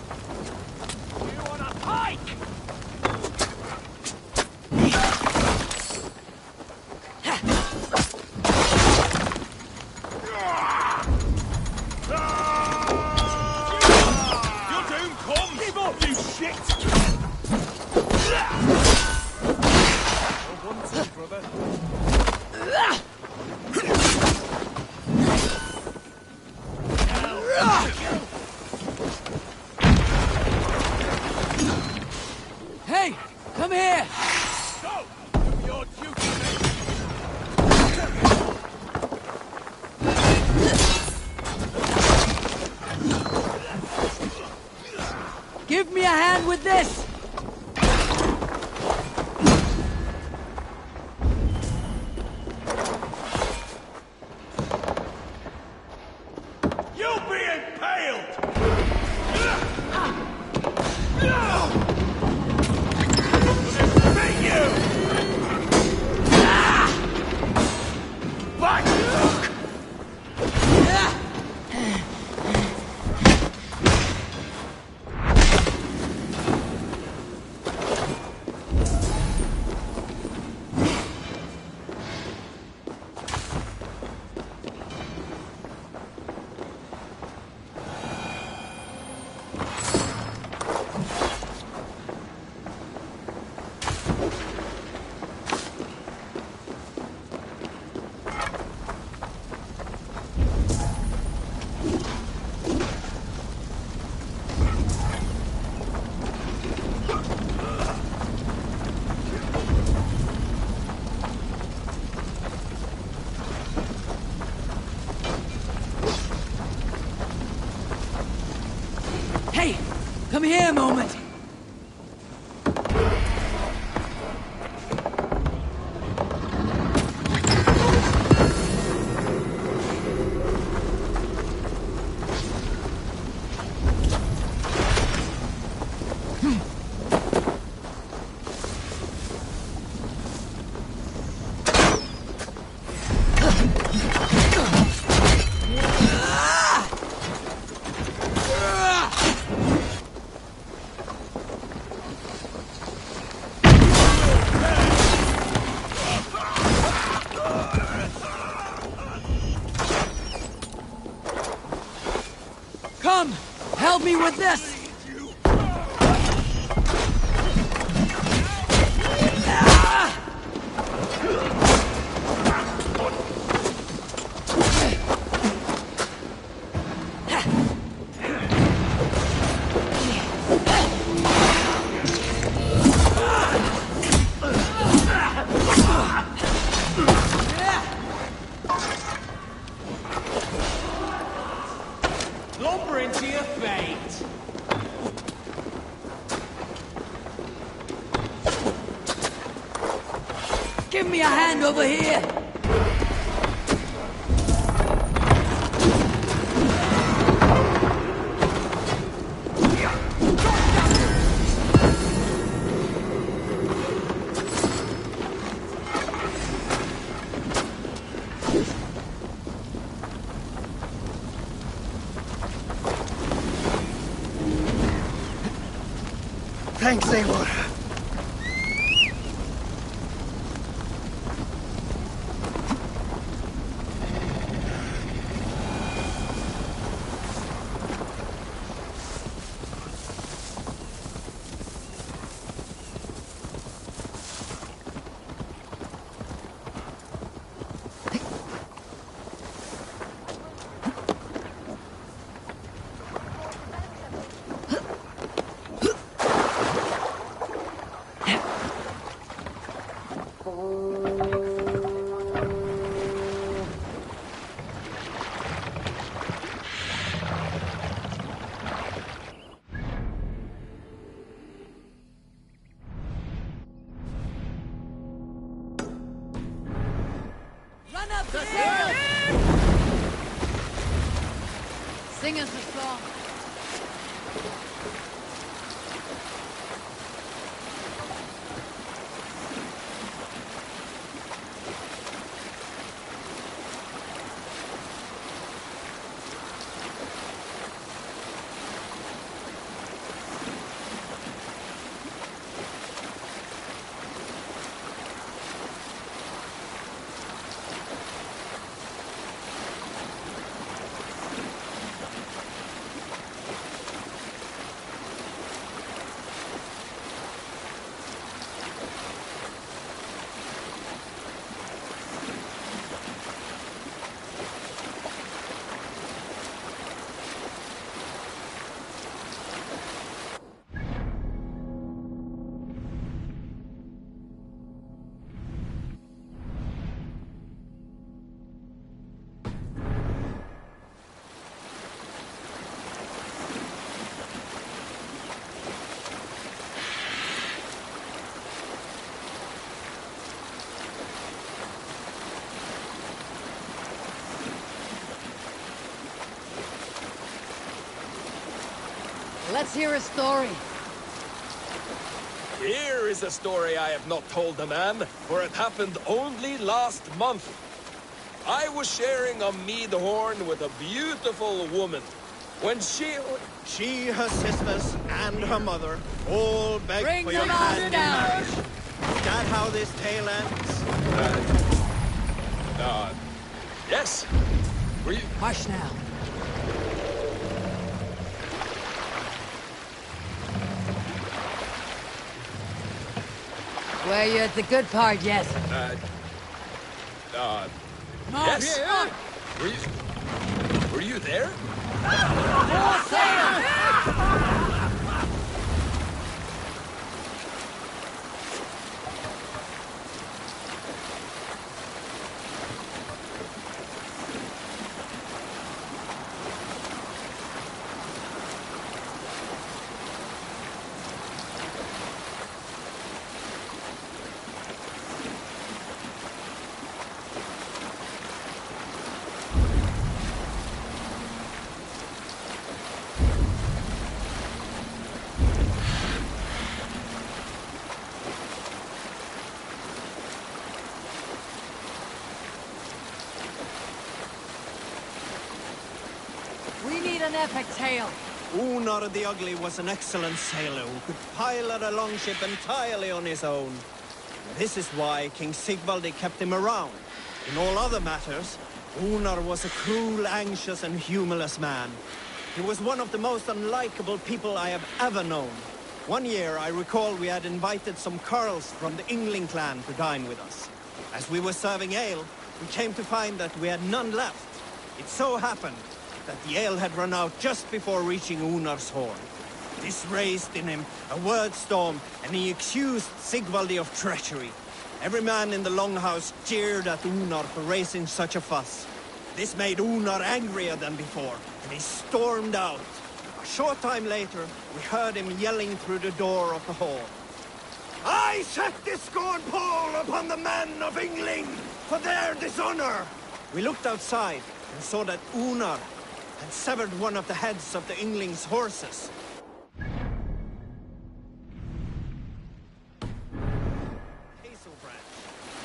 you on a pike! Your doom comes! Give up, you shit! Hey! Come here! Go! Do your duty, Give me a hand with this! You'll be impaled! Beat you! Back! Hey! Come here a moment! help me with this! Lumber into your fate! Give me a hand over here! Thanks, Eivor. Run up the hill! Sing us a song. Let's hear a story. Here is a story I have not told a man, for it happened only last month. I was sharing a mead horn with a beautiful woman. When she, her sisters, and her mother all begged Bring for your them hand in down. marriage. Is that how this tale ends? yes. Were you... Hush now. Were you at the good part yet? Yes. Yeah. Were you there? More sail! We need an epic tale. Unar the Ugly was an excellent sailor who could pilot a longship entirely on his own. This is why King Sigvaldi kept him around. In all other matters, Unar was a cruel, anxious, and humorless man. He was one of the most unlikable people I have ever known. One year, I recall we had invited some Carls from the Yngling clan to dine with us. As we were serving ale, we came to find that we had none left. It so happened that the ale had run out just before reaching Unar's horn. This raised in him a word storm, and he accused Sigvaldi of treachery. Every man in the longhouse jeered at Unar for raising such a fuss. This made Unar angrier than before, and he stormed out. A short time later, we heard him yelling through the door of the hall. I set this scorn pall upon the men of Yngling for their dishonor! We looked outside and saw that Unar had severed one of the heads of the Yngling's horses.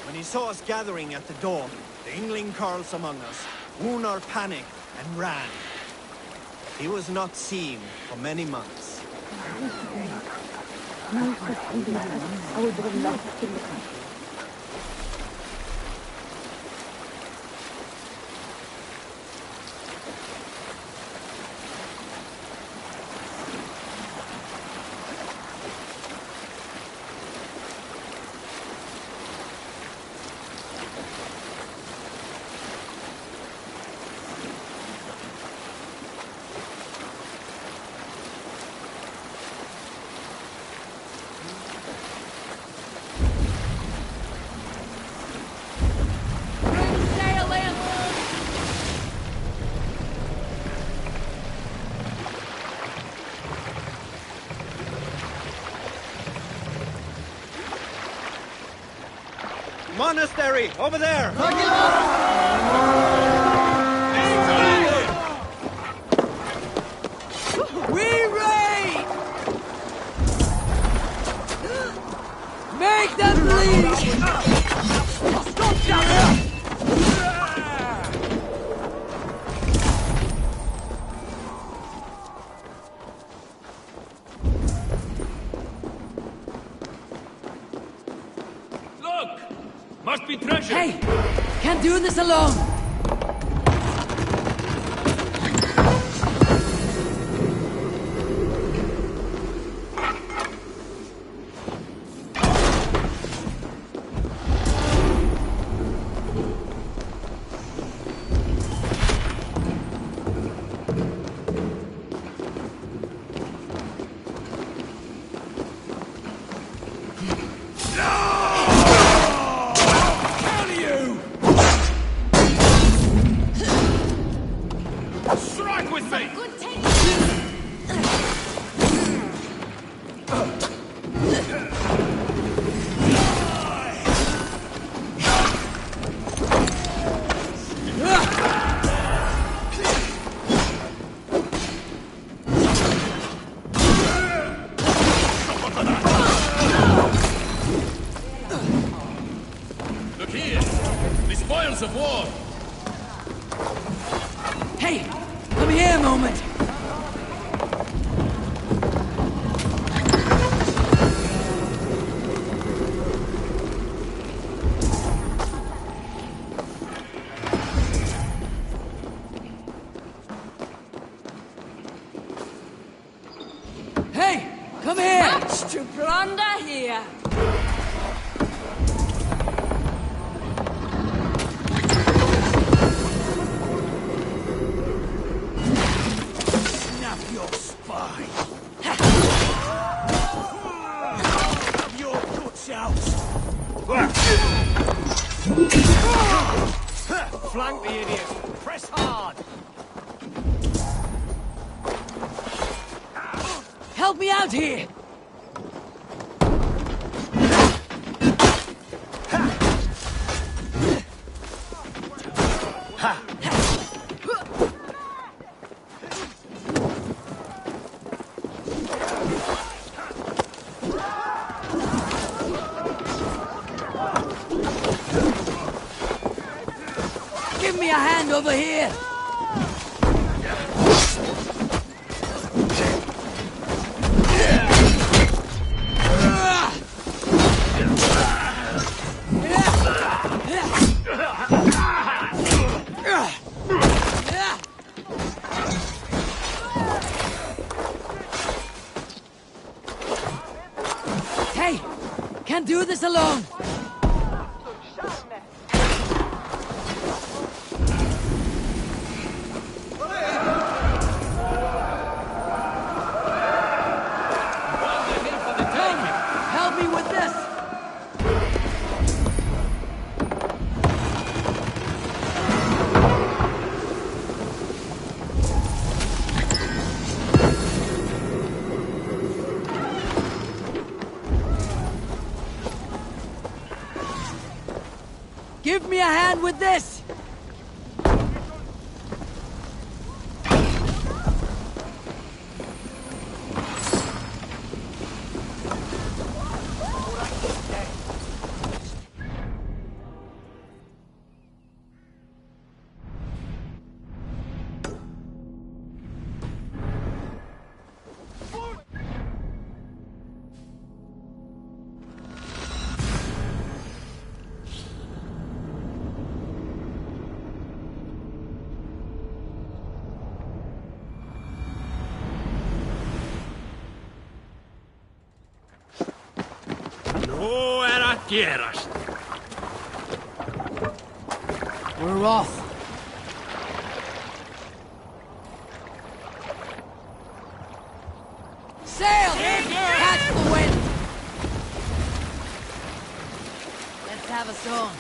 When he saw us gathering at the door, the Yngling Carls among us, Unar panicked and ran. He was not seen for many months. Monastery, over there! We raid! Make them bleed! Must be treasure! Hey! Can't do this alone! Of war. Hey, come here a moment. Hey, come here. Much to plunder here. Flank the idiots! Press hard! Help me out here! Give me a hand over here! okay. Can't do this alone. Help me with this! Give me a hand with this! Nú að gerast. We're off. Sail! Catch the wind! Let's have a song.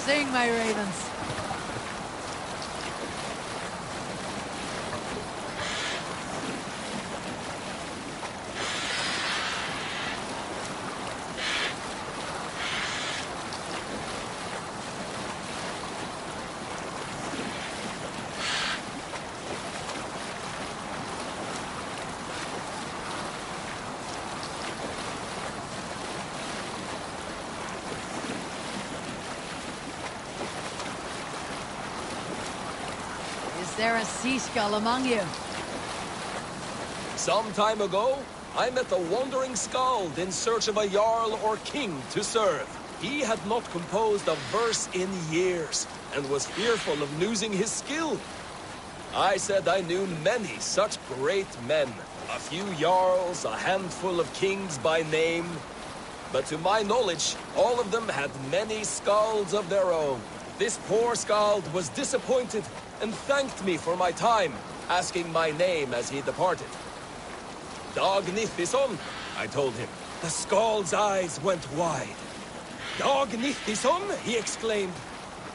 Sing, my ravens. Is there a sea skull among you? Some time ago, I met a wandering skald in search of a jarl or king to serve. He had not composed a verse in years, and was fearful of losing his skill. I said I knew many such great men, a few jarls, a handful of kings by name. But to my knowledge, all of them had many skalds of their own. This poor skald was disappointed, and thanked me for my time, asking my name as he departed. Dag Nithison, I told him. The skald's eyes went wide. Dag Nithison, he exclaimed.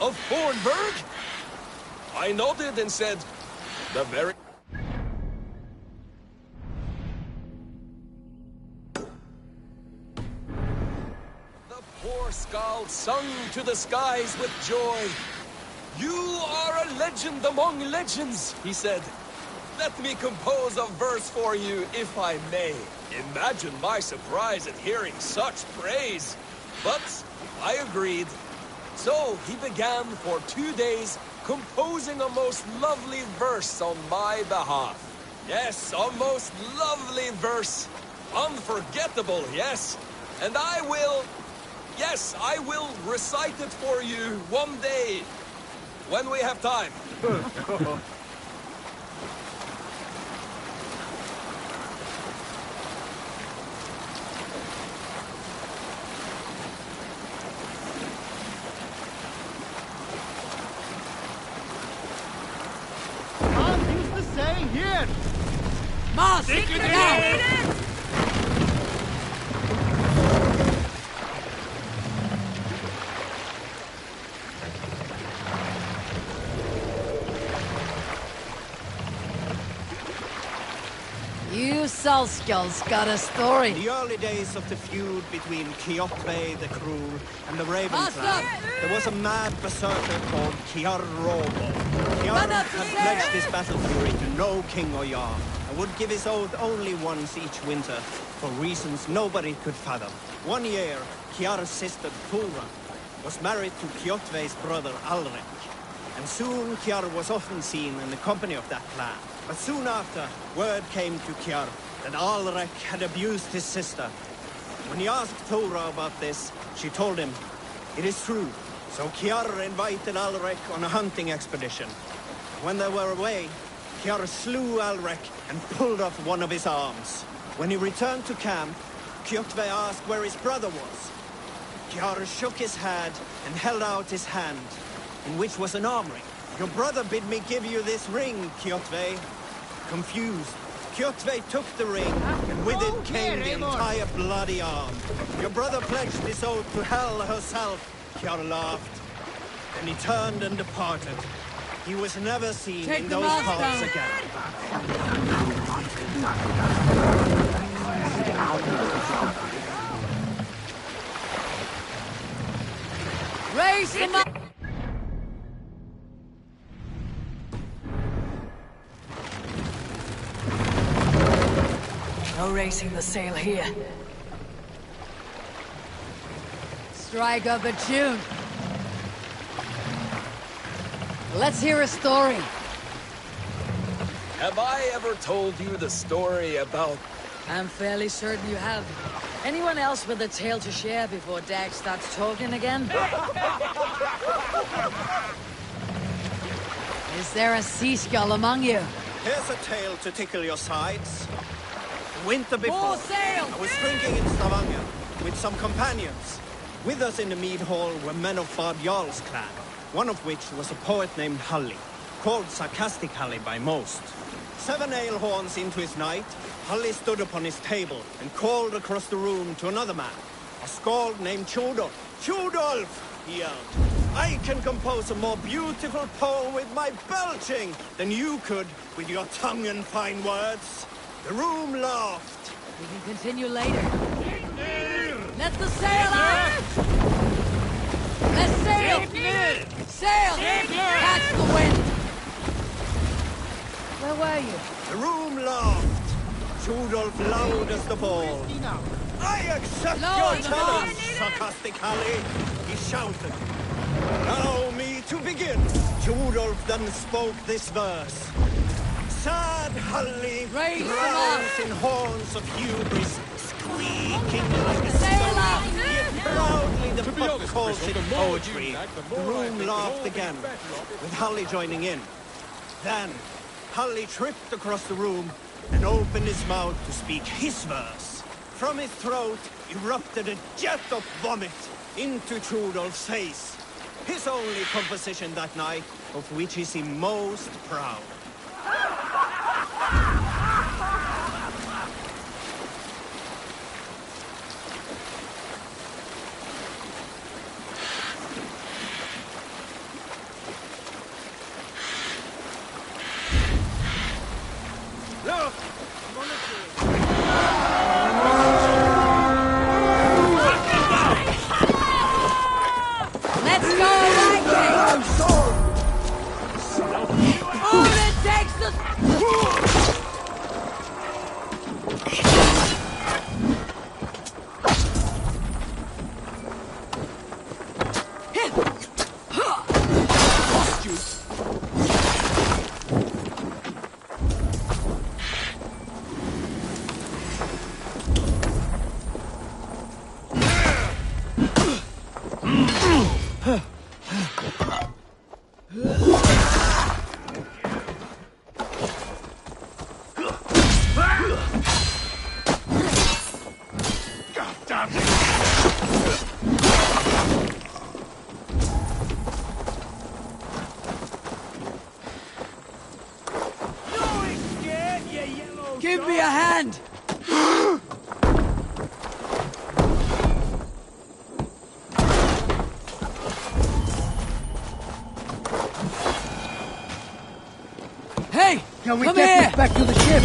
Of Fornburg? I nodded and said, the very... The poor skald sung to the skies with joy. You are a legend among legends, he said. Let me compose a verse for you, if I may. Imagine my surprise at hearing such praise. But I agreed. So he began for 2 days composing a most lovely verse on my behalf. Yes, a most lovely verse. Unforgettable, yes. And I will recite it for you one day. When we have time. Moss! Now! You Salskulls got a story. In the early days of the feud between Kjotve the Cruel and the Raven clan, there was a mad berserker called Kiar Robo. Kiar had pledged his battle fury to no king or jarl, and would give his oath only once each winter, for reasons nobody could fathom. One year, Kiar's sister Thora was married to Kjotve's brother Alrek, and soon Kiar was often seen in the company of that clan. But soon after, word came to Kiar that Alrek had abused his sister. When he asked Thora about this, she told him, "It is true." So Kiar invited Alrek on a hunting expedition. When they were away, Kiar slew Alrek and pulled off one of his arms. When he returned to camp, Kjotve asked where his brother was. Kiar shook his head and held out his hand, in which was an arm ring. "Your brother bid me give you this ring, Kjotve." Confused, Kjotve took the ring, and with it came the entire bloody arm. "Your brother pledged his oath to Hell herself," Kiar laughed. Then he turned and departed. He was never seen in those parts again. Raise him up! No raising the sail here. Strike up a tune. Let's hear a story. Have I ever told you the story about... I'm fairly certain you have. Anyone else with a tale to share before Dag starts talking again? Is there a sea skull among you? Here's a tale to tickle your sides. The winter before, More sail! I was drinking in Stavanger with some companions. With us in the mead hall were men of Bard Jarl's clan, one of which was a poet named Halli, called Sarcastic Halli by most. 7 ale horns into his night, Halli stood upon his table and called across the room to another man, a skald named Tjodolf. "Tjodolf!" he yelled. "I can compose a more beautiful poem with my belching than you could with your tongue and fine words." The room laughed. We can continue later. Let the sail out! Let's sail! Sail! Catch the wind! Where were you? The room laughed. Tjodolf loudest of all. "I accept your challenge, Sarcastic Halli," he shouted. "Allow me to begin." Tjodolf then spoke this verse. "Sad Halli drowns in horns of hubris, squeaking like a stone, yet proudly the book calls it poetry." The room laughed again, with Halli joining in. Then, Halli tripped across the room and opened his mouth to speak his verse. From his throat erupted a jet of vomit into Tjodolf's face. His only composition that night, of which he seemed most proud. Look! Let's go, Viking! Odin takes the... Give me a hand! Hey! Can we come get here! this back to the ship?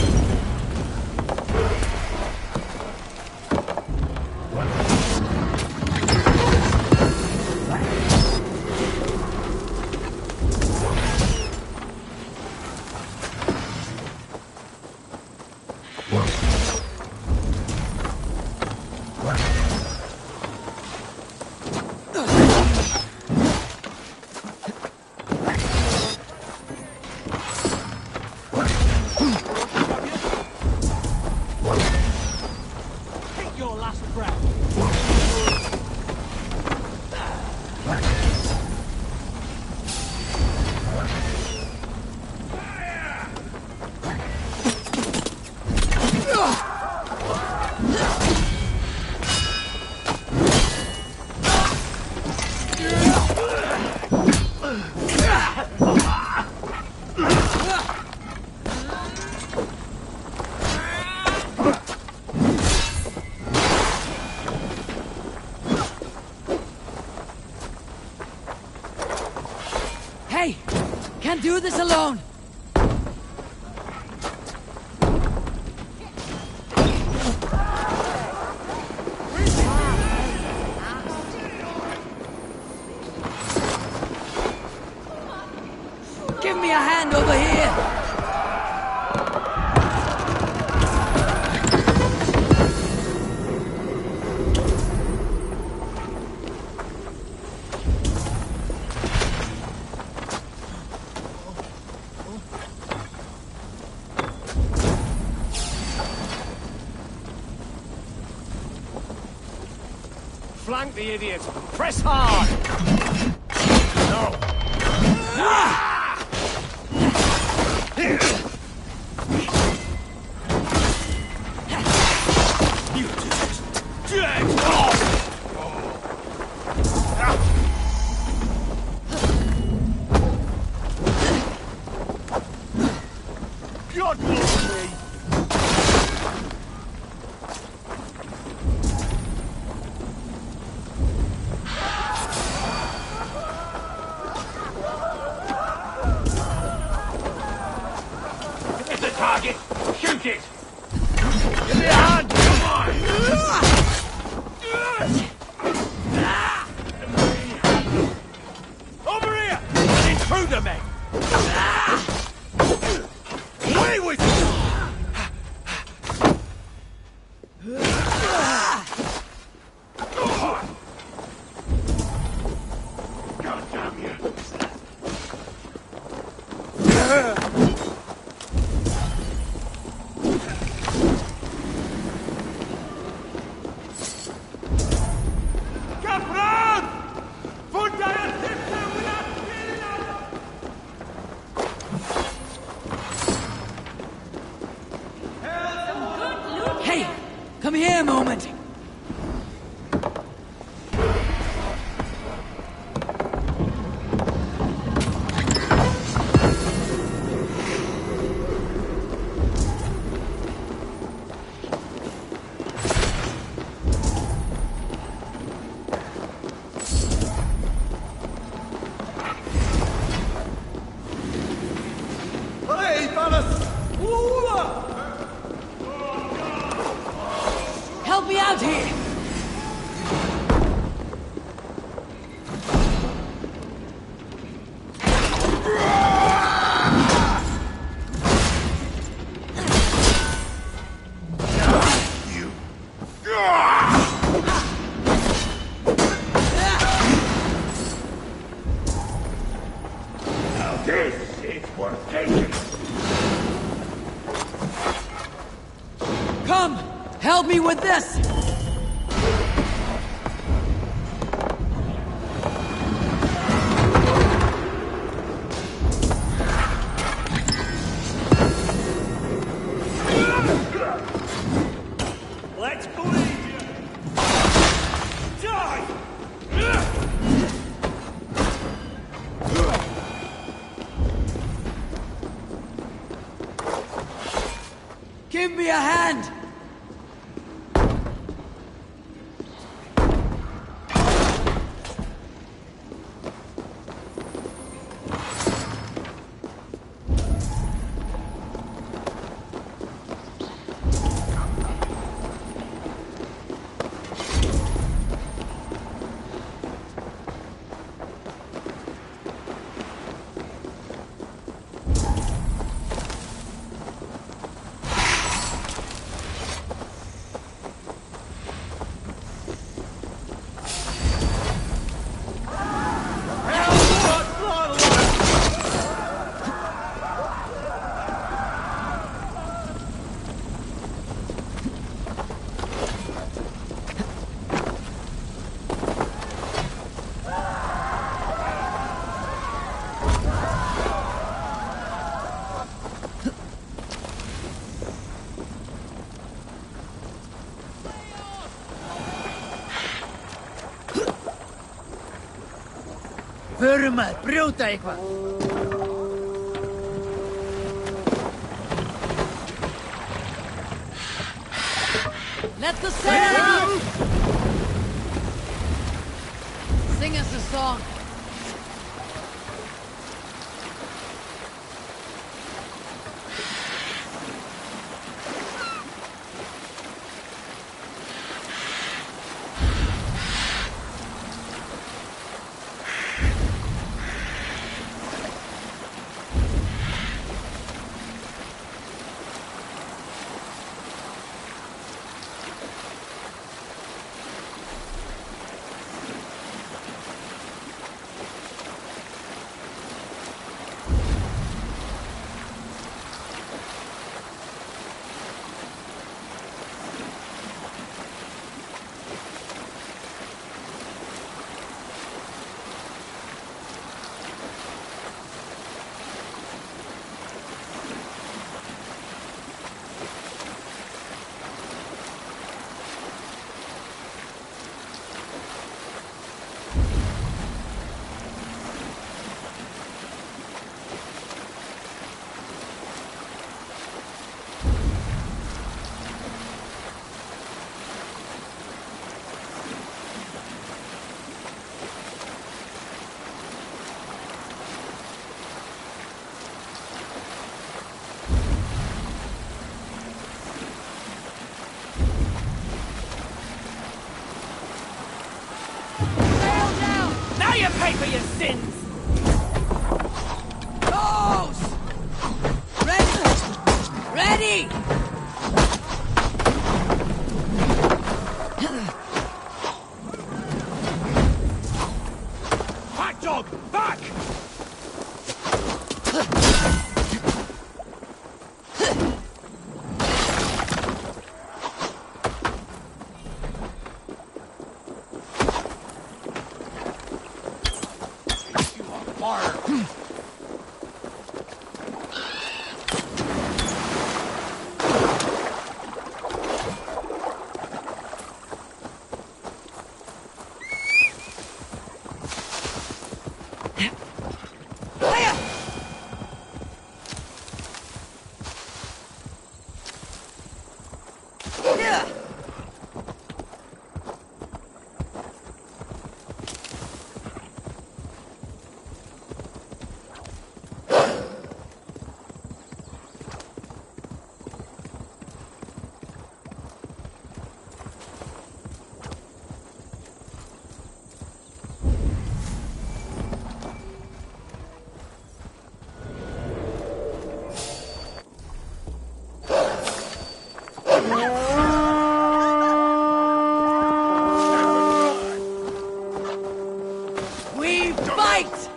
Take your last breath. Hey! Can't do this alone! Give me a hand over here! Flank the idiot! Press hard! No! You did it! Dead! God bless me! Hit the target! Shoot it! Give me a hand! Come on! Over here! An intruder, man! Away with you! God damn you! Kapran! Fundare Tipper without Hey! Come here a moment! Hey, Thomas! Help me out here! Now this is worth taking! Come! Help me with this! Let's bleed you! Die! Give me a hand! Vurmer, brjóta eitthvað! Let the sail! Sing us a song. Now you pay for your sins! Nose! Ready! Ready! Hot dog, back! We fight!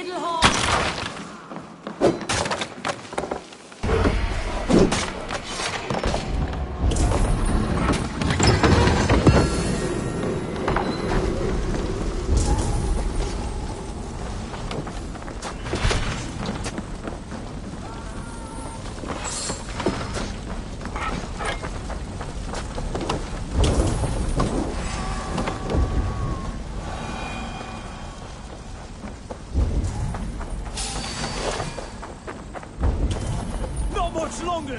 little horse! Longer.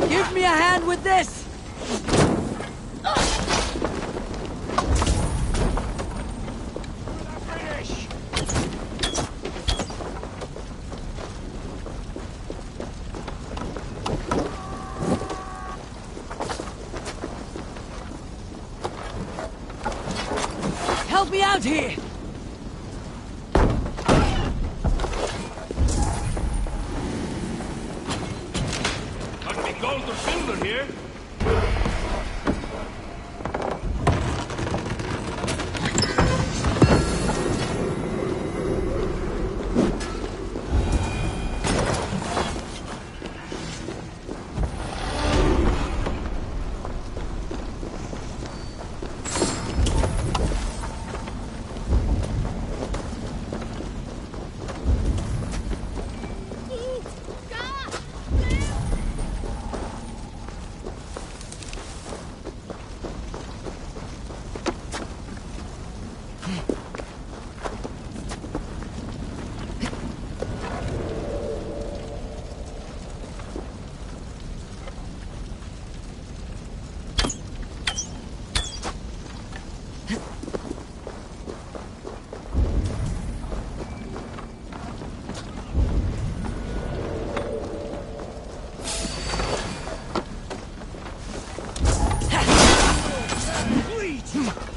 Give me a hand with this! Help me out here! Must be gold or silver here.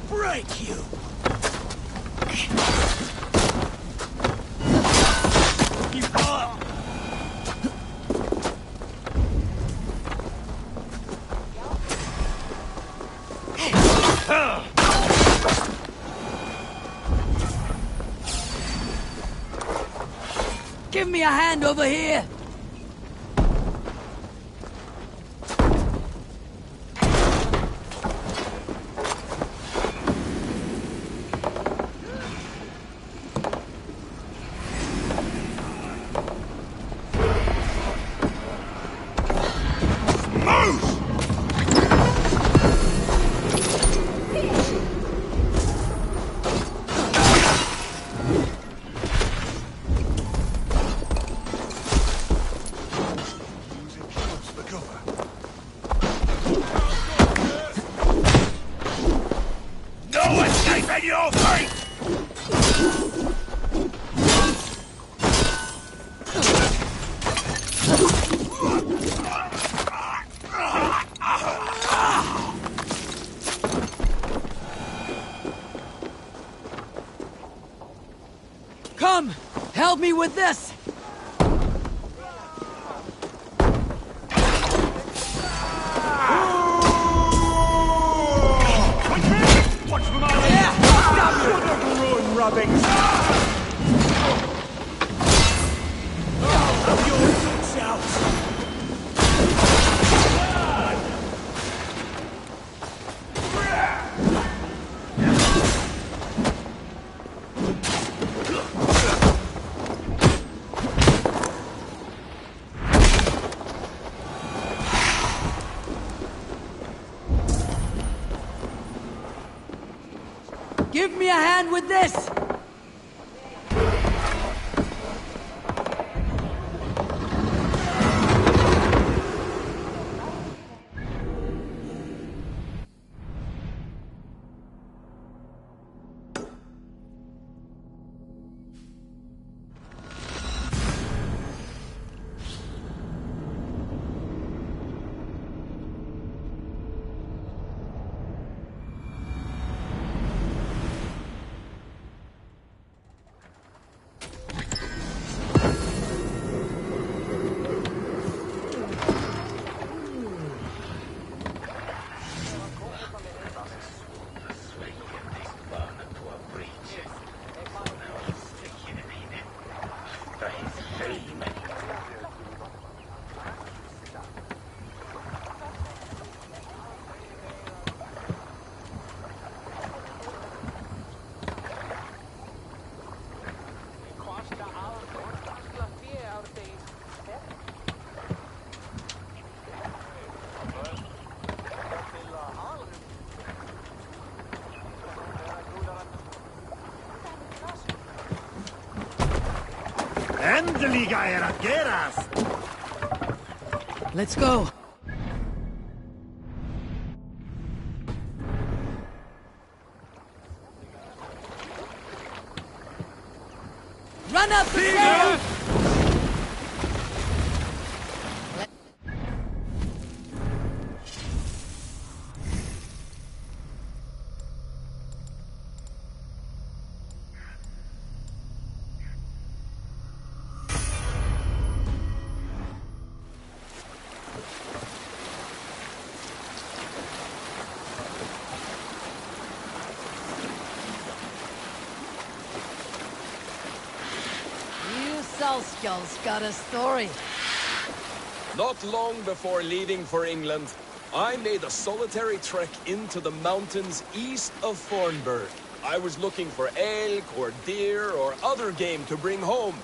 Break you! Give me a hand over here! No escaping your fate! Come! Help me with this! Watch from our end! Ruin rubbing! Have your wits out! Give me a hand with this! Let's go. Run up the sail! Salskjald's got a story. Not long before leaving for England, I made a solitary trek into the mountains east of Thornburg. I was looking for elk or deer or other game to bring home.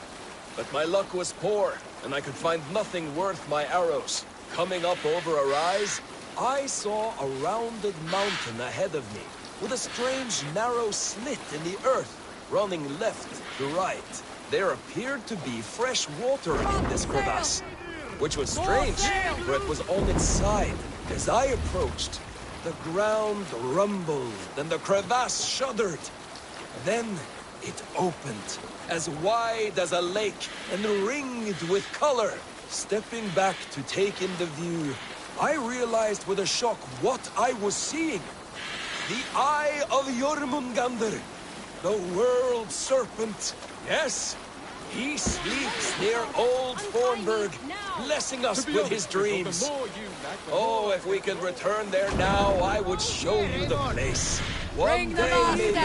But my luck was poor, and I could find nothing worth my arrows. Coming up over a rise, I saw a rounded mountain ahead of me, with a strange narrow slit in the earth, running left to right. There appeared to be fresh water in this crevasse, which was strange, for it was on its side. As I approached, the ground rumbled and the crevasse shuddered. Then it opened, as wide as a lake and ringed with color. Stepping back to take in the view, I realized with a shock what I was seeing. The Eye of Jormungandr, the World Serpent. Yes, he sleeps near Old Thornburg, blessing us with his dreams. Oh, if we could return there now, I would show you the place. One day, maybe.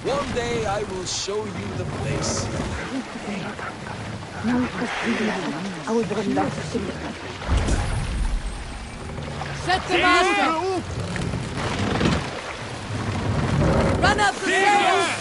One day I will show you the place. Set the master! Run up the sails!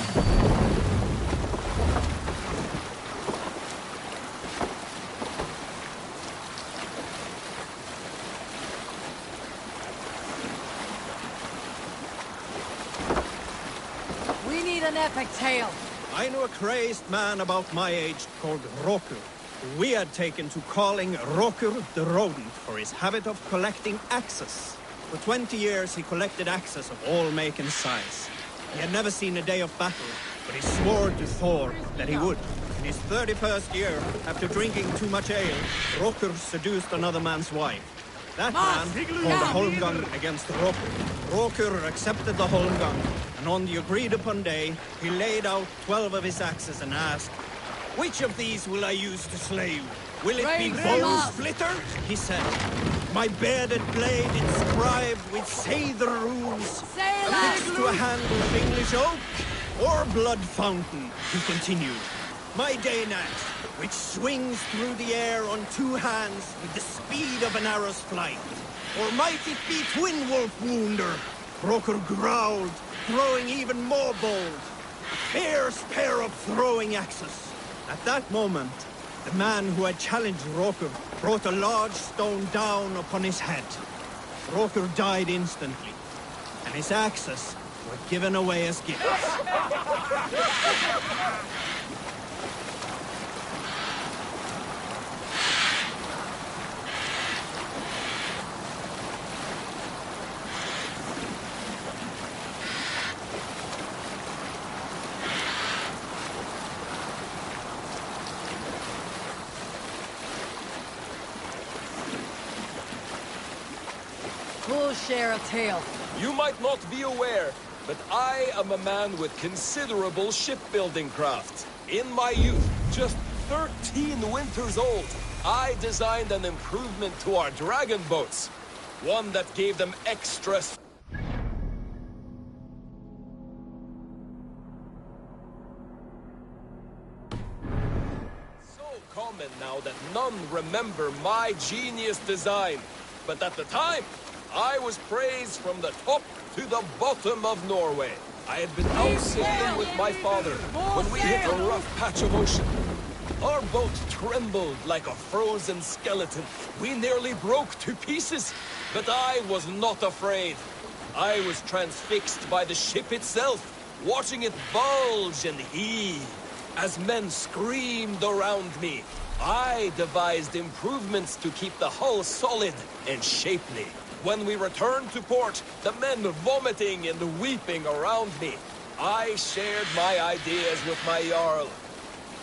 We need an epic tale. I knew a crazed man about my age called Rokur, who we had taken to calling Rokur the Rodent for his habit of collecting axes. For 20 years he collected axes of all make and size. He had never seen a day of battle, but he swore to Thor that he would. In his 31st year, after drinking too much ale, Rokur seduced another man's wife. That man called a holmgang against Rokur. Rokur accepted the holmgang, and on the agreed-upon day, he laid out 12 of his axes and asked, "Which of these will I use to slay you? Will it be Bone Splitter?" He said. "My bearded blade inscribed with Seidr runes, affixed to a handle of English oak, or Blood Fountain," he continued. "My Dane axe, which swings through the air on 2 hands with the speed of an arrow's flight. Or might it be Twin Wolf Wounder?" Rokur growled, growing even more bold. A fierce pair of throwing axes. At that moment, the man who had challenged Rokur brought a large stone down upon his head. Rokur died instantly, and his axes were given away as gifts. We'll share a tale. You might not be aware, but I am a man with considerable shipbuilding craft. In my youth, just 13 winters old, I designed an improvement to our dragon boats. One that gave them extra... So common now that none remember my genius design. But at the time, I was praised from the top to the bottom of Norway. I had been out sailing with my father when we hit a rough patch of ocean. Our boat trembled like a frozen skeleton. We nearly broke to pieces, but I was not afraid. I was transfixed by the ship itself, watching it bulge and heave. as men screamed around me, I devised improvements to keep the hull solid and shapely. When we returned to port, the men vomiting and weeping around me, I shared my ideas with my Jarl.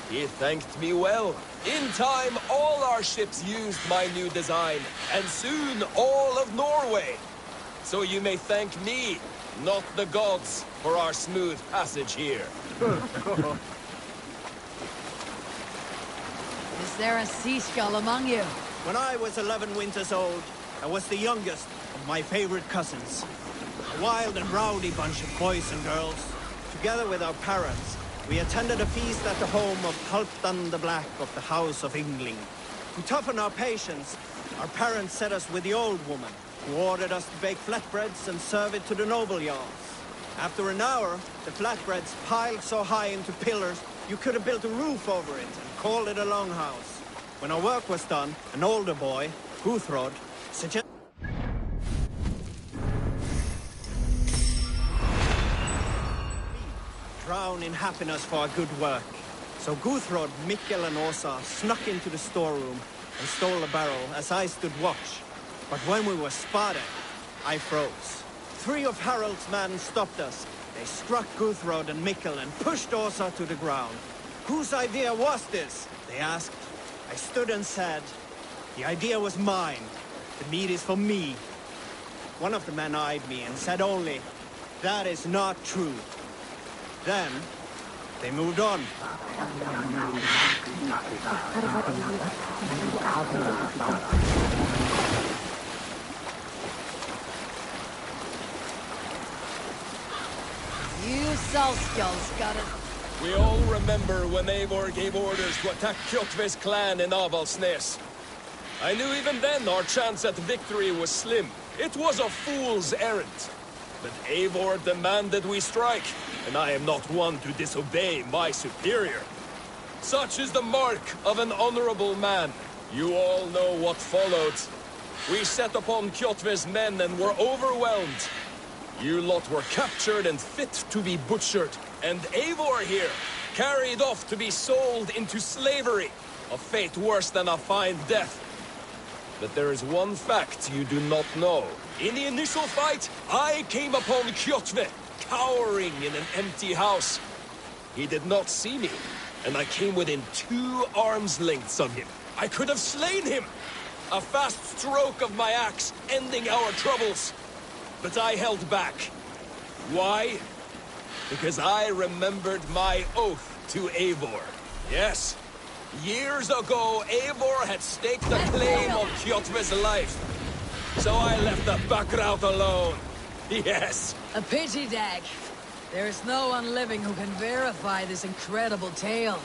He thanked me well. In time, all our ships used my new design, and soon all of Norway. So you may thank me, not the gods, for our smooth passage here. Is there a sea skull among you? When I was 11 winters old, I was the youngest of my favorite cousins. A wild and rowdy bunch of boys and girls. Together with our parents, we attended a feast at the home of Halfdan the Black of the House of Yngling. To toughen our patience, our parents set us with the old woman, who ordered us to bake flatbreads and serve it to the noble jarls. After an hour, the flatbreads piled so high into pillars, you could have built a roof over it and called it a longhouse. When our work was done, an older boy, Guthrod, suggested drown in happiness for our good work. So Guthrod, Mikkel and Åsa snuck into the storeroom and stole a barrel as I stood watch. But when we were spotted, I froze. 3 of Harald's men stopped us. They struck Guthrod and Mikkel and pushed Åsa to the ground. Whose idea was this? They asked. I stood and said, the idea was mine. The meat is for me. One of the men eyed me and said only, that is not true. Then, they moved on. You Salskulls got it. We all remember when Eivor gave orders to attack Kjotve's clan in Avaldsnes. I knew even then our chance at victory was slim. It was a fool's errand. But Eivor demanded we strike, and I am not one to disobey my superior. Such is the mark of an honorable man. You all know what followed. We set upon Kjotve's men and were overwhelmed. You lot were captured and fit to be butchered, and Eivor here, carried off to be sold into slavery, a fate worse than a fine death. But there is one fact you do not know. In the initial fight, I came upon Kjotve, cowering in an empty house. He did not see me, and I came within 2 arms lengths of him. I could have slain him! A fast stroke of my axe, ending our troubles. But I held back. Why? Because I remembered my oath to Eivor. Yes, years ago, Eivor had staked a claim on Kjotve's life. So I left the Backrout alone. Yes. A pity, Dag. There is no one living who can verify this incredible tale.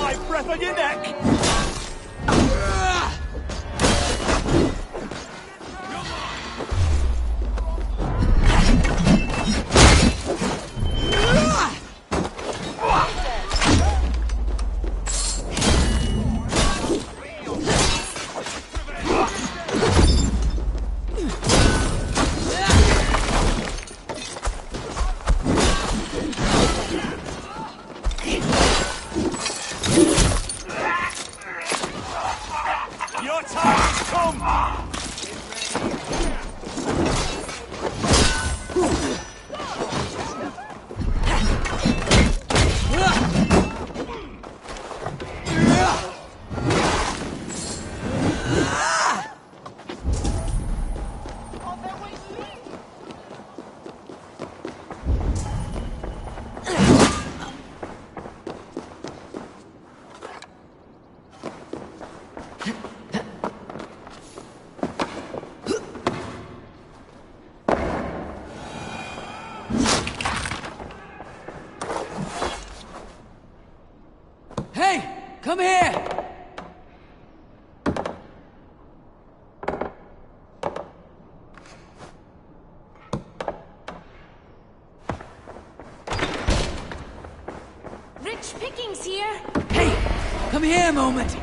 live breath on your neck! Your time has come! Hey! Come here! Rich pickings here. Hey! Come here a moment!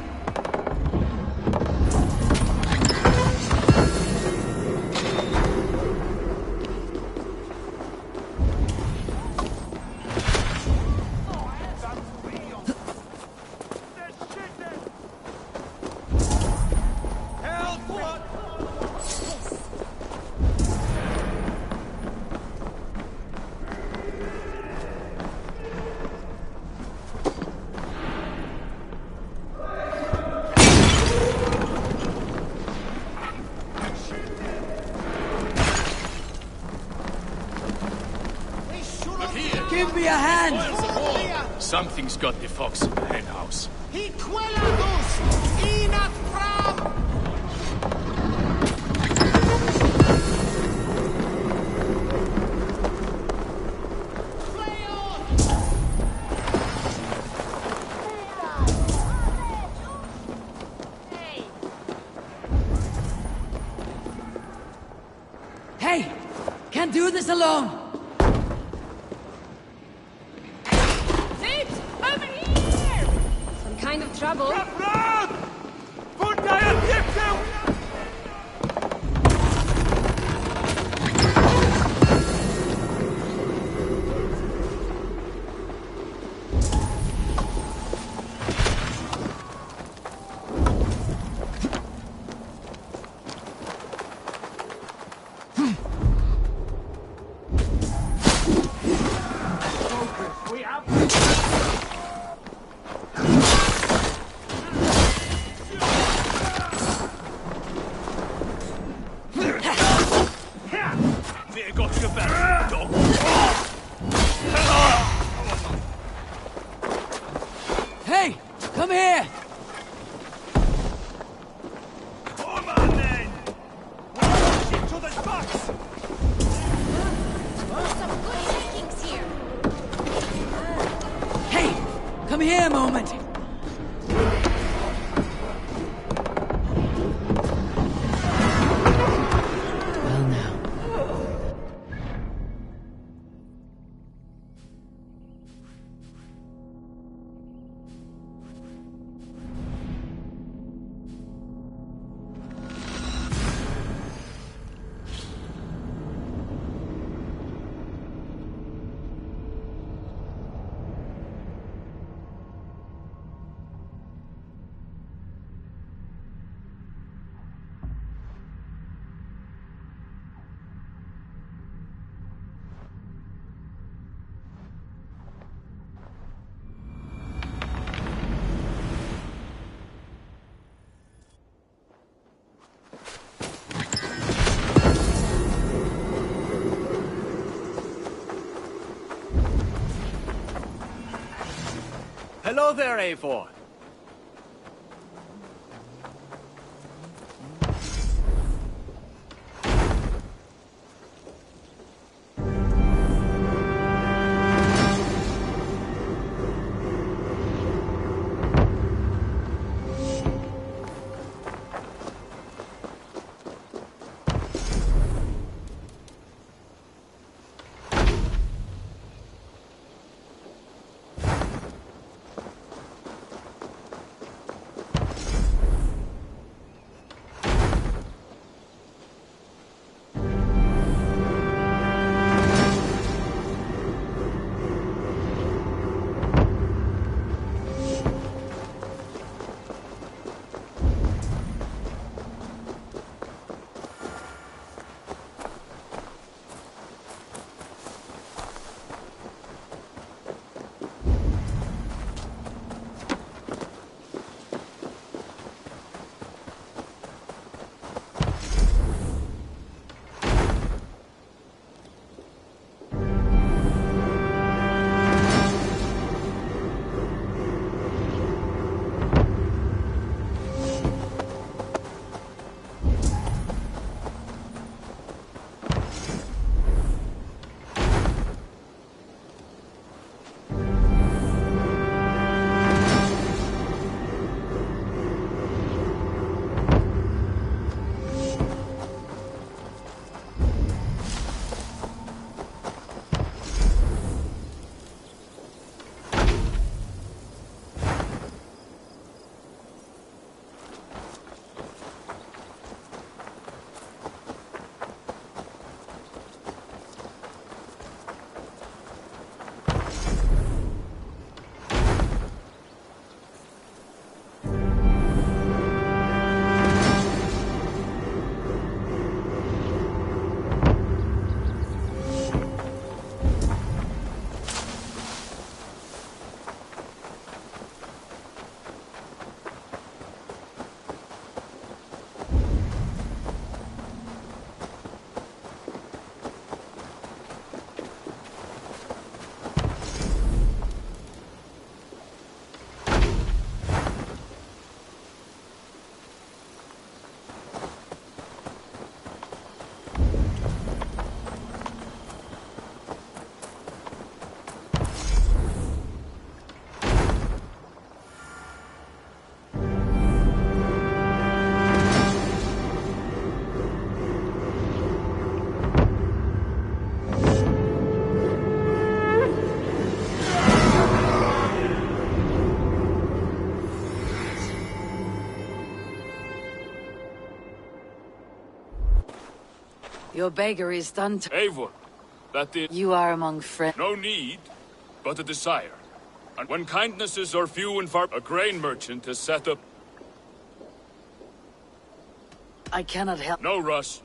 Give me a hand! Something's got the fox in the hen house. Hey! Can't do this alone! Over here! Some kind of trouble. Hey! Come here! Come on then! We're each other's backs! Some good pickings here. Hey! Come here a moment! Well now. Hello there, A4. Your beggar is done to— Eivor, that is— You are among friends. No need, but a desire. And when kindnesses are few and far, a grain merchant has set up— I cannot help— No rush.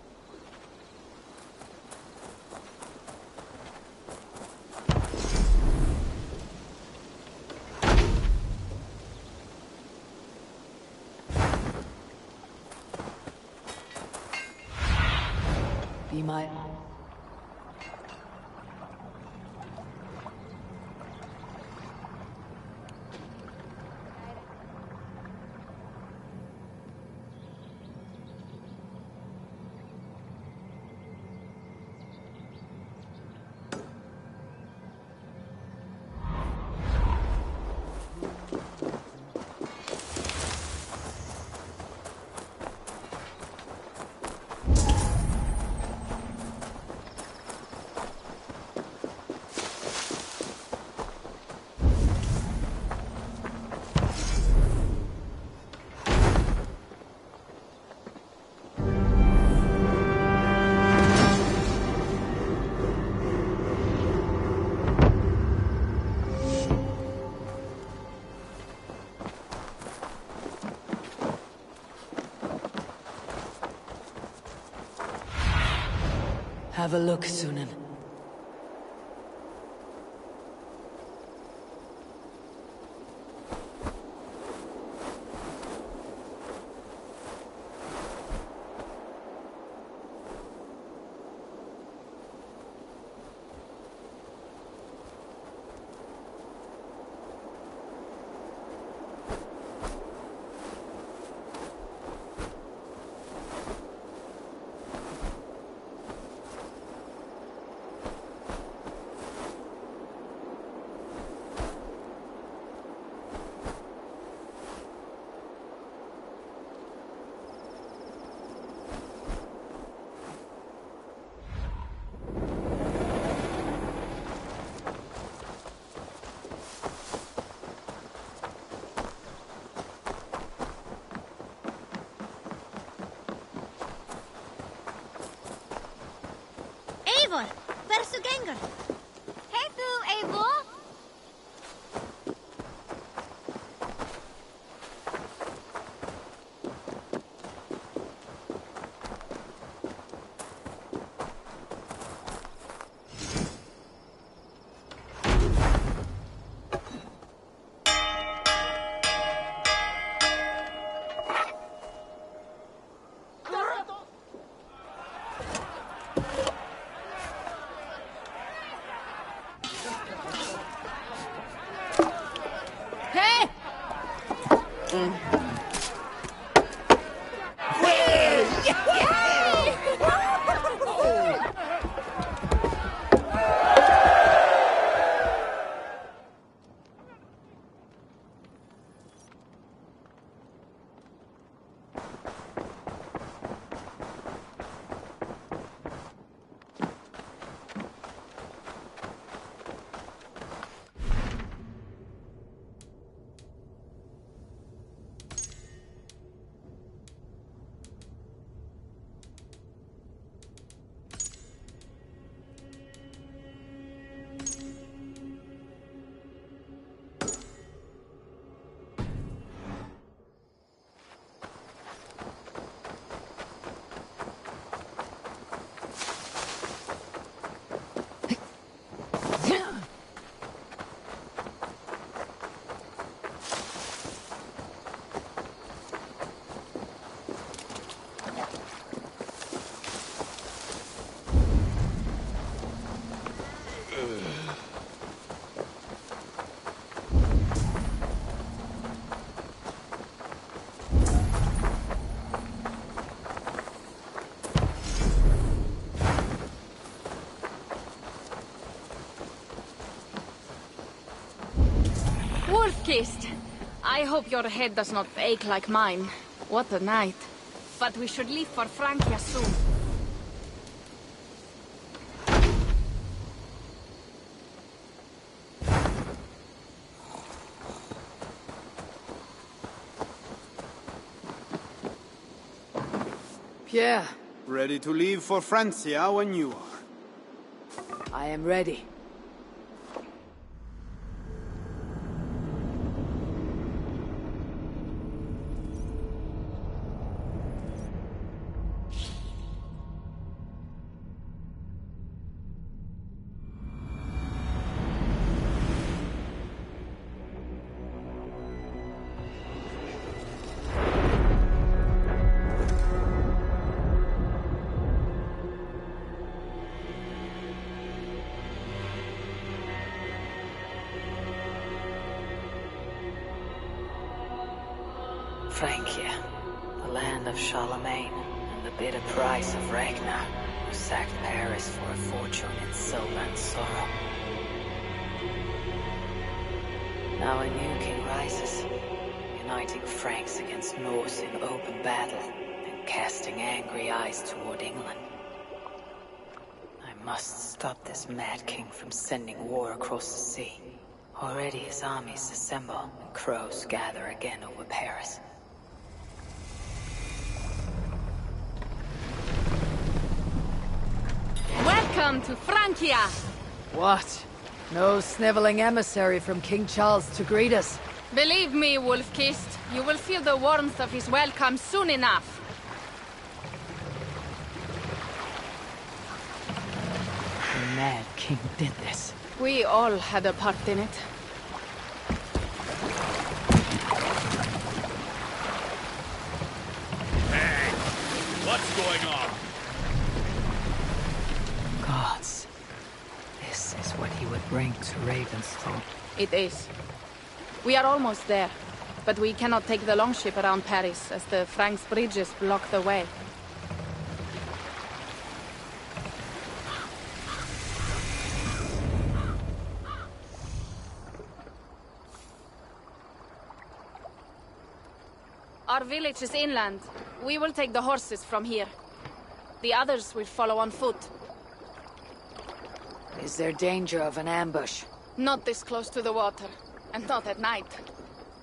Be my— Have a look, Sunan. Eivor, hversu gengur? Hey þú, Eivor! Wolf-kissed. I hope your head does not ache like mine. What a night. But we should leave for Francia soon. Pierre, Ready to leave for Francia when you are. I am ready. Francia, the land of Charlemagne, and the bitter price of Ragnar, who sacked Paris for a fortune in silver and sorrow. Now a new king rises, uniting Franks against Norse in open battle, and casting angry eyes toward England. I must stop this mad king from sending war across the sea. Already his armies assemble, and crows gather again over Paris. Welcome to Francia! What? No sniveling emissary from King Charles to greet us? Believe me, Wolf-Kissed, you will feel the warmth of his welcome soon enough. The mad king did this. We all had a part in it. Hey, what's going on? Gods. This is what he would bring to Ravensthorpe. It is. We are almost there, but we cannot take the longship around Paris as the Franks' bridges block the way. Our village is inland. We will take the horses from here. The others will follow on foot. Is there danger of an ambush? Not this close to the water, and not at night.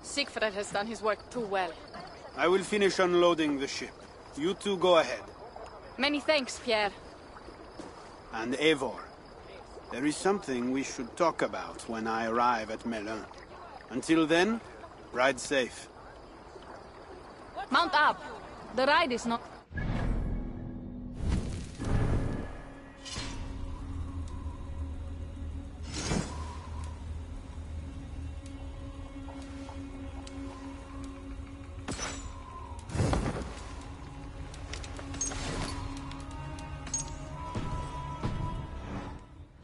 Siegfried has done his work too well. I will finish unloading the ship. You two go ahead. Many thanks, Pierre. And Eivor, there is something we should talk about when I arrive at Melun. Until then, ride safe. Mount up! The ride is not...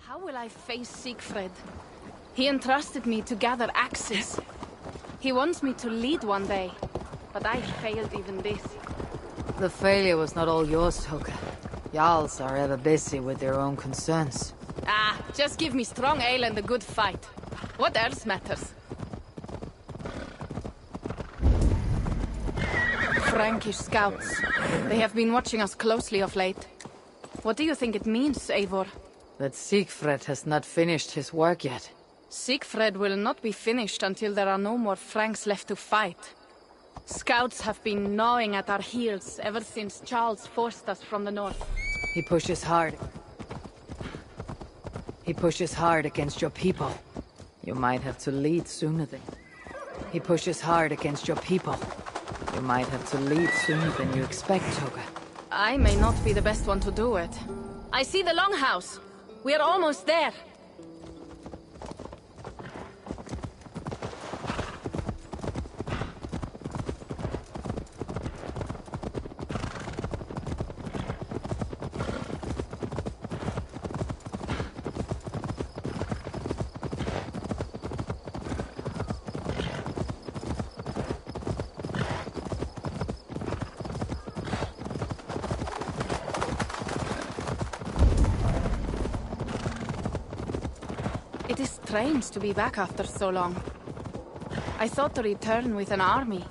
How will I face Siegfried? He entrusted me to gather axes. He wants me to lead one day, but I failed even this. The failure was not all yours, Toka. Jarls are ever busy with their own concerns. Ah, just give me strong ale and a good fight. What else matters? Frankish scouts. They have been watching us closely of late. What do you think it means, Eivor? That Siegfried has not finished his work yet. Siegfried will not be finished until there are no more Franks left to fight. Scouts have been gnawing at our heels ever since Charles forced us from the north. He pushes hard. He pushes hard against your people. You might have to lead sooner than... He pushes hard against your people. You might have to lead sooner than you expect, Toga. I may not be the best one to do it. I see the Longhouse. We are almost there. It is strange to be back after so long. I thought to return with an army.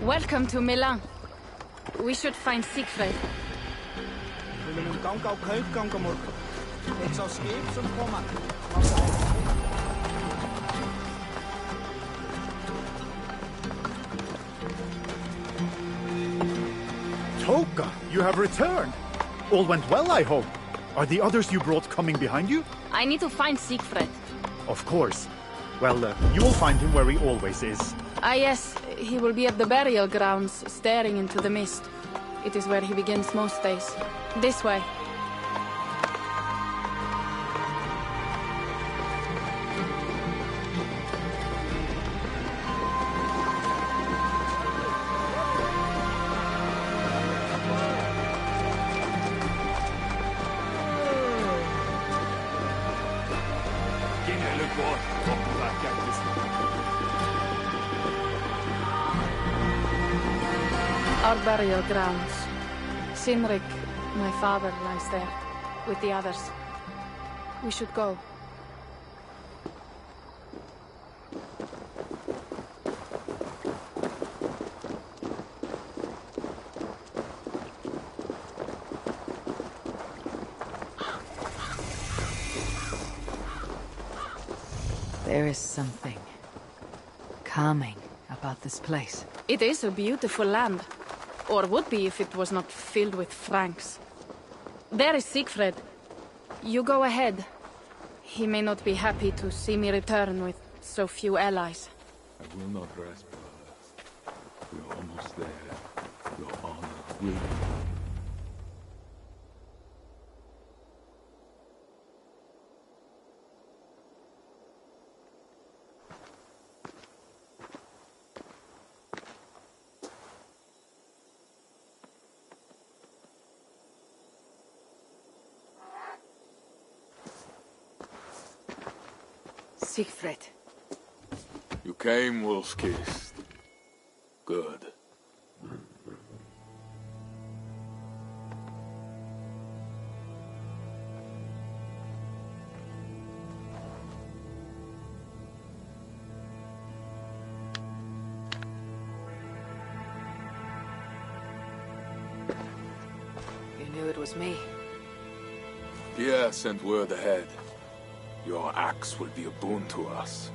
Welcome to Milan. We should find Siegfried. We willen een kank ook heupkanker morgen. Ik zal scheep zijn kommen. Toka, you have returned. All went well, I hope. Are the others you brought coming behind you? I need to find Siegfried. Of course. Well, you will find him where he always is. Ah yes, he will be at the burial grounds, staring into the mist. It is where he begins most days. This way. Our burial grounds. Sinrik, my father, lies there, with the others. We should go. There is something calming about this place. It is a beautiful land. Or would be if it was not filled with Franks. There is Siegfried. You go ahead. He may not be happy to see me return with so few allies. I will not rest, brother. We're almost there. Your honor will... Siegfried. You came, wolf-kissed. Good. You knew it was me. Pierre sent word ahead. Your axe will be a boon to us.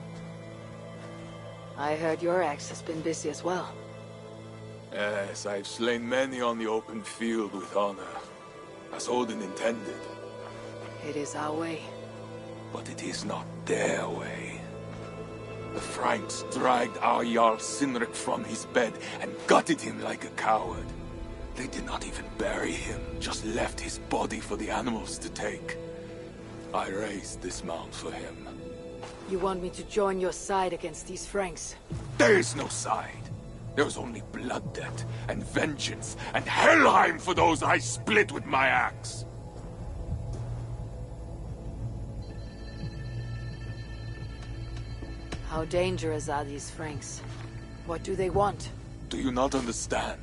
I heard your axe has been busy as well. Yes, I've slain many on the open field with honor, as Odin intended. It is our way. But it is not their way. The Franks dragged our Jarl Sinrik from his bed and gutted him like a coward. They did not even bury him, just left his body for the animals to take. I raised this mound for him. You want me to join your side against these Franks? There is no side. There is only blood debt, and vengeance, and Helheim for those I split with my axe. How dangerous are these Franks? What do they want? Do you not understand?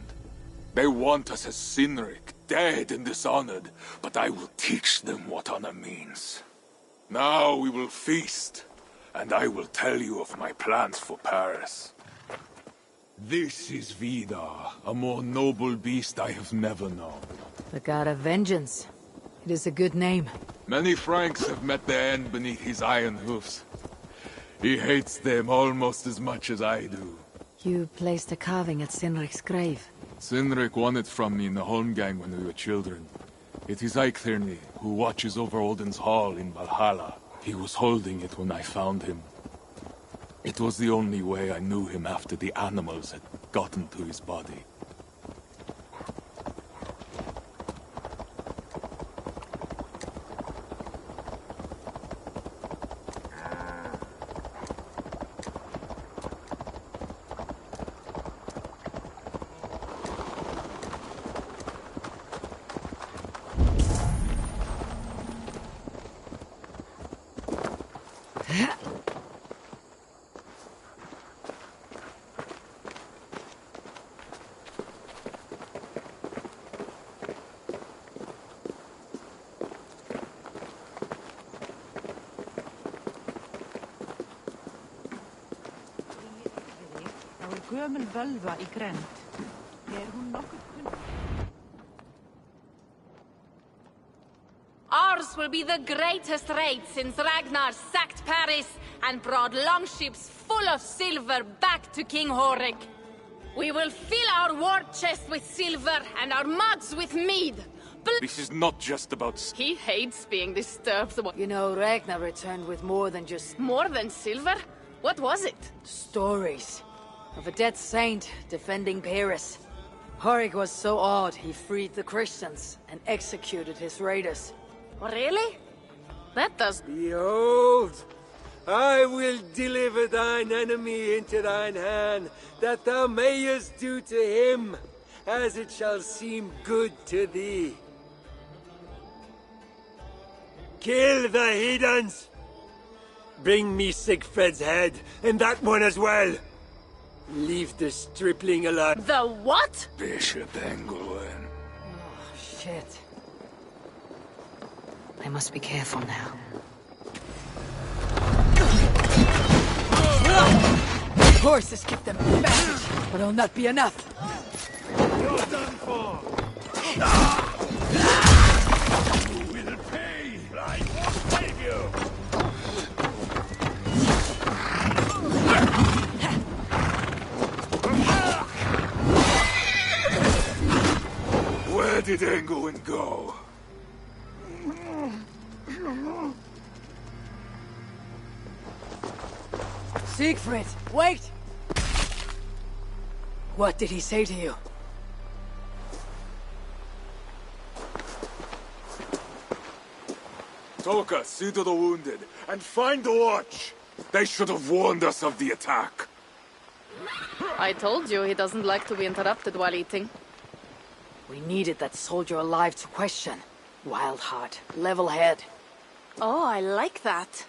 They want us as Sinrik, dead and dishonored, but I will teach them what honor means. Now we will feast, and I will tell you of my plans for Paris. This is Vidar, a more noble beast I have never known. The god of vengeance. It is a good name. Many Franks have met their end beneath his iron hoofs. He hates them almost as much as I do. You placed a carving at Sinrik's grave. Sinrik won it from me in the Holmgang when we were children. It is Eiklirni, who watches over Odin's hall in Valhalla. He was holding it when I found him. It was the only way I knew him after the animals had gotten to his body. Gömul völva í grennd. Er hún nokkuð kunn? will be the greatest raid since Ragnar sacked Paris and brought longships full of silver back to King Horik. We will fill our war chest with silver and our mugs with mead. This is not just about... He hates being disturbed. You know, Ragnar returned with more than just... More than silver? What was it? Stories. Of a dead saint defending Paris. Horik was so awed he freed the Christians and executed his raiders. Really? That does... Behold! I will deliver thine enemy into thine hand, that thou mayest do to him as it shall seem good to thee. Kill the heathens! Bring me Sigfred's head, and that one as well! Leave the stripling alive. The what? Bishop Engelwin. Oh, shit. I must be careful now. Of course, this give them advantage, but it'll not be enough. You're done for. You will pay. I won't save you. Where did Engelwin go? Siegfried, wait! What did he say to you? Toka, see to the wounded, and find the watch! They should have warned us of the attack. I told you he doesn't like to be interrupted while eating. We needed that soldier alive to question. Wild heart, level head. Oh, I like that.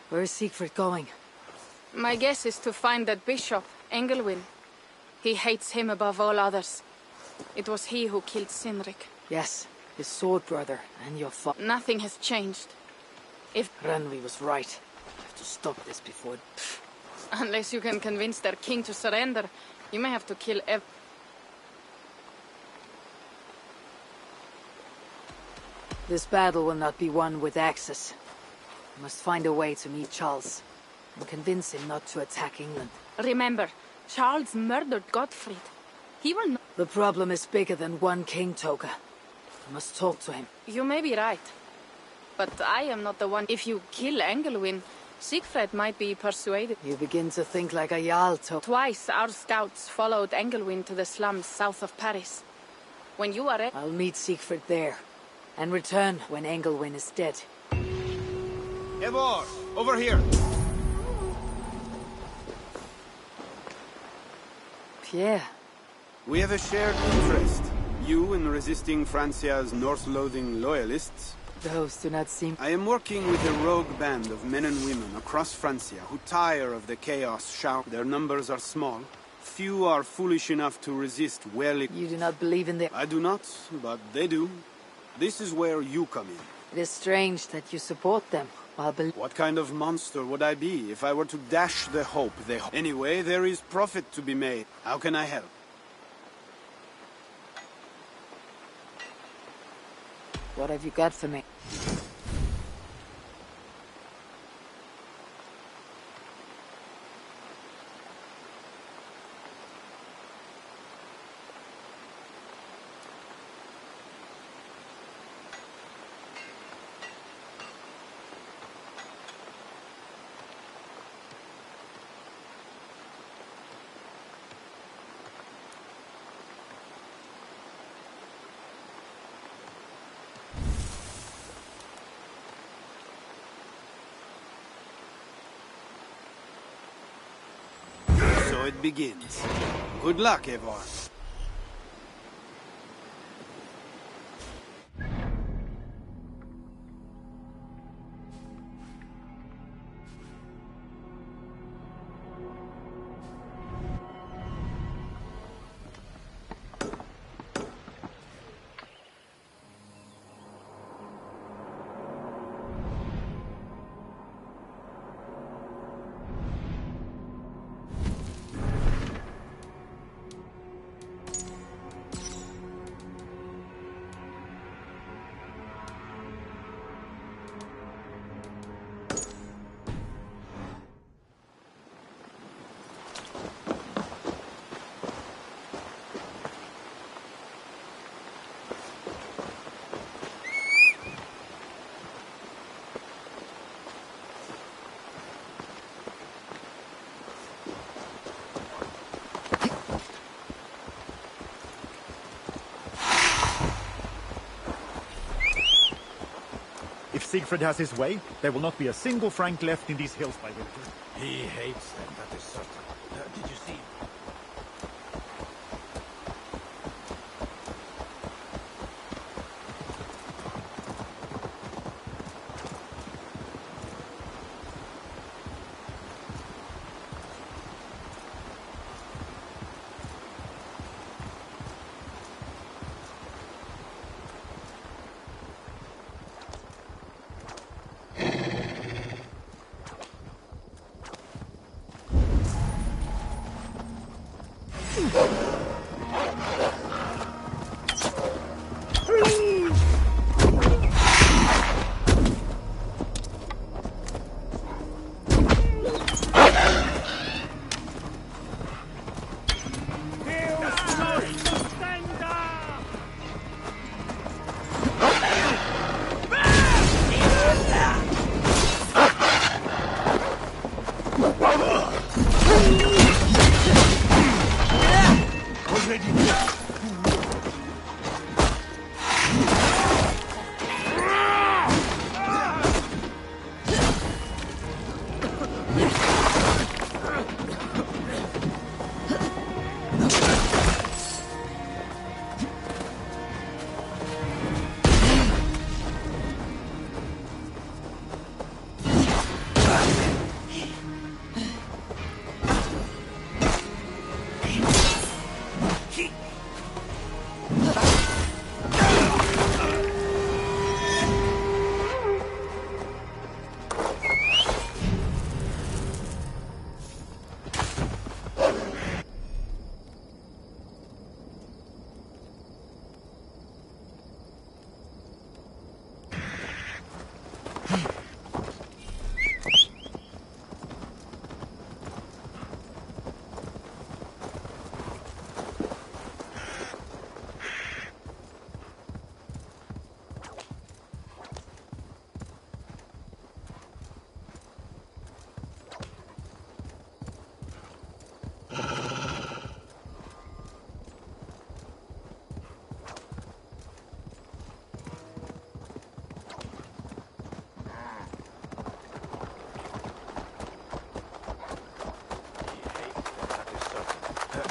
Where's Siegfried going? My guess is to find that bishop, Engelwin. He hates him above all others. It was he who killed Cynric. Yes, his sword brother and your father. Nothing has changed. If... Renly was right. I have to stop this before... Unless you can convince their king to surrender, you may have to kill This battle will not be won with axes. We must find a way to meet Charles. And convince him not to attack England. Remember, Charles murdered Gottfried. He will not... The problem is bigger than one king, Toka. I must talk to him. You may be right. But I am not the one. If you kill Engelwin, Siegfried might be persuaded. You begin to think like a Jarl, Toka. Twice our scouts followed Engelwin to the slums south of Paris. When you are... I'll meet Siegfried there. And return when Engelwin is dead. Eivor, over here! Pierre. We have a shared interest. You in resisting Francia's North-loathing loyalists. Those do not seem... I am working with a rogue band of men and women across Francia who tire of the chaos shout. Their numbers are small. Few are foolish enough to resist well. You do not believe in them? I do not, but they do. This is where you come in. It is strange that you support them. What kind of monster would I be if I were to dash the hope they... Anyway, there is profit to be made. How can I help? What have you got for me? So it begins. Good luck, Eivor. Siegfried has his way, there will not be a single Frank left in these hills by winter. He hates them, that is certain. Did you see?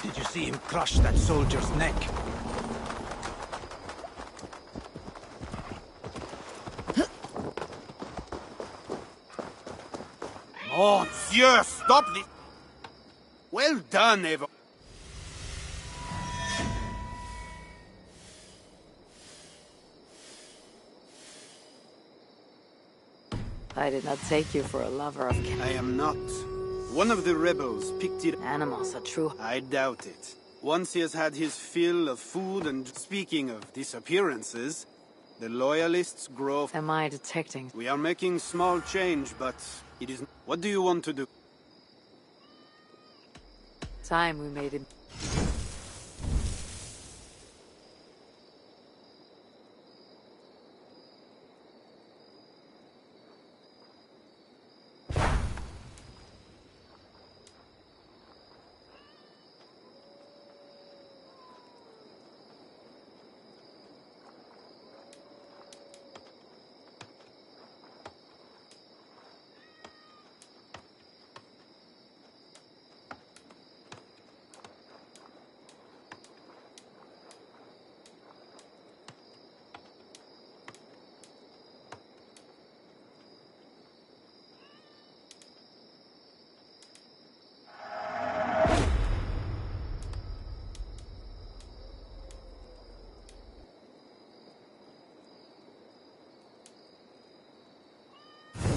Did you see him crush that soldier's neck? Oh, Dieu, stop this! Well done, Eivor. I did not take you for a lover of I am not. One of the rebels picked it. Animals are true. I doubt it. Once he has had his fill of food, and speaking of disappearances, the loyalists grow. Am I detecting? We are making small change, but it is. What do you want to do? Time we made him.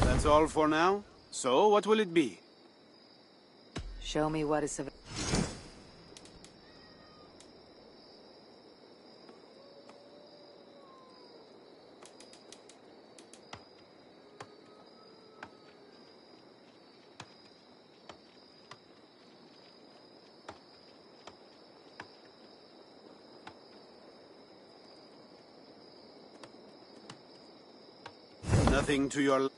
That's all for now? So, what will it be? Show me what is available. Nothing to your...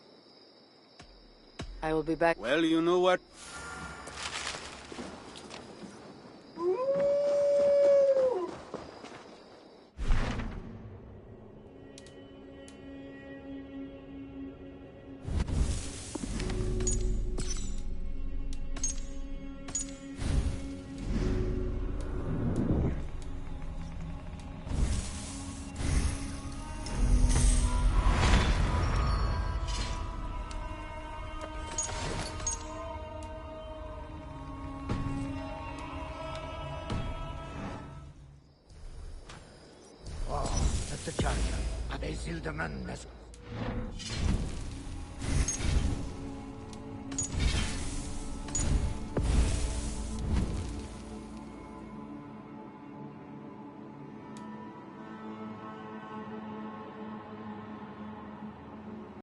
I will be back. Well, you know what? Oh, that's a charger. Are they Zilderman?